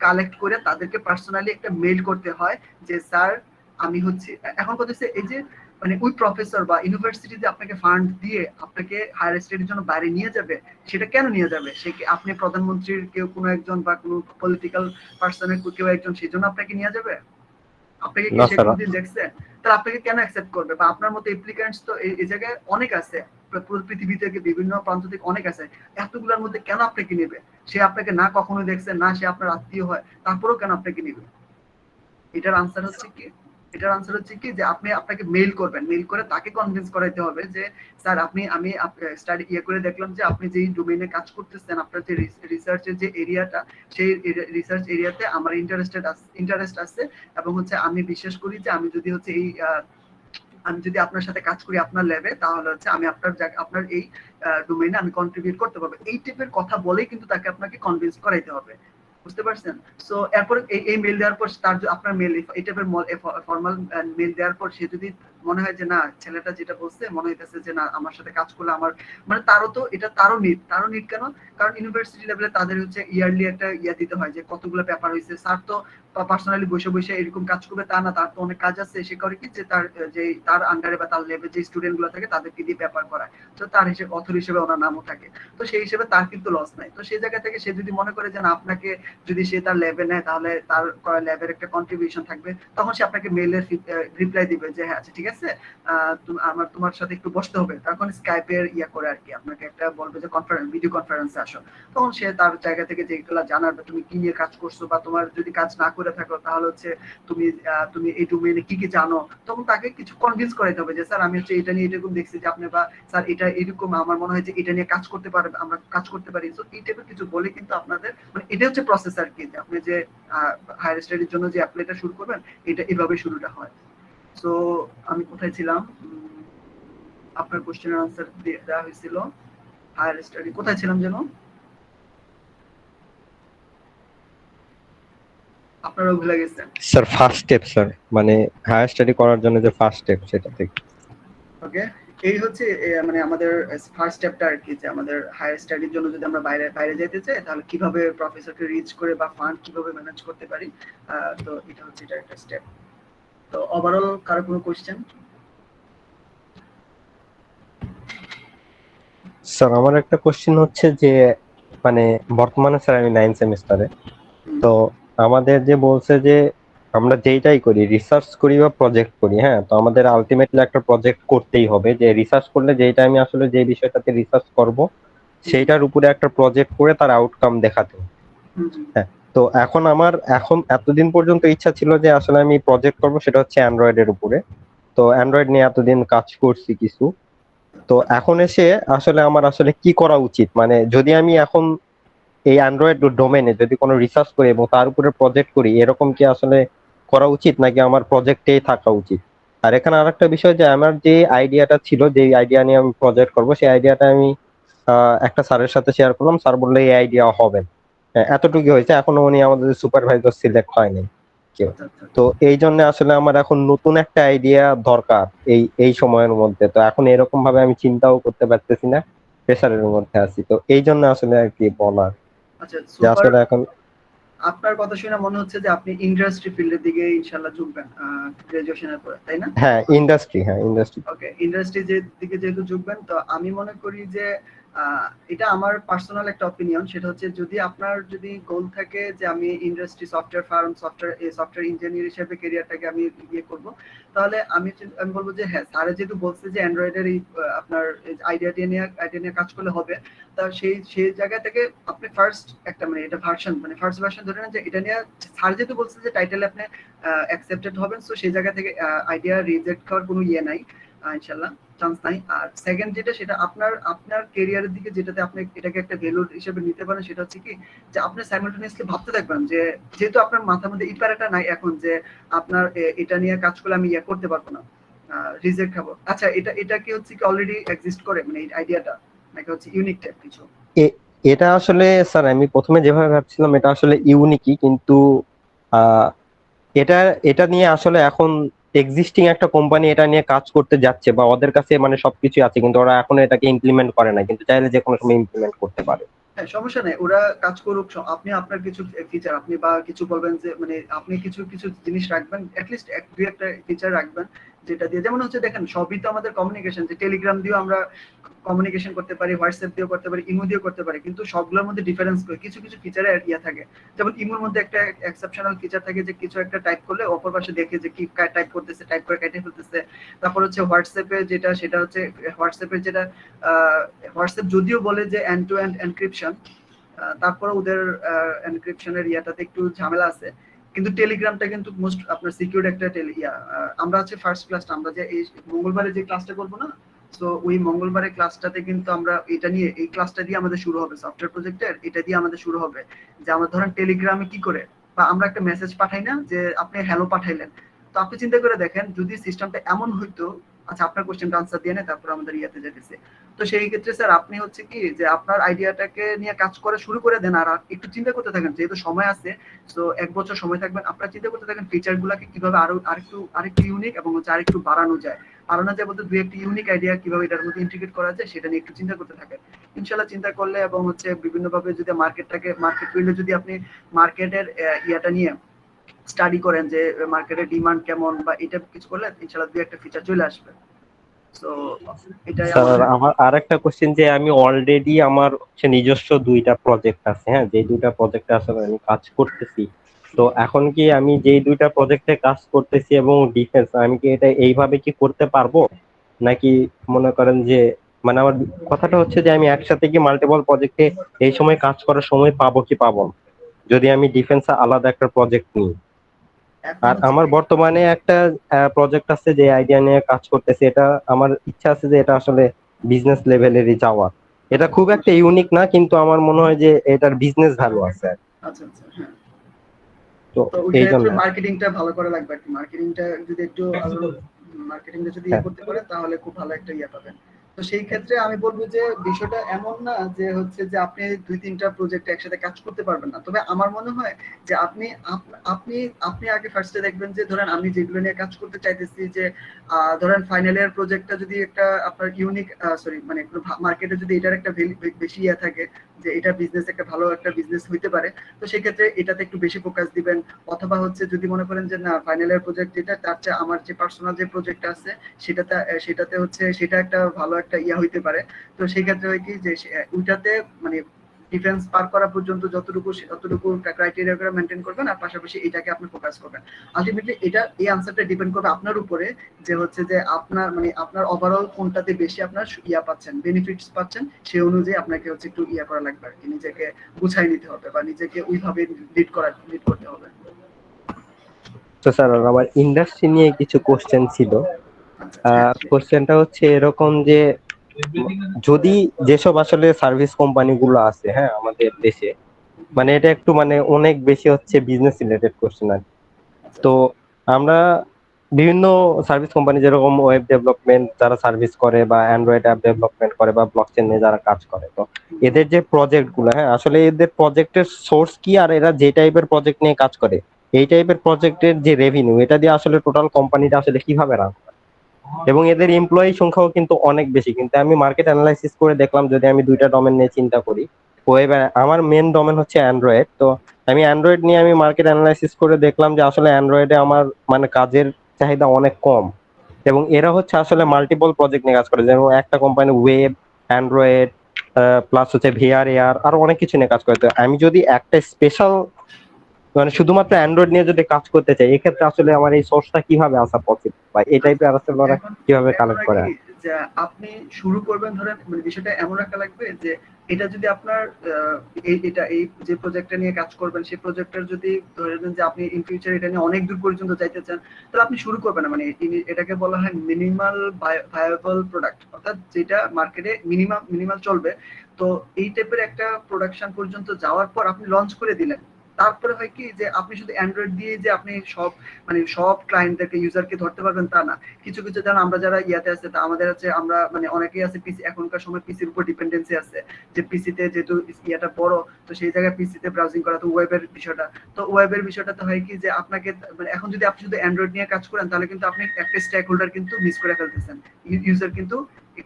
কালেক্ট করে তাদেরকে পার্সোনালি একটা মেইল করতে হয় যে স্যার আমি হচ্ছে এখন কথা হচ্ছে এই যে মানে ওই প্রফেসর বা ইউনিভার্সিটিতে আপনাকে ফান্ড দিয়ে আপনাকে হায়ার স্টাডির জন্য বাইরে নিয়ে যাবে, সেটা কেন নিয়ে যাবে? সে কি আপনি প্রধানমন্ত্রীর কেউ কোনো একজন বা কোনো পলিটিক্যাল পার্সনের কেউ একজন সেই জন্য আপনাকে নিয়ে যাবে? আপনাকে কি সে কোনদিন দেখছে? তাহলে আপনাকে কেন অ্যাকসেপ্ট করবে? বা আপনার মতো অ্যাপ্লিক্যান্টস তো এই জায়গায় অনেক আছে, পুরো পৃথিবী থেকে বিভিন্ন প্রান্ত থেকে অনেক আছে, এতগুলোর মধ্যে কেন আপনাকে নেবে? সে আপনাকে না কখনো দেখছে না, সে আপনার আত্মীয় হয়, তারপরেও কেন আপনাকে নেবে? এটার আনসার হচ্ছে কি এটার আনসার হচ্ছে কি যে আপনি আপনাকে মেইল করবেন, মেইল করে তাকে কনভিন্স করাইতে হবে যে স্যার আমি স্টাডি করে দেখলাম যে আপনি যেই ডোমেইনে কাজ করতেছেন, আপনার যে রিসার্চের যে এরিয়াটা, সেই রিসার্চ এরিয়াতে আমার ইন্টারেস্ট আছে, এবং হচ্ছে আমি বিশ্বাস করি যে আমি যদি হচ্ছে আমি যদি আপনার সাথে কাজ করি আপনার ল্যাবে, তাহলে হচ্ছে আমি আপনার এই ডোমেইনে আমি কন্ট্রিবিউট করতে পারবো। এই টাইপের কথা বলেই কিন্তু তাকে আপনাকে কনভিন্স করাইতে হবে, বুঝতে পারছেন? সো এরপর এই মেল দেওয়ার পর তার আপনার মেল এই টাইপের ফর্মাল মেল দেওয়ার পর সে যদি মনে হয় যে না, ছেলেটা যেটা বলছে মনে হইতেছে যে না, আমার সাথে কাজ করলে আমার মানে তারও তো এটা তারও নিড কেন, কারণ ইউনিভার্সিটি লেভেলে তাদের হচ্ছে ইয়ারলি একটা দিতে হয় যে কতগুলো পেপার হয়েছে। স্যার তো পার্সোনালি বসে বসে এরকম কাজ করবে তা না, তার তো অনেক কাজ আছে। সে করে কি যে তার আন্ডারে বা তার লেভেলে যে স্টুডেন্ট গুলো থাকে তাদেরকে দিয়ে পেপার করায়, তো তার হিসেবে অথর হিসেবে ওনার নামও থাকে, তো সেই হিসেবে তার কিন্তু লস নাই। তো সেই জায়গা থেকে সে যদি মনে করে যে না, আপনাকে যদি সে তার ল্যাবে নেয় তাহলে তার ল্যাবের একটা কন্ট্রিবিউশন থাকবে, তখন সে আপনাকে মেইলের রিপ্লাই দিবে যে হ্যাঁ আচ্ছা ঠিক আছে, তোমার সাথে একটু বসতে হবে। তখন স্কাইপের করে আর কি আপনাকে একটা বলবে যে ভিডিও কনফারেন্সে আসো। তখন সে তার জায়গা থেকে যেগুলো জানার বা তুমি কি নিয়ে কাজ করছো, বা তোমার যদি কাজ না করে থাকো তাহলে হচ্ছে তুমি এই ডোমেইনে কি কি জানো, তখন তাকে কিছু কনভিন্স করাইতে হবে যে স্যার আমি হচ্ছে এটা নিয়ে এরকম দেখছি যে আপনি, বা স্যার এটা এরকম আমার মনে হয় যে এটা নিয়ে কাজ করতে পারবে, আমরা কাজ করতে পারি। তো এই টাইপের কিছু বলে কিন্তু আপনাদের মানে এটা হচ্ছে প্রসেস আর কি, যে আপনি যে হায়ার স্টাডির জন্য যে অ্যাপ্লাইটা শুরু করবেন, এটা এভাবে শুরুটা হয়। সো আমি কোথায় ছিলাম? আপনার কোশ্চেনের আনসার দেওয়া হয়েছিল হায়ার স্টাডি, কোথায় ছিলাম যেন? আপনারা ভুলে গেছেন। স্যার ফার্স্ট স্টেপ স্যার, মানে হায়ার স্টাডি করার জন্য যে ফার্স্ট স্টেপ সেটা থেকে। ওকে, এই হচ্ছে মানে আমাদের ফার্স্ট স্টেপটা আর কি, যে আমাদের হায়ার স্টাডির জন্য যদি আমরা বাইরে যেতে চাই তাহলে কিভাবে প্রফেসরকে রিচ করে বা ফান্ড কিভাবে ম্যানেজ করতে পারি। তো এটা হচ্ছে এটা একটা স্টেপ। তো ওভারঅল কারো কোনো কোশ্চেন? স্যার আমার একটা কোশ্চেন হচ্ছে যে মানে বর্তমানে স্যার আমি 9 সেমিস্টারে, তো আমাদের যে বলছে যে আমরা যেইটাই করি, রিসার্চ করি বা প্রজেক্ট করি, হ্যাঁ, তো আমাদের আলটিমেটলি একটা প্রজেক্ট করতেই হবে। যে রিসার্চ করলে যেটা আমি আসলে যে বিষয়টাতে রিসার্চ করব সেইটার উপরে একটা প্রজেক্ট করে তার আউটকাম দেখাতে হবে। হ্যাঁ, তো এখন এতদিন পর্যন্ত ইচ্ছা ছিল যে আসলে আমি প্রজেক্ট করব, সেটা হচ্ছে অ্যান্ড্রয়েড এর উপরে। তো অ্যান্ড্রয়েড নিয়ে এতদিন কাজ করছি কিছু। তো এখন এসে আসলে আমার আসলে কি করা উচিত, মানে যদি আমি এখন এই অ্যান্ড্রয়েড ডোমেনে যদি কোনো রিসার্চ করি এবং তার উপরে প্রজেক্ট করি, এরকম কি আসলে করা উচিত নাকি আমার প্রজেক্টেই থাকা উচিত? আর এখানে আরেকটা বিষয় যে আমার যে আইডিয়াটা ছিল, যে আইডিয়া নিয়ে আমি প্রজেক্ট করব, সেই আইডিয়াটা আমি একটা স্যারের সাথে শেয়ার করলাম। স্যার বললো এই আইডিয়া হবে না। এতটুকু হয়েছে, এখনো উনি আমাদের সুপারভাইজার সিলেক্ট হয়নি কেউ। তো এই জন্য আসলে আমার এখন নতুন একটা আইডিয়া দরকার এই সময়ের মধ্যে। তো এখন এরকম ভাবে আমি চিন্তাও করতে পারতেছি না, প্রেসারের মধ্যে আছি। তো এই জন্য আসলে আর কি বলার আচ্ছা, যে আসলে এখন আপনার কথা শুনে মনে হচ্ছে যে আপনি ইন্ডাস্ট্রি ফিল্ডের দিকে ইনশাআল্লাহ ঝুঁকবেন গ্রাজুয়েশনের পরে, তাই না? হ্যাঁ ইন্ডাস্ট্রি, ওকে, ইন্ডাস্ট্রি দিকে যেহেতু ঝুঁকবেন, তো আমি মনে করি যে এটা আমার পার্সোনাল একটা অপিনিয়ন, সেটা হচ্ছে যদি আপনার যদি গোল থাকে যে আমি industry software firm software engineer হিসেবে ক্যারিয়ারটাকে আমি করব, তাহলে আমি বলবো যে হ্যাঁ, স্যার যেহেতু বলছে যে অ্যান্ড্রয়েডের এই আপনার আইডিয়াটি নিয়ে কাজ করলে হবে, তা সেই জায়গা থেকে আপনি ফার্স্ট একটা মানে এটা ফার্স্ট ভার্সন ধরে নেন যে এটা নিয়ে স্যার যেহেতু বলছে যে টাইটেলে আপনি অ্যাকসেপ্টেড হবেন, সো সেই জায়গা থেকে আইডিয়া রিজেক্ট করার কোনো নাই, ইনশাআল্লাহ চান্স নাই। আর সেকেন্ড যেটা, সেটা আপনার ক্যারিয়ারের দিকে যেটাতে আপনি এটাকে একটা ভ্যালু হিসেবে নিতে পারেন, সেটা হচ্ছে কি যে আপনি সাইমালটেনিয়াসলি ভাবতে থাকবেন যে যেহেতু আপনার মাথার মধ্যে ইপারেটা নাই এখন যে আপনার এটা নিয়ে কাজ করলে আমি করতে পারবো না, রিজেক্ট খাবো। আচ্ছা, এটা কি হচ্ছে কি অলরেডি এক্সিস্ট করে মানে এই আইডিয়াটা, নাকি হচ্ছে ইউনিক টাইপ কিছু? এটা আসলে স্যার আমি প্রথমে যেভাবে ভাবছিলাম এটা আসলে ইউনিকই, কিন্তু আহ এটা নিয়ে আসলে এখন এক্সিস্টিং একটা কোম্পানি এটা নিয়ে কাজ করতে যাচ্ছে, বা ওদের কাছে মানে সবকিছু আছে, কিন্তু ওরা এখনো এটাকে ইমপ্লিমেন্ট করে না, কিন্তু চাইলে যে কোনো সময় ইমপ্লিমেন্ট করতে পারে। হ্যাঁ, সমস্যা নেই, ওরা কাজ করুক। আপনি আপনার কিছু ফিচার আপনি বা কিছু বলবেন যে মানে আপনি কিছু জিনিস রাখবেন, অ্যাটলিস্ট দুই একটা ফিচার রাখবেন যেটা দিয়ে, যেমন হচ্ছে দেখেন সবই তো আমাদের কমিউনিকেশন, যে টেলিগ্রাম দিয়েও আমরা কমিউনিকেশন করতে পারি, হোয়াটসঅ্যাপ দিয়েও করতে পারি, ইমো দিয়েও করতে পারি, কিন্তু সবগুলোর মধ্যে ডিফারেন্স করে কিছু ফিচারে থাকে। যেমন ইমোর মধ্যে একটা এক্সেপশনাল ফিচার থাকে যে কিছু একটা টাইপ করলে অপর পাশে দেখে যে কি টাইপ করতেছে, টাইপ করে কেটে ফেলতেছে। তারপর হচ্ছে হোয়াটসঅ্যাপে সেটা হচ্ছে হোয়াটসঅ্যাপের যেটা হোয়াটসঅ্যাপ যদিও বলে যে এন্ড টু এন্ড এনক্রিপশন, তারপরে ওদের এনক্রিপশনের ইয়াটাতে একটু ঝামেলা আছে, কিন্তু টেলিগ্রামটা কিন্তু মোস্ট আপনার সিকিউর একটা আমরা হচ্ছে ফার্স্ট ক্লাসটা আমরা যে এই মঙ্গলবারে যে ক্লাসটা করবো না, তো ওই মঙ্গলবারের ক্লাসটাতে কিন্তু আমরা এটা নিয়ে এই ক্লাসটা দিয়ে আমাদের শুরু হবে সফটওয়্যার প্রজেক্টের, এটা দিয়ে আমাদের শুরু হবে যে আমরা ধরেন টেলিগ্রামে কি করে বা আমরা একটা মেসেজ পাঠাই না যে আপনি হ্যালো পাঠাইলেন, তো আপনি চিন্তা করে দেখেন যদি সিস্টেমটা এমন হইতো, আচ্ছা আপনার কোশ্চেনটা আনসার দিয়ে নেই তারপর আমাদের ইয়াতে যেতেছে, তো সেই ক্ষেত্রে স্যার আপনি হচ্ছে কি যে আপনার আইডিয়াটাকে নিয়ে কাজ করে শুরু করে দেন আর একটু চিন্তা করতে থাকেন যেহেতু সময় আছে, তো 1 বছর সময় থাকবেন, আপনারা চিন্তা করতে থাকেন ফিচার গুলাকে কিভাবে আরেকটু ইউনিক এবং হচ্ছে আরেকটু বাড়ানো যায় বলতে 2-1টি ইউনিক আইডিয়া কিভাবে এটার মধ্যে ইন্টিগ্রেট করা যায় সেটা নিয়ে একটু চিন্তা করতে থাকেন। ইনশাআল্লাহ চিন্তা করলে এবং হচ্ছে বিভিন্ন ভাবে যদি মার্কেট ফিল্ডে যদি আপনি মার্কেটের ইয়াটা নিয়ে স্টাডি করেন যে মার্কেটের ডিমান্ড কেমন বা এটা কিছু করলে ইনশাআল্লাহ 2-1টা ফিচার চলে আসবে। সো এটাই স্যার আমার আরেকটা কোশ্চেন যে আমি অলরেডি আমার হচ্ছে নিজস্ব 2টা প্রজেক্ট আছে, হ্যাঁ, যে 2টা প্রজেক্টে আসলে আমি কাজ করতেছি। তো এখন কি আমি যেই 2টা প্রজেক্টে কাজ করতেছি এবং ডিফেন্স, আমি কি এটা এইভাবে কি করতে পারবো, নাকি মনে করেন যে মানে আমার কথাটা হচ্ছে যে আমি একসাথে কি মাল্টিপল প্রজেক্টে এই সময় কাজ করার সময় পাবো কি পাবো না, যদি আমি ডিফেন্সে আলাদা একটা প্রজেক্ট নিই। আর আমার বর্তমানে একটা প্রজেক্ট আছে যে আইডিয়া নিয়ে কাজ করতেছে, এটা আমার ইচ্ছা আছে যে এটা আসলে বিজনেস লেভেলেরই যাওয়া। এটা খুব একটা ইউনিক না, কিন্তু আমার মনে হয় যে এটার বিজনেস ভ্যালু আছে। আচ্ছা আচ্ছা হ্যাঁ, তো তো ওই এই জন্য ক্ষেত্রে মার্কেটিংটা ভালো করা লাগবে আর কি, মার্কেটিংটা যদি একটু মার্কেটিংটা যদি ইয়ে করতে পারেন তাহলে খুব ভালো একটা ইয়ে পাবেন। তো সেই ক্ষেত্রে আমি বলবো যে বিষয়টা এমন না যে হচ্ছে যে আপনি 2-3টা প্রজেক্ট একসাথে কাজ করতে পারবেন না, তবে আমার মনে হয় যে আপনি আগে ফার্স্টে দেখবেন যে ধরেন আমি যেগুলো নিয়ে কাজ করতে চাইতেছি যে ধরেন ফাইনাল ইয়ার প্রজেক্টটা যদি একটা আপনার ইউনিক মানে মার্কেটে যদি এটার একটা বেশি ইয়ে থাকে যে এটা বিজনেস একটা ভালো একটা বিজনেস হইতে পারে, তো সেক্ষেত্রে এটাতে একটু বেশি ফোকাস দিবেন। অথবা হচ্ছে যদি মনে করেন যে না ফাইনাল ইয়ার প্রজেক্ট যেটা তার চেয়ে আমার যে পার্সোনাল যে প্রজেক্ট আছে সেটাতে হচ্ছে সেটা একটা ভালো একটা ইয়া হইতে পারে, তো সেই ক্ষেত্রে হয় কি যে ওইটাতে মানে ডিফেন্স পার করা পর্যন্ত যতটুকু ক্রাইটেরিয়া করে মেনটেন করবেন আর পাশাপাশি এটাকে আপনি ফোকাস করবেন। আলটিমেটলি এই আনসারটা ডিপেন্ড করবে আপনার উপরে যে হচ্ছে যে আপনার ওভারঅল কোনটাতে বেশি আপনার ইয়া পাচ্ছেন, বেনিফিটস পাচ্ছেন, সেই অনুযায়ী আপনাকে হচ্ছে একটু ইয়া করা লাগবে আর কি, নিজেকে গুছাই নিতে হবে বা নিজেকে ওইভাবে লিড করতে হবে। তো স্যার আমার ইন্ডাস্ট্রি নিয়ে কিছু কোশ্চেন ছিল। কোশ্চেনটা হচ্ছে এরকম যে যদি যেসব আসলে সার্ভিস কোম্পানি গুলো আছে, হ্যাঁ, আমাদের দেশে, মানে এটা একটু মানে অনেক বেশি হচ্ছে বিজনেস রিলেটেড কোশ্চেন আর কি। তো আমরা বিভিন্ন সার্ভিস কোম্পানি যেরকম ওয়েব ডেভেলপমেন্ট যারা সার্ভিস করে বা অ্যান্ড্রয়েড অ্যাপ ডেভেলপমেন্ট করে বা ব্লকচেন নিয়ে যারা কাজ করে, তো এদের যে প্রজেক্ট গুলো, হ্যাঁ, আসলে এদের প্রজেক্টের সোর্স কি, আর এরা যে টাইপের প্রজেক্ট নিয়ে কাজ করে এই টাইপের প্রজেক্টের যে রেভিনিউ, এটা দিয়ে আসলে টোটাল কোম্পানিটা আসলে কিভাবে রান করে, এবং এদের এমপ্লয়ি সংখ্যাও কিন্তু অনেক বেশি। কিন্তু আমি মার্কেট অ্যানালাইসিস করে দেখলাম, যদি আমি 2টা ডোমেন নিয়ে চিন্তা করি, ওয়েব, আমার মেন ডোমেন হচ্ছে অ্যান্ড্রয়েড, তো আমি অ্যান্ড্রয়েড নিয়ে আমি মার্কেট অ্যানালাইসিস করে দেখলাম যে আসলে অ্যান্ড্রয়েডে আমার মানে কাজের চাহিদা অনেক কম, এবং এরা হচ্ছে আসলে মাল্টিপল প্রজেক্ট নিয়ে কাজ করে, যেমন একটা কোম্পানি ওয়েব, অ্যান্ড্রয়েড প্লাস হচ্ছে ভিআর এআর আরো অনেক কিছু নিয়ে কাজ করে। তো আমি যদি একটা স্পেশাল মানে শুধুমাত্র অ্যান্ড্রয়েড নিয়ে যদি কাজ করতে চাই, এক্ষেত্রে আসলে আমার এই সোর্সটা কিভাবে আসা পসিবল, বা এই টাইপের আসলে ওরা কিভাবে কালেক্ট করে? যে আপনি শুরু করবেন ধরেন মানে বিষয়টা এমন একটা লাগবে যে এটা যদি আপনার এই যে প্রজেক্টটা নিয়ে কাজ করবেন সেই প্রজেক্টের যদি ধরে নেন যে আপনি ইন ফিউচার এটা নিয়ে অনেক দূর পর্যন্ত যাইতে চান, তাহলে আপনি শুরু করবেন না, মানে এটাকে বলা হয় মিনিমাল ভায়াবল প্রোডাক্ট, অর্থাৎ যেটা মার্কেটে মিনিমাল চলবে। তো এই টাইপের একটা প্রোডাকশন পর্যন্ত যাওয়ার পর আপনি লঞ্চ করে দিলেন, তারপরে হয় কি যে আপনি শুধু অ্যান্ড্রয়েড দিয়ে যে আপনি সব ক্লায়েন্টদেরকে ইউজারকে ধরতে পারবেন তা না। কিছু যেমন আমরা যারা ইয়াতে আছে তা আমাদের আছে, আমরা মানে অনেকেই আছে পিসি, এখনকার সময় পিসির উপর ডিপেন্ডেন্সি আছে, যে পিসিতে যেহেতু ইয়াটা বড় তো সেই জায়গায় পিসিতে ব্রাউজিং করা, তো ওয়েবের বিষয়টা তো হয় কি যে আপনাকে মানে এখন যদি আপনি শুধু অ্যান্ড্রয়েড নিয়ে কাজ করেন তাহলে কিন্তু আপনি একটা স্টেক হোল্ডার কিন্তু মিস করে ফেলতেছেন। ইউজার কিন্তু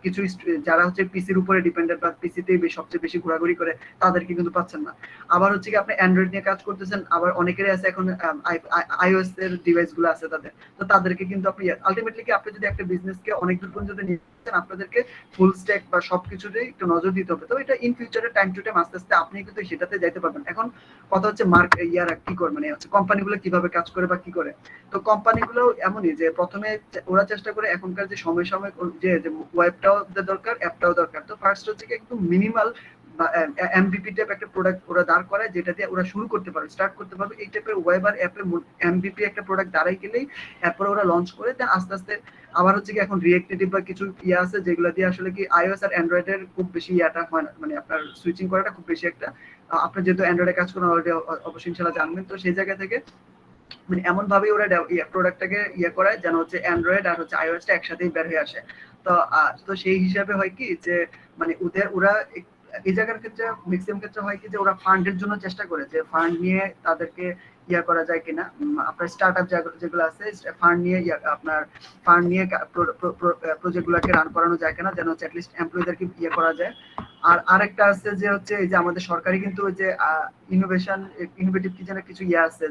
কিছু যারা হচ্ছে পিসির উপরে ডিপেন্ডেন্ট বা পিসিতে সবচেয়ে বেশি ঘোরাঘুরি করে তাদেরকে কিন্তু পাচ্ছেন না। আবার হচ্ছে কি আপনি অ্যান্ড্রয়েড নিয়ে কাজ করতেছেন, আবার অনেকেরই আছে এখন আইওএস এর ডিভাইস গুলো আছে তাদের, তো তাদেরকে কিন্তু আপনি আলটিমেটলি কি আপনি যদি একটা বিজনেসকে অনেক দূর পর্যন্ত নিয়ে যাচ্ছেন আপনাদেরকে ফুল স্ট্যাক বা সবকিছুতে একটু নজর দিতে হবে। তো এটা ইন ফিউচারে টাইম টু টাইম আস্তে আস্তে আপনি কিন্তু সেটাতে যাইতে পারবেন। এখন কথা হচ্ছে ইয়ারা কি করে মানে হচ্ছে কোম্পানিগুলো কিভাবে কাজ করে বা কি করে। তো কোম্পানিগুলো এমনই যে প্রথমে ওরা চেষ্টা করে এখনকার যে সময় যে ওয়েবটাও দরকার, অ্যাপটাও দরকার, তো ফার্স্ট হচ্ছে কি একদম মিনিমাল এমভিপি টাইপ একটা প্রোডাক্ট ওরা দাঁড় করায়, যেটা দিয়ে ওরা শুরু করতে পারবে, স্টার্ট করতে পারবে। এই টাইপের ওয়েব আর অ্যাপে এমভিপি একটা প্রোডাক্ট দাঁড়াই গেলেই এরপরে ওরা লঞ্চ করে দেন আস্তে আস্তে। আবার হচ্ছে কি এখন রিয়েক্ট নেটিভ বা কিছু ইয়ে আছে যেগুলো দিয়ে আসলে কি আইওএস আর অ্যান্ড্রয়েড এর খুব বেশি ইয়াটা হয় না, মানে আপনার সুইচিং করাটা খুব বেশি একটা, আপনার যেহেতু অ্যান্ড্রয়েডে কাজ করেন অলরেডি অবশ্যই ইনশাআল্লাহ জানবেন। তো সেই জায়গা থেকে মানে এমন ভাবে ওরা প্রোডাক্টটাকে ইয়ে করায় যেন হচ্ছে অ্যান্ড্রয়েড আর হচ্ছে আইওএসটা একসাথেই বের হয়ে আসে। তো তো সেই হিসাবে হয় কি যে মানে ওরা এই জায়গার ক্ষেত্রে ম্যাক্সিমাম ক্ষেত্রে হয় কি যে ওরা ফান্ডের জন্য চেষ্টা করে, যে ফান্ড নিয়ে তাদেরকে ইয়া করা যায় কিনা, আপনার স্টার্টআপ যেগুলো আছে ফান্ড নিয়ে আপনার ফান্ড নিয়ে প্রজেক্ট গুলাকে রান করানো যায় কিনা, যেন হচ্ছে অ্যাটলিস্ট এমপ্লয়ীদেরকে ইয়ে করা যায়। আর আরেকটা আছে যে হচ্ছে এই যে আমাদের সরকারি কিন্তু ওই যে ইনোভেটিভ কি যেন কিছু ইয়ে আছে,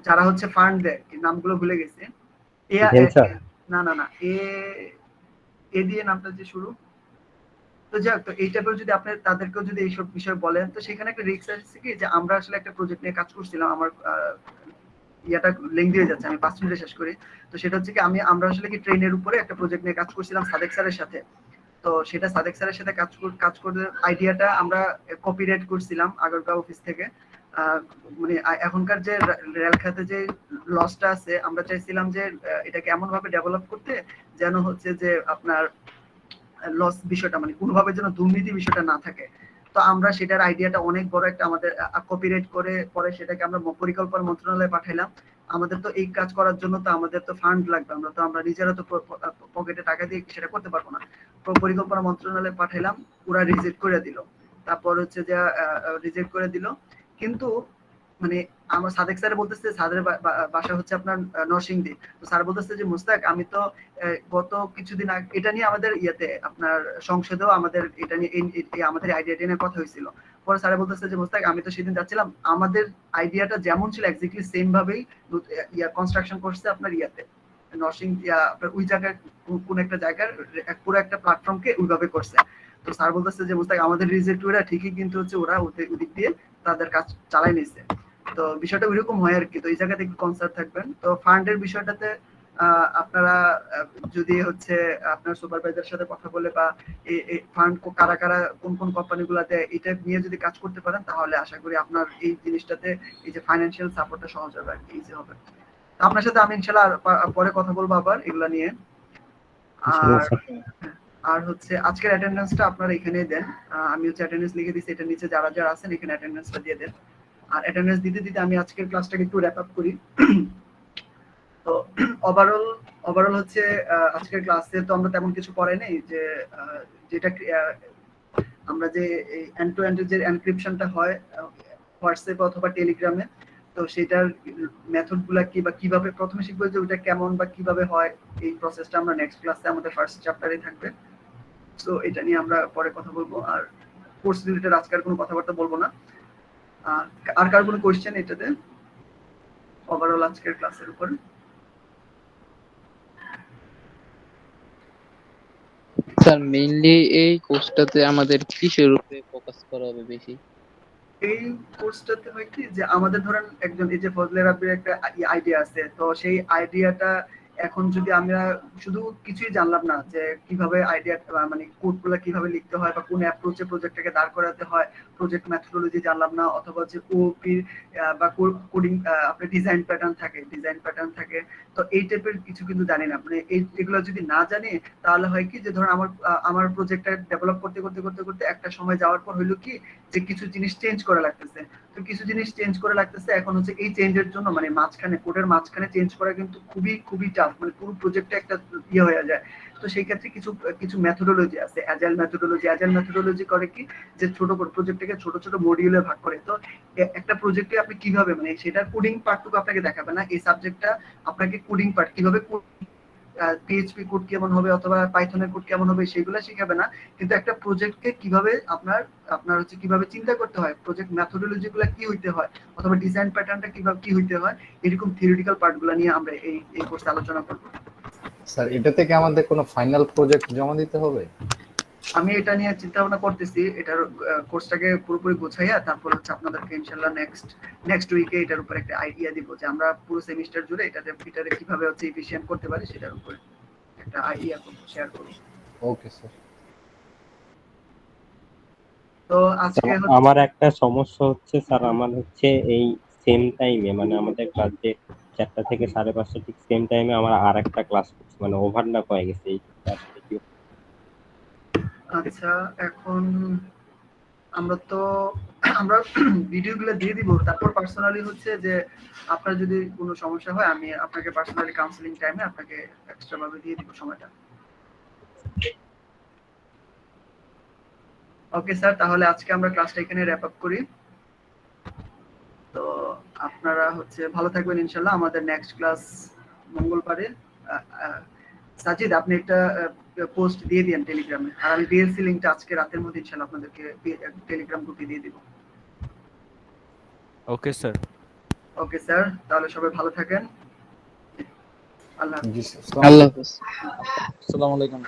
যারা হচ্ছে ফান্ড দেয়, নামগুলো ভুলে গেছে, না না না এ দিয়ে নামটা যে শুরু। তো যাক, তো এই টাইপের যদি আপনি তাদেরকেও যদি এইসব বিষয় বলেন, তো সেখানে একটা রিস্ক আছে কি যে আমরা আসলে একটা প্রজেক্ট নিয়ে কাজ করছিলাম, আমার ইয়াটা লিংক দিয়ে যাচ্ছে, আমি 5 মিনিটে শেষ করি। তো সেটা হচ্ছে কি আমরা আসলে কি ট্রেনের উপরে একটা প্রজেক্ট নিয়ে কাজ করছিলাম সাদেক স্যারের সাথে। তো সেটা সাদেক স্যারের সাথে কাজ করে আইডিয়াটা আমরা কপিরাইট করছিলাম আগারগাঁও অফিস থেকে। মানে এখনকার যে রেল খাতে যে লসটা আছে, আমরা চাইছিলাম যে এটাকে এমন ভাবে ডেভেলপ করতে যেন হচ্ছে যে আপনার লস বিষয়টা মানে কোনোভাবে যেন দুর্নীতি বিষয়টা না থাকে। তো আমরা সেটার আইডিয়াটা অনেক বড় একটা আমাদের কপিরাইট করে পরে সেটাকে আমরা পরিকল্পনা মন্ত্রণালয়ে পাঠাইলাম। আমাদের তো এই কাজ করার জন্য তো আমাদের তো ফান্ড লাগবে, আমরা নিজেরা তো পকেটে টাকা দিয়ে সেটা করতে পারবো না। পরিকল্পনা মন্ত্রণালয়ে পাঠাইলাম, ওরা রিজেক্ট করে দিল। তারপর হচ্ছে যে রিজেক্ট করে দিল, কিন্তু মানে আমার সাদেক স্যার বলতেছে, স্যারের বাসা হচ্ছে আপনার নরসিংদী। তো স্যার বলতেছে যে মুস্তাক, আমি তো গত কিছুদিন আগে এটা নিয়ে আমাদের ইয়েতে আপনার সংসদেও আমাদের এটা নিয়ে আমাদের আইডিয়াটা নিয়ে কথা হয়েছিল। পরে স্যার বলতেছে যে মুস্তাক, আমি তো সেদিন যাচ্ছিলাম, আমাদের আইডিয়াটা যেমন ছিল এক্স্যাক্টলি সেম ভাবেই কনস্ট্রাকশন করছে আপনার ইয়াতে নরসিং আপনার ওই জায়গায় কোন একটা জায়গার পুরো একটা প্ল্যাটফর্মকে ওইভাবে করছে। তো স্যার বলতেছে যে মুস্তাক, আমাদের রিজেক্ট ওরা ঠিকই, কিন্তু হচ্ছে ওরা ওদিক দিয়ে তাদের কাজ চালাই নিচ্ছে। তো বিষয়টা ওইরকম হয় আর কি। তো এই জায়গাতে একটু কনসার্ন থাকবেন। তো ফান্ডের বিষয়টাতে আপনারা যদি হচ্ছে আপনার সুপারভাইজারের সাথে কথা বলে বা এই ফান্ড কারা কারা কোন কোন কোম্পানিগুলোতে এটা নিয়ে যদি কাজ করতে পারেন, তাহলে আশা করি আপনার এই জিনিসটাতে এই যে ফাইন্যান্সিয়াল সাপোর্টটা সহজ হবে আর কি, ইজি হবে। আপনার সাথে আমি ইনশাআল্লাহ পরে কথা বলবো আবার এগুলা নিয়ে। আর হচ্ছে আজকের অ্যাটেন্ডেন্সটা আপনারা এখানেই দেন। আমি হচ্ছে অ্যাটেন্ডেন্স লিখে দিচ্ছি, এটার নিচে যারা যারা আছেন এখানে অ্যাটেন্ডেন্সটা দিয়ে দেন। আর অ্যাটেন্ডেন্স দিতে দিতে আমি আজকের ক্লাসটাকে একটু র‍্যাপ আপ করি। তো ওভারঅল হচ্ছে আজকের ক্লাসে তো আমরা তেমন কিছু পড়াই নাই, যে যেটা আমরা যে এন্ড টু এন্ড যে এনক্রিপশনটা হয় হোয়াটসঅ্যাপ অথবা টেলিগ্রামে, তো সেটার মেথডগুলো কি বা কিভাবে প্রথমে শিখবো যে ওটা কেমন বা কিভাবে হয়, এই প্রসেসটা আমরা নেক্সট ক্লাসে আমাদের ফার্স্ট চ্যাপ্টারে থাকবে। সো এটা নিয়ে আমরা পরে কথা বলবো। আর কোর্স রিলেটেড আজকে আর কোনো কথাবার্তা বলবো না। আর কার কোনো কোশ্চেন এটাতে ওভারঅল আজকের ক্লাসের উপর? স্যার মেইনলি এই কোর্সটাতে আমাদের কিসের উপরে ফোকাস করা হবে বেশি? এই কোর্সটাতে হয় কি যে আমাদের ধরেন একজন এই যে ফজলে রাব্বির একটা আইডিয়া আছে, তো সেই আইডিয়াটা এখন যদি আমরা শুধু কিছুই জানলাম না যে কিভাবে আইডিয়া মানে কোডগুলো কিভাবে লিখতে হয় বা কোন অ্যাপ্রোচে প্রজেক্টটাকে দাঁড় করাতে হয়, প্রজেক্ট মেথোডোলজি জানলাম না, অথবা যে ওপি বা কোডিং আপনার ডিজাইন প্যাটার্ন থাকে, তো এই টাইপের কিছু কিন্তু জানি না। মানে এগুলো যদি না জানি তাহলে হয় কি যে ধরুন আমার প্রজেক্টটা ডেভেলপ করতে একটা সময় যাওয়ার পর হইলো কি যে কিছু জিনিস চেঞ্জ করা লাগতেছে। তো কিছু জিনিস চেঞ্জ করা লাগতেছে, এখন হচ্ছে এই চেঞ্জের জন্য মানে মাঝখানে কোডের মাঝখানে চেঞ্জ করা কিন্তু খুবই টাফ, মানে পুরো প্রজেক্টে একটা ইয়ে হয়ে যায়। তো সেই ক্ষেত্রে কিছু মেথোডোলজি আছে, অ্যাজাইল মেথোডোলজি করে কি যে ছোট প্রজেক্টটাকে ছোট মডিউলে ভাগ করে। তো একটা প্রজেক্টে আপনি কিভাবে মানে সেটার কোডিং পার্টটুকু আপনাকে দেখাবে না, এই সাবজেক্টটা আপনাকে কোডিং পার্ট কিভাবে পিএইচপি কোড কেমন হবে অথবা পাইথনের কোড কেমন হবে সেগুলো শিখাবে না, কিন্তু একটা প্রজেক্টকে কিভাবে আপনার হচ্ছে কিভাবে চিন্তা করতে হয়, প্রজেক্ট মেথোডোলজি গুলো কি হইতে হয় অথবা ডিজাইন প্যাটার্নটা কিভাবে কি হইতে হয়, এরকম থিওরিটিক্যাল পার্টগুলো নিয়ে আমরা এই কোর্সে আলোচনা করব। স্যার এটা থেকে আমাদের কোনো ফাইনাল প্রজেক্ট জমা দিতে হবে? আমি এটা নিয়ে চিন্তা ভাবনা করতেছি, এটার কোর্সটাকে পুরোপুরি গোছাইয়া তারপর হচ্ছে আপনাদেরকে ইনশাআল্লাহ নেক্সট উইকে এটার উপর একটা আইডিয়া দিব যে আমরা পুরো সেমিস্টার জুড়ে এটাতে কিভাবে হচ্ছে এফিশিয়েন্ট করতে পারি সেটার উপর একটা আইডিয়া শেয়ার করব। Okay sir. তো আজকে স্যার, হচ্ছে আমার একটা সমস্যা হচ্ছে স্যার, আমার হচ্ছে এই সেম টাইমে মানে আমাদের ক্লাস যে 4টা থেকে 5:30 ঠিক সেম টাইমে আমার আর একটা ক্লাস হচ্ছে, মানে ওভারল্যাপ হয়ে গেছে এই আসলে কি। আচ্ছা এখন আমরা তো আমরা ভিডিওগুলো দিয়ে দিব, তারপর পার্সোনালি হচ্ছে যে আপনার যদি কোনো সমস্যা হয় আমি আপনাকে পার্সোনালি কাউন্সিলিং টাইমে আপনাকে এক্সট্রা ভাবে দিয়ে দিব সময়টা। ওকে স্যার, তাহলে আজকে আমরা ক্লাসটা এখানে র‍্যাপ আপ করি। তো আপনারা হচ্ছে ভালো থাকবেন ইনশাআল্লাহ। আমাদের নেক্সট ক্লাস মঙ্গলবারে। সাজিদ আপনি একটা পোস্ট দিয়ে দিন টেলিগ্রামে, আর আমি বিএলসি লিংকটা আজকে রাতের মধ্যে ইনশাআল্লাহ আপনাদেরকে টেলিগ্রাম গ্রুপে দিয়ে দিব। Okay sir. ওকে স্যার, তাহলে সবাই ভালো থাকেন। আল্লাহ হাফেজ। জি, আল্লাহ হাফেজ। আসসালামু আলাইকুম।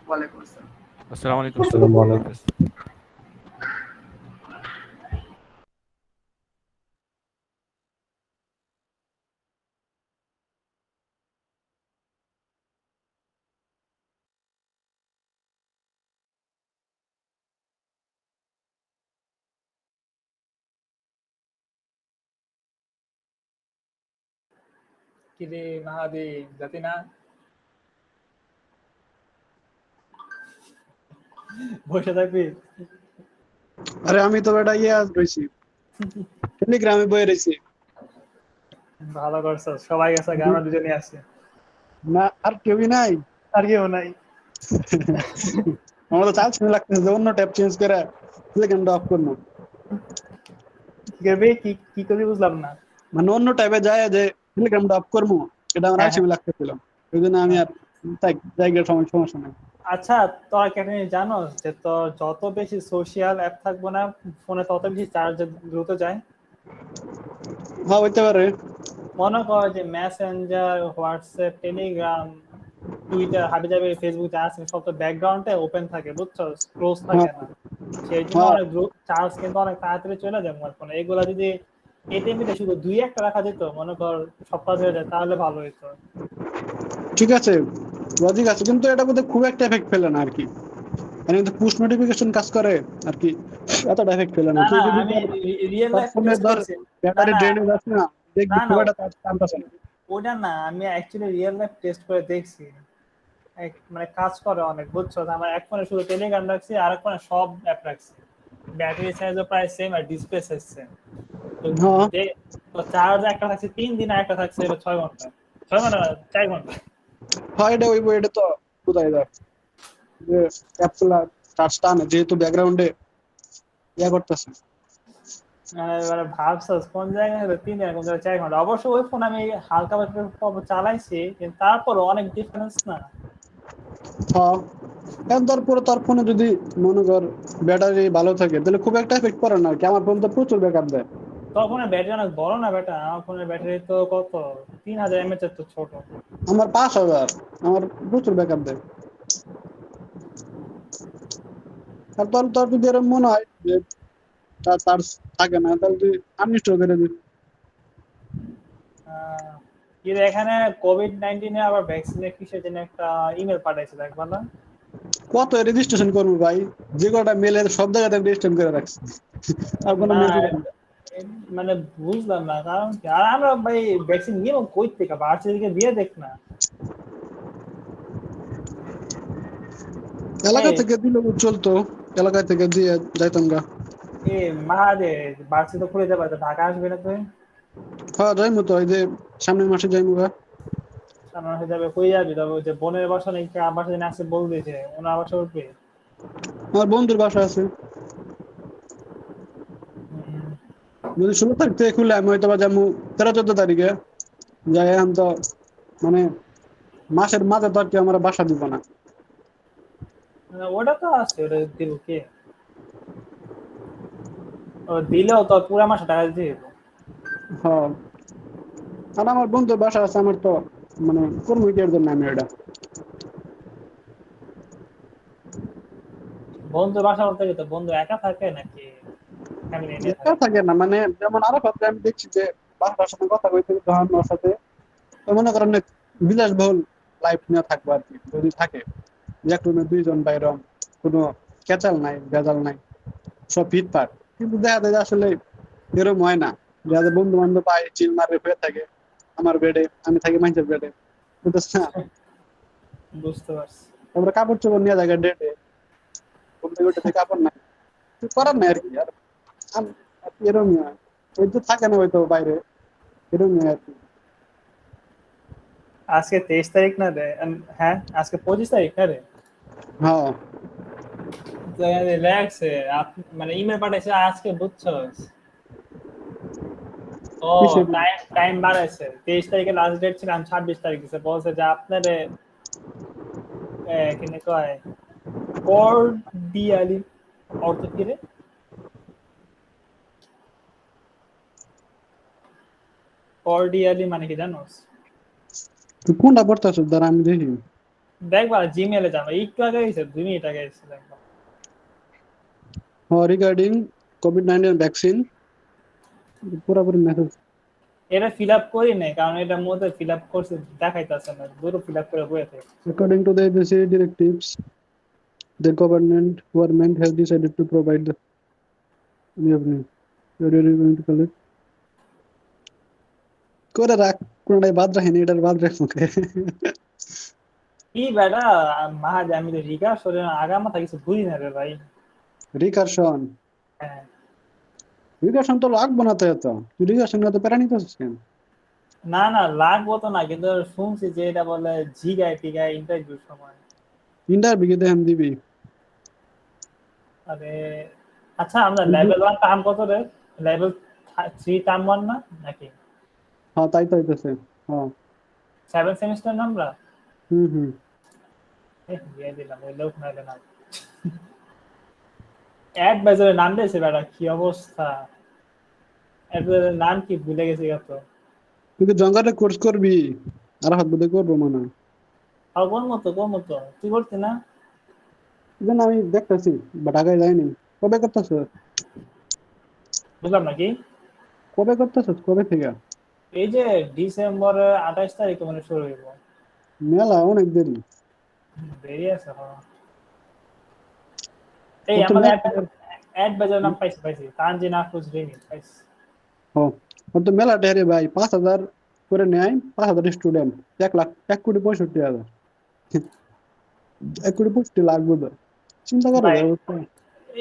ওয়ালাইকুম আসসালাম। আসসালামু আলাইকুম স্যার। আসসালামু আলাইকুম। কিরে মাহাদেব যাতি না, বসে থাকবি? আরে আমি তো বেটা রইছি, টেলিগ্রামে বয়ে রইছি। ভালো করছো, সবাই গেছে, আমরা দুজনে আছি। না আর কেউই নাই। আর কেউ নাই। আমার তো চান্স লাগতেছে যে অন্য ট্যাব চেঞ্জ করে টেলিগ্রামটা অফ করবো। কি করবি? কি করবি বুঝলাম না। মানে অন্য ট্যাবে যায় যে টেলিগ্রামটা অফ করবো, এটা আমার হ্যাঁ, আইসিমি লাগতেছিল, ওই জন্য আমি আর তাই জায়গার সমস্যা নাই। আচ্ছা, তোরা কি একটা জিনিস জানোস যে তোর যত বেশি সোশ্যাল অ্যাপ থাকবো না ফোনে তত বেশি চার্জ দ্রুত যায়? হ্যাঁ হইতে পারে। মনে কর যে মেসেঞ্জার, হোয়াটসঅ্যাপ, টেলিগ্রাম, টুইটার, হাবিজাবি, ফেসবুক যা আছে সব তো ব্যাকগ্রাউন্ডে ওপেন থাকে, বুঝছো? ক্লোজ থাকে না। সেই জন্য অনেক চার্জ কিন্তু অনেক তাড়াতাড়ি চলে যায় মোবাইল ফোনে। এগুলা যদি এটিএমটা শুধু 2-1টা রাখা যেত, মনে কর সব কাজ হয়ে যায়, তাহলে ভালো হইতো। ঠিক আছে, লজিক আছে, কিন্তু এটা বোধহয় খুব একটা এফেক্ট ফেলে না আর কি। মানে কিন্তু পুশ নোটিফিকেশন কাজ করে আর কি, এতটা এফেক্ট ফেলে না। না কেউ না, যদি আমি রিয়েল লাইফ ফোনে টেস্ট ধর করছি। ব্যাটারি না ড্রেনে যাচ্ছে না, দেখবি না খুব না, একটা টানতেছে না। ওটা না, আমি অ্যাকচুয়ালি রিয়েল লাইফ টেস্ট করে দেখছি, মানে কাজ করে অনেক, বুঝছো? আমার এক ফোনে শুধু টেলিগ্রাম রাখছি, আর এক ফোনে সব অ্যাপ রাখছি। ব্যাটারি সাইজও প্রায় সেম, আর ডিসপ্লে সাইজ সেম। হ্যাঁ তো চার্জ একটা থাকছে 3 দিন, আর একটা থাকছে 6 ঘন্টা, 6 ঘন্টা না, 4 ঘন্টা। হয় এটা ওই বইটা তো কোথায় যায় যে অ্যাপগুলা চার্জ টানে, যেহেতু ব্যাকগ্রাউন্ডে ইয়া করতেছে। এবারে ভাবছো কোন জায়গায় হলো 3 দিন, কোন জায়গায় 4 ঘন্টা। অবশ্য ওই ফোন আমি হালকা পাতলা চালাইছি, কিন্তু তারপরও অনেক ডিফারেন্স না। হ্যাঁ, এখন তারপরে তোর ফোনে যদি মনে কর ব্যাটারি ভালো থাকে তাহলে খুব একটা এফেক্ট করে না আর কি। আমার ফোন তো প্রচুর ব্যাকআপ দেয়। তোর ফোনের ব্যাটারি অনেক বড় না বেটা? আমার ফোনের ব্যাটারি তো কত, 3000 mAh এর, তো ছোট। আমার 5000, আমার প্রচুর ব্যাকআপ দেয়। আর তোর যদি এরকম মনে হয় যে তার চার্জ থাকে না, তাহলে তুই আনইনস্টল করে দিস। কিন্তু এখানে কোভিড-19 এ আবার ভ্যাকসিনের কিসের জন্য একটা ইমেল পাঠাইছে, দেখবা না? কত রেজিস্ট্রেশন করবো ভাই, যে কটা মেলে সব জায়গাতে রেজিস্ট্রেশন করে রাখছি, আর কোনো না, মেল মানে বুঝলাম না কারণ কি। আর আমরা ভাই ভ্যাকসিন নিব কই থেকে? ভার্সিটিকে দিয়ে দেখ না। এলাকা থেকে দিলে চলতো, এলাকা থেকে দিয়ে যাইতাম গা। এ মাহাদে, ভার্সিটি তো খুলে যাবে, ঢাকা আসবে না তুই? হ্যাঁ যাইমু তো, এই যে সামনের মাসে যাইমু গা। সামনে মাসে যাবে, কই যাবি? তবে ওই যে বোনের বাসা নাকি বাসা দিন আসছে বল দিয়েছে, ওনার বাসা উঠবে। আমার বন্ধুর বাসা আছে, যদি 16 তারিখ থেকে খুলে আমি হয়তো বা যাবো 13-14 তারিখে যাই। এখন তো মানে মাসের মাঝে তো আর কি আমার বাসা দিব না। ওটা তো আছে, ওটা দিব কে? ও দিলেও তো পুরা মাসে টাকা দিতে হবে। হ্যাঁ, আর আমার বন্ধুর বাসা আছে, আমার তো মানে কর্মীদের জন্য আমি এটা। বন্ধু বাসা বলতে কি, তো বন্ধু একা থাকে নাকি ফ্যামিলি নিয়ে একা থাকে? থাকে না, মানে যেমন আরো ক্ষেত্রে আমি দেখছি যে বাসার সাথে কথা কইতে তখন ওর সাথে তো মনে করেন বিলাসবহুল লাইফ নিয়ে থাকবো আর কি, যদি থাকে যে এক রুমে 2 জন বাইরম, কোনো কেচাল নাই, ভেজাল নাই। সব ফিটফাট, কিন্তু দেখা যায় যে আসলে এরকম হয় না। দেখা যায় বন্ধু বান্ধব পায় চিল মারে হয়ে থাকে আমার বেডে, আমি থাকি মানুষের বেডে, বুঝতেছ না? বুঝতে পারছি। তারপরে কাপড় চোপড় নিয়ে জায়গায় ডেটে ঘুম থেকে উঠে কাপড় নাই, কিছু করার নাই আর কি। আর আর কি এরকমই হয়, ওই তো থাকে না হয়তো বাইরে, এরকমই হয় আর কি। আজকে 23 তারিখ না রে? হ্যাঁ আজকে 25 তারিখ না রে? হ্যাঁ রিল্যাক্সে মানে ইমেল পাঠাইছে আজকে, বুঝছো? ও কিসের টাইম টাইম বাড়াইছে। 23 তারিখে লাস্ট ডেট ছিল, আমি 26 তারিখ দিছে। বলছে যে আপনারে কিনে কয় কর্ডিয়ালি, অর্থ কি রে? কর্ডিয়ালি মানে কি জানোস? তুই কোনটা পড়তেছ দাঁড়া আমি দেখি। দেখবা জিমেলে যাবা, একটু আগে গেছে, 2 মিনিট আগে গেছে, দেখবা। রিগার্ডিং কোভিড-19 ভ্যাকসিন, পুরোপুরি মেসেজ। এটা ফিল আপ করি নাই, কারণ এটার মধ্যে ফিল আপ করছে দেখাইতেছে না, দুটো ফিল আপ করে বয়ে থাকে। According to the ABC directives, the government has decided to provide the করে রাখ, কোনটাই বাদ রাখিনি, এটার বাদ রাখ মুখে। কি বেটা মাহাজ, আমি তো রিকা শরীর আগা মাথা কিছু বুঝি না রে ভাই। রিকারশন, হ্যাঁ। রিকারশন তো লাগবো না তো এত, তুই রিকারশন না তো প্যারা নিতেছিস কেন? না না লাগবো তো না, কিন্তু শুনছি যে এটা বলে জিগায় টিগায় ইন্টারভিউর সময়। ইন্টারভিউ দেখান দিবি। আরে আচ্ছা, আমরা লেভেল 1 টার্ম কত রে? লেভেল 3 টার্ম 1 না নাকি? হ্যাঁ তাই তো হইতেছে। হ্যাঁ 7 সেমিস্টার না আমরা? হুম দিয়ে দিলাম ওই লোক নাইলে না। অ্যাডভাইজারের নাম দিয়েছে বেটা, কি অবস্থা! অ্যাডভাইজারের নাম কি ভুলে গেছি কত। তুই কি জঙ্গারে কোর্স করবি? আর হাত বুঝে করবো মানে আর কোন মতো তুই করতি না? যেন আমি দেখতেছি বা ঢাকায় যাইনি। কবে করতেছ? বুঝলাম নাকি? কবে করতেছ, কবে থেকে? এই যে ডিসেম্বরের 28 তারিখে মানে শুরু হইব। মেলা অনেক দেরি। দেরি আছে, হ্যাঁ। এই ও তো আমাদের মেলা, অ্যাডভাইজার নাম পাইছি তানজিন আফরোজ রিমি পাইছি। ও তো মেলা ঢেরে ভাই, 5,000 করে নেয়, 5,000 স্টুডেন্ট, 1 লাখ, 1,65,00,000, 1,65,00,000 লাগবে তো। চিন্তা করো ভাই ব্যবস্থা।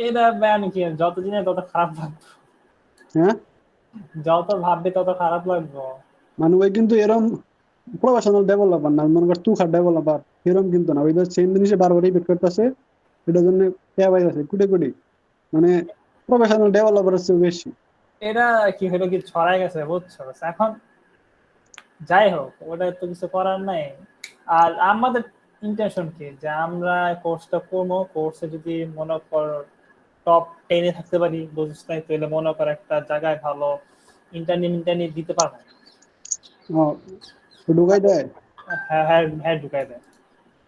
এটা ব্যান কি, যত দিনে তত খারাপ লাগবে, হ্যাঁ যত ভাববে তত খারাপ লাগবে। মানে ওই কিন্তু এরম প্রফেশনাল ডেভেলপার না, মনে কর তুখার ডেভেলপার এরম কিন্তু না, ওই সেম জিনিসে বারবার রিপিট করতেছে, এটার জন্য পেয়ে পাইতেছে কোটি কোটি, মানে প্রফেশনাল ডেভেলপারের চেয়ে বেশি। এটা কি হলো, কি ছড়াই গেছে, বুঝছো? এখন যাই হোক, ওটা তো কিছু করার নাই। আর আমাদের ইন্টেনশন কি, যে আমরা কোর্সটা করবো, কোর্সে যদি মনে কর টপ 10-এ থাকতে পারি, বুঝছিস তাই, তাহলে মনে কর একটা জায়গায় ভালো ইন্টারনি দিতে পারবো। ও ঢুকাই দেয়। হ্যাঁ হ্যাঁ হ্যাঁ, ঢুকাই দেয়।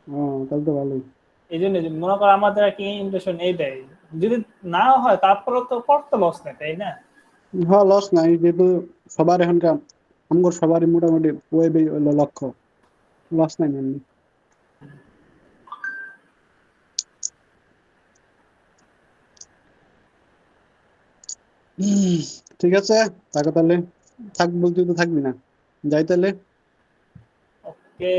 ও তাহলে তো ভালোই। এই জন্য মনে কর আমাদের কি ইন্টেনশন এইটাই, যদি না হয় তারপরে তো করতে লস নেই, তাই না? হ্যাঁ লস নাই, যেহেতু সবার এখনকার আমগর সবারই মোটামুটি ওয়েবে হলো লক্ষ্য, লস নাই এমনি। ঠিক আছে, তাকে তাহলে থাক, বলতে তো থাকবি না, যাই তাহলে। ওকে।